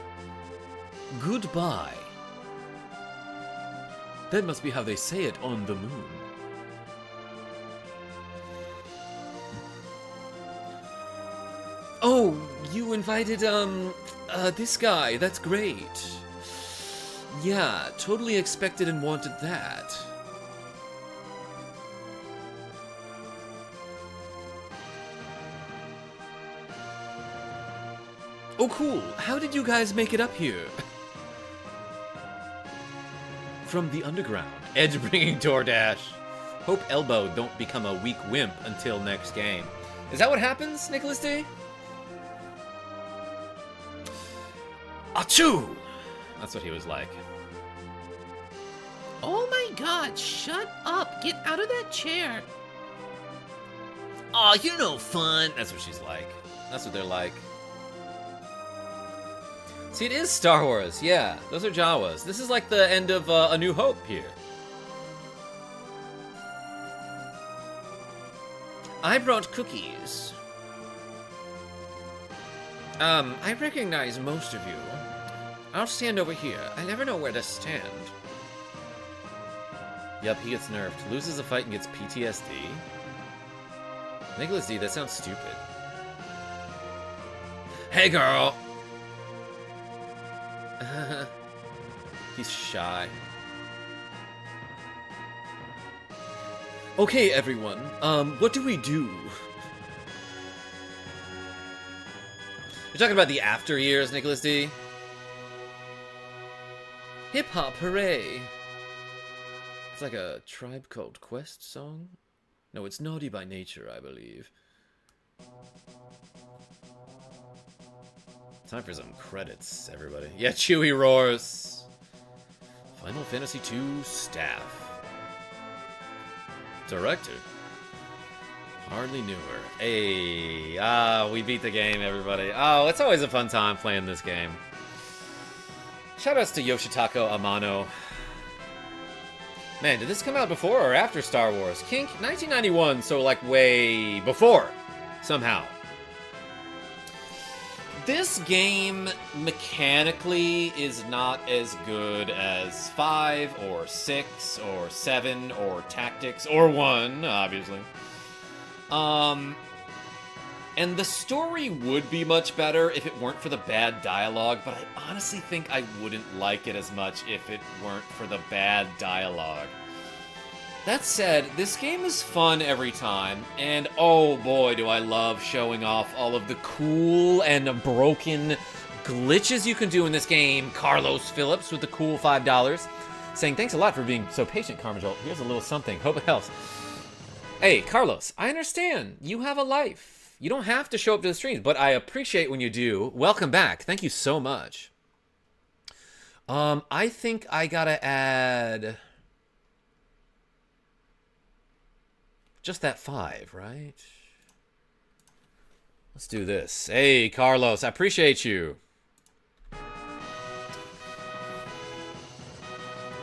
Speaker 1: goodbye. That must be how they say it on the moon. Oh, you invited, this guy. That's great. Yeah, totally expected and wanted that. Oh, cool. How did you guys make it up here? From the underground. Edge bringing DoorDash. Hope Elbow don't become a weak wimp until next game. Is that what happens, Nicholas D? Achoo! That's what he was like.
Speaker 3: Oh my god, shut up. Get out of that chair.
Speaker 1: Aw, you're no fun. That's what she's like. That's what they're like. See, it is Star Wars. Yeah, those are Jawas. This is like the end of A New Hope here. I brought cookies. I recognize most of you. I'll stand over here. I never know where to stand. Yep, he gets nerfed. Loses a fight and gets PTSD. Nicholas D, that sounds stupid. Hey, girl! He's shy. Okay, everyone. What do we do? You're talking about the after years, Nicholas D? Hip hop, hooray! It's like a Tribe Called Quest song? No, it's Naughty by Nature, I believe. Time for some credits, everybody. Yeah, Chewie roars. Final Fantasy II staff. Director. Hardly knew her. Hey, we beat the game, everybody. Oh, it's always a fun time playing this game. Shoutouts to Yoshitaka Amano. Man, did this come out before or after Star Wars? Kink, 1991, so like way before, somehow. This game, mechanically, is not as good as 5, or 6, or 7, or Tactics, or 1, obviously. And the story would be much better if it weren't for the bad dialogue, but I honestly think I wouldn't like it as much if it weren't for the bad dialogue. That said, this game is fun every time, and oh boy do I love showing off all of the cool and broken glitches you can do in this game. Carlos Phillips with the cool $5, saying thanks a lot for being so patient, KarmaJolt. Here's a little something, hope it helps. Hey, Carlos, I understand. You have a life. You don't have to show up to the streams, but I appreciate when you do. Welcome back. Thank you so much. I think I gotta add... Just that 5, right? Let's do this. Hey, Carlos, I appreciate you.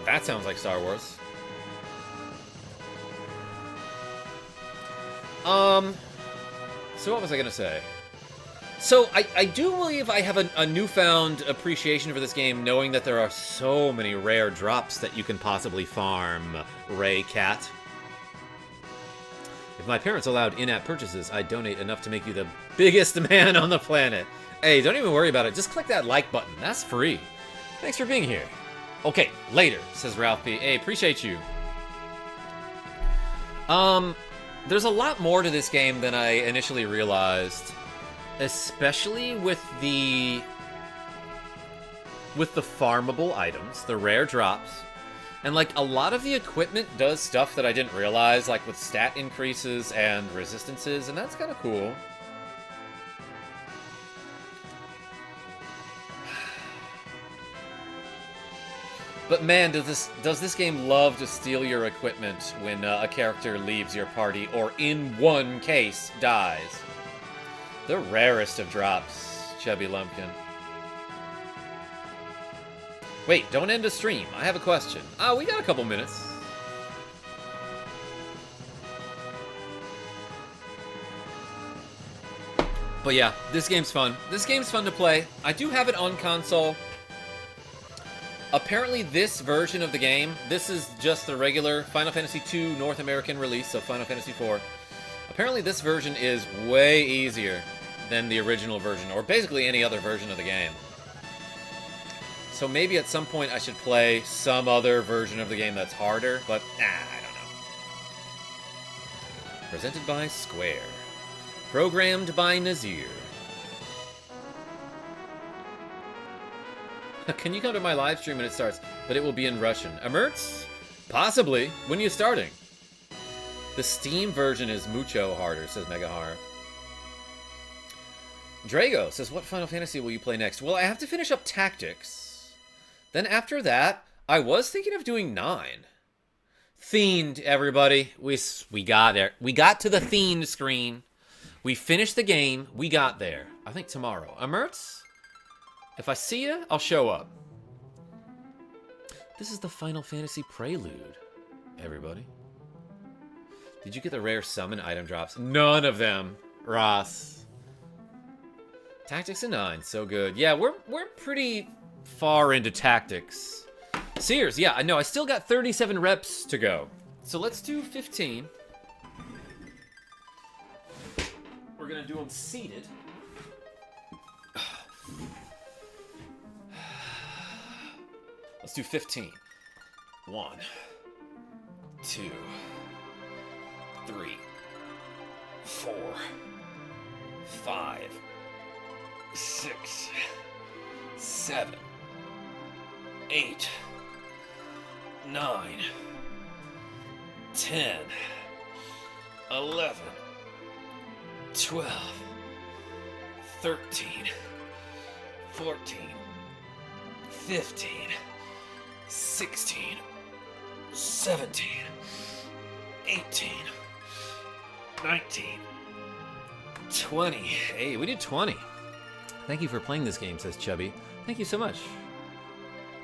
Speaker 1: That sounds like Star Wars. So what was I gonna say? So I do believe I have a newfound appreciation for this game, knowing that there are so many rare drops that you can possibly farm, Ray Cat. If my parents allowed in-app purchases, I'd donate enough to make you the biggest man on the planet. Hey, don't even worry about it. Just click that like button. That's free. Thanks for being here. Okay, later, says Ralph P. Hey, appreciate you. There's a lot more to this game than I initially realized, especially with the farmable items, the rare drops. And, like, a lot of the equipment does stuff that I didn't realize, like with stat increases and resistances, and that's kind of cool. But man, does this game love to steal your equipment when a character leaves your party, or in one case, dies. The rarest of drops, Chubby Lumpkin. Wait, don't end a stream. I have a question. Oh, we got a couple minutes. But yeah, this game's fun. This game's fun to play. I do have it on console. Apparently this version of the game, this is just the regular Final Fantasy II North American release of Final Fantasy IV. Apparently this version is way easier than the original version, or basically any other version of the game. So maybe at some point I should play some other version of the game that's harder, but I don't know. Presented by Square. Programmed by Nazir. Can you come to my live stream when it starts? But it will be in Russian. Emerts? Possibly. When are you starting? The Steam version is mucho harder, says Megahar. Drago says, what Final Fantasy will you play next? Well, I have to finish up Tactics. Then after that, I was thinking of doing 9. Themed, everybody. We got there. We got to the themed screen. We finished the game. We got there. I think tomorrow. Emerts? If I see you, I'll show up. This is the Final Fantasy Prelude, everybody. Did you get the rare summon item drops? None of them, Ross. Tactics and 9, so good. Yeah, we're pretty far into Tactics. Sears, yeah, I know. I still got 37 reps to go. So let's do 15. We're gonna do them seated. Let's do 15. 1, 2, 3, 4, 5, 6, 7, 8, 9, 10, 11, 12, 13, 14, 15, 16, 17, 18, 19, 20. Hey, we did 20. Thank you for playing this game, says Chubby. Thank you so much.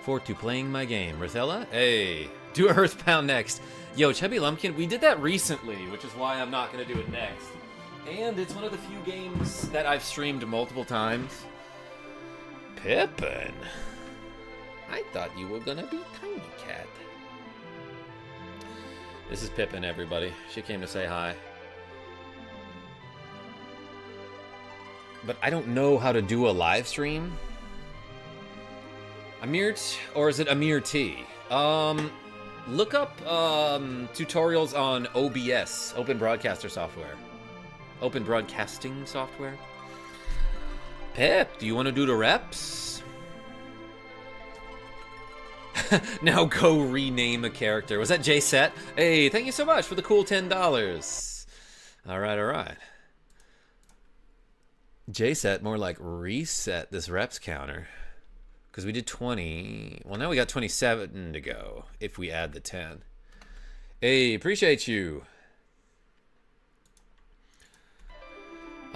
Speaker 1: Forward to playing my game. Rithella? Hey, do Earthbound next. Yo, Chubby Lumpkin, we did that recently, which is why I'm not going to do it next. And it's one of the few games that I've streamed multiple times. Pippin. I thought you were gonna be Tiny Cat. This is Pippin, everybody. She came to say hi. But I don't know how to do a live stream. Amir, or is it Amir T? Look up tutorials on OBS, Open Broadcaster Software. Open Broadcasting Software. Pip, do you want to do the reps? Now go rename a character. Was that J Set? Hey, thank you so much for the cool $10. All right. J Set, more like reset this reps counter. Because we did 20. Well, now we got 27 to go if we add the 10. Hey, appreciate you.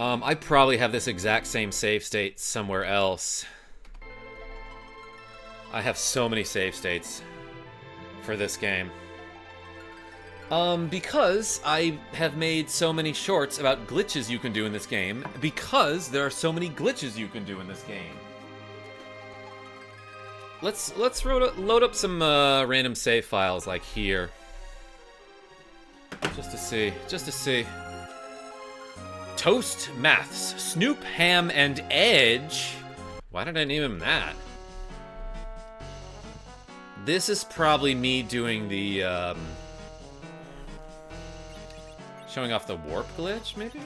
Speaker 1: I probably have this exact same save state somewhere else. I have so many save states for this game. Because I have made so many shorts about glitches you can do in this game, because there are so many glitches you can do in this game. Let's load up some random save files like here. Just to see. Toast Maths, Snoop, Ham, and Edge. Why did I name him that? This is probably me doing the, showing off the warp glitch, maybe?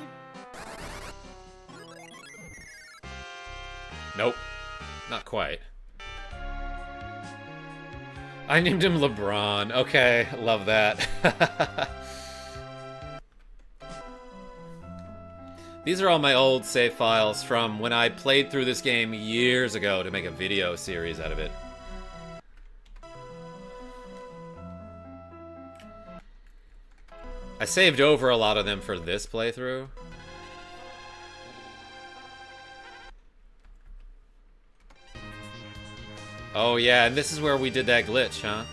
Speaker 1: Nope. Not quite. I named him LeBron. Okay, love that. These are all my old save files from when I played through this game years ago to make a video series out of it. I saved over a lot of them for this playthrough. Oh yeah, and this is where we did that glitch, huh?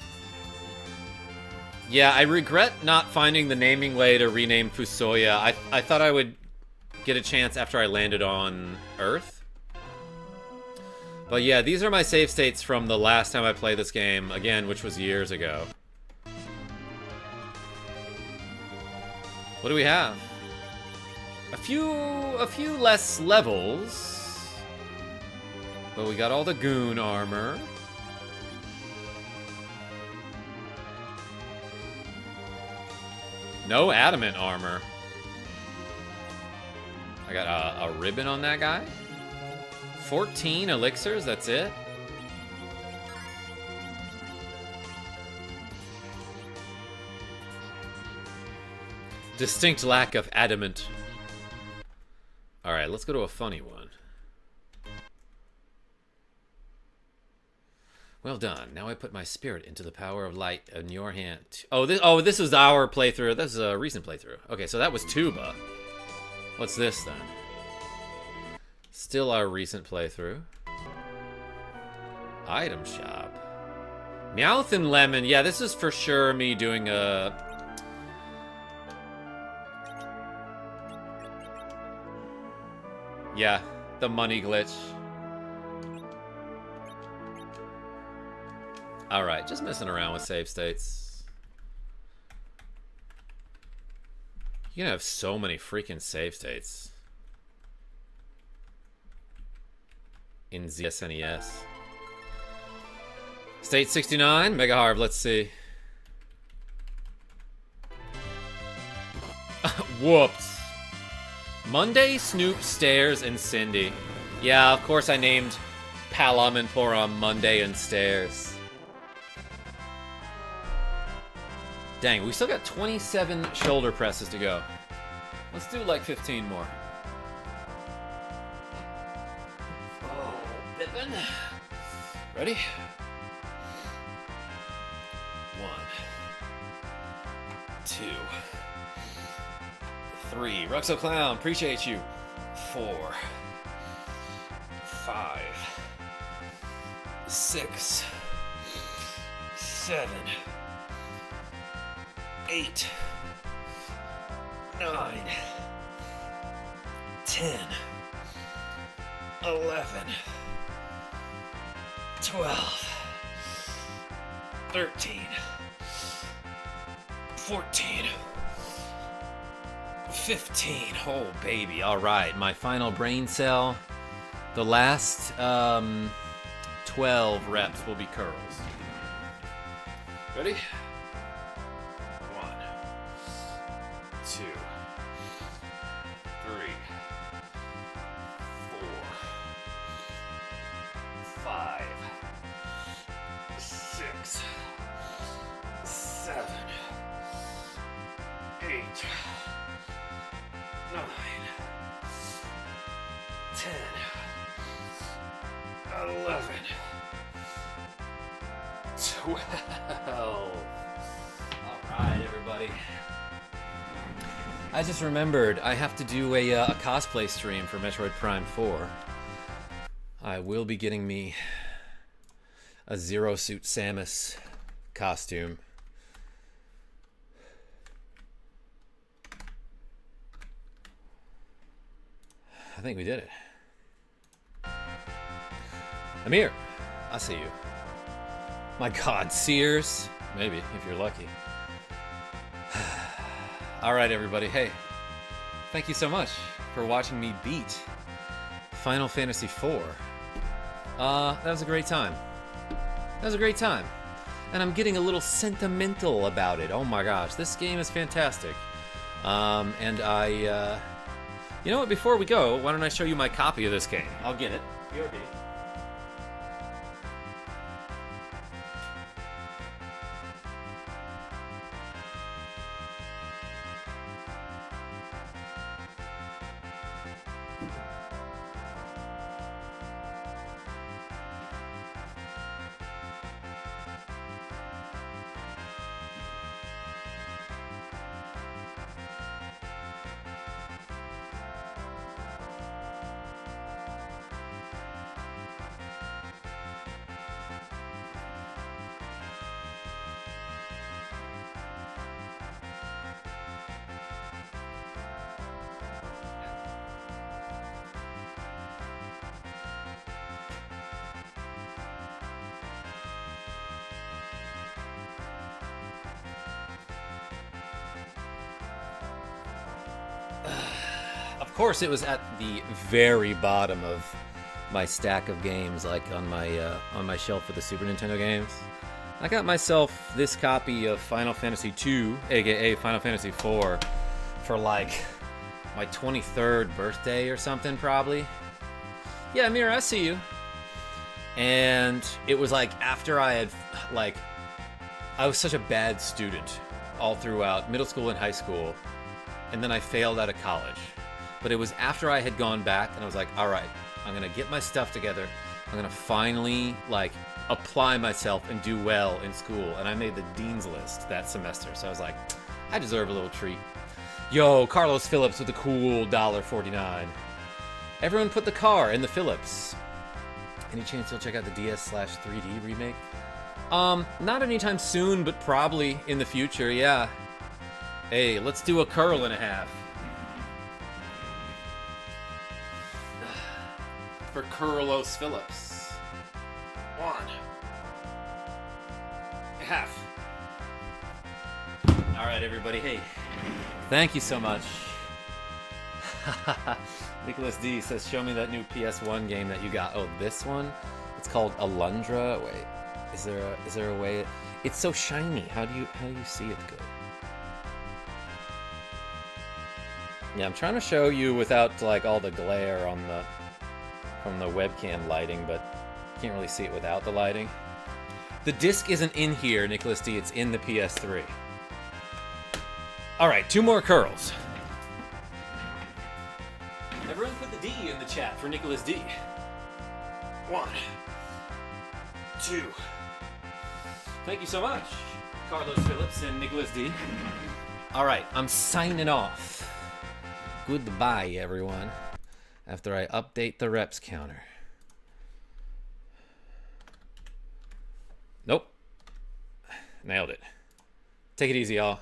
Speaker 1: Yeah, I regret not finding the naming way to rename Fusoya. I thought I would get a chance after I landed on Earth. But yeah, these are my save states from the last time I played this game, again, which was years ago. What do we have? A few less levels. But we got all the goon armor. No adamant armor. I got a ribbon on that guy. 14 elixirs, that's it. Distinct lack of adamant. Alright, let's go to a funny one. Well done. Now I put my spirit into the power of light in your hand. Oh, this was our playthrough. This is a recent playthrough. Okay, so that was Tuba. What's this then? Still our recent playthrough. Item shop. Meowth and Lemon. Yeah, this is for sure me doing a... Yeah, the money glitch. Alright, just messing around with save states. You can have so many freaking save states in the SNES. State 69, Mega Harv, let's see. Whoops. Monday, Snoop, Stairs, and Cindy. Yeah, of course I named Palom and Porom Monday and Stairs. Dang, we still got 27 shoulder presses to go. Let's do like 15 more. Oh, Pippin. Ready? 1, 2, 3. Ruxo Clown, appreciate you. 4, 5, 6, 7, 8, 9, 10, 11, 12, 13, 14, 15. Oh, baby. All right, my final brain cell. The last 12 reps will be curls. Ready? 1, 2, 3, 4, 5, 6, 7, 8, 9, 10, 11, 12. All right, everybody. I just remembered I have to do a cosplay stream for Metroid Prime 4. I will be getting me a Zero Suit Samus costume. I think we did it. Amir, I see you. My God, Sears? Maybe, if you're lucky. Alright, everybody. Hey, thank you so much for watching me beat Final Fantasy IV. That was a great time. That was a great time. And I'm getting a little sentimental about it. Oh my gosh, this game is fantastic. And I, you know what, before we go, why don't I show you my copy of this game? I'll get it. BRB. Of course, it was at the very bottom of my stack of games, like on my shelf for the Super Nintendo games. I got myself this copy of Final Fantasy II, aka Final Fantasy IV, for like my 23rd birthday or something, probably. Yeah, Amir, I see you. And it was like after I had, like, I was such a bad student all throughout middle school and high school, and then I failed out of college. But it was after I had gone back, and I was like, all right, I'm going to get my stuff together. I'm going to finally, like, apply myself and do well in school. And I made the dean's list that semester. So I was like, I deserve a little treat. Yo, Carlos Phillips with a cool $1.49. Everyone put the car in the Phillips. Any chance you'll check out the DS/3D remake? Not anytime soon, but probably in the future, yeah. Hey, let's do a curl and a half. For Carlos Phillips. 1. Half. Alright, everybody. Hey, thank you so much. Nicholas D says, show me that new PS1 game that you got. Oh, this one? It's called Alundra. Wait, is there a way? It's so shiny. How do you see it good? Yeah, I'm trying to show you without like all the glare on the from the webcam lighting, but you can't really see it without the lighting. The disc isn't in here, Nicholas D. It's in the PS3. All right, 2 more curls. Everyone put the D in the chat for Nicholas D. 1, 2. Thank you so much, Carlos Phillips and Nicholas D. All right, I'm signing off. Goodbye, everyone. After I update the reps counter. Nope. Nailed it. Take it easy, y'all.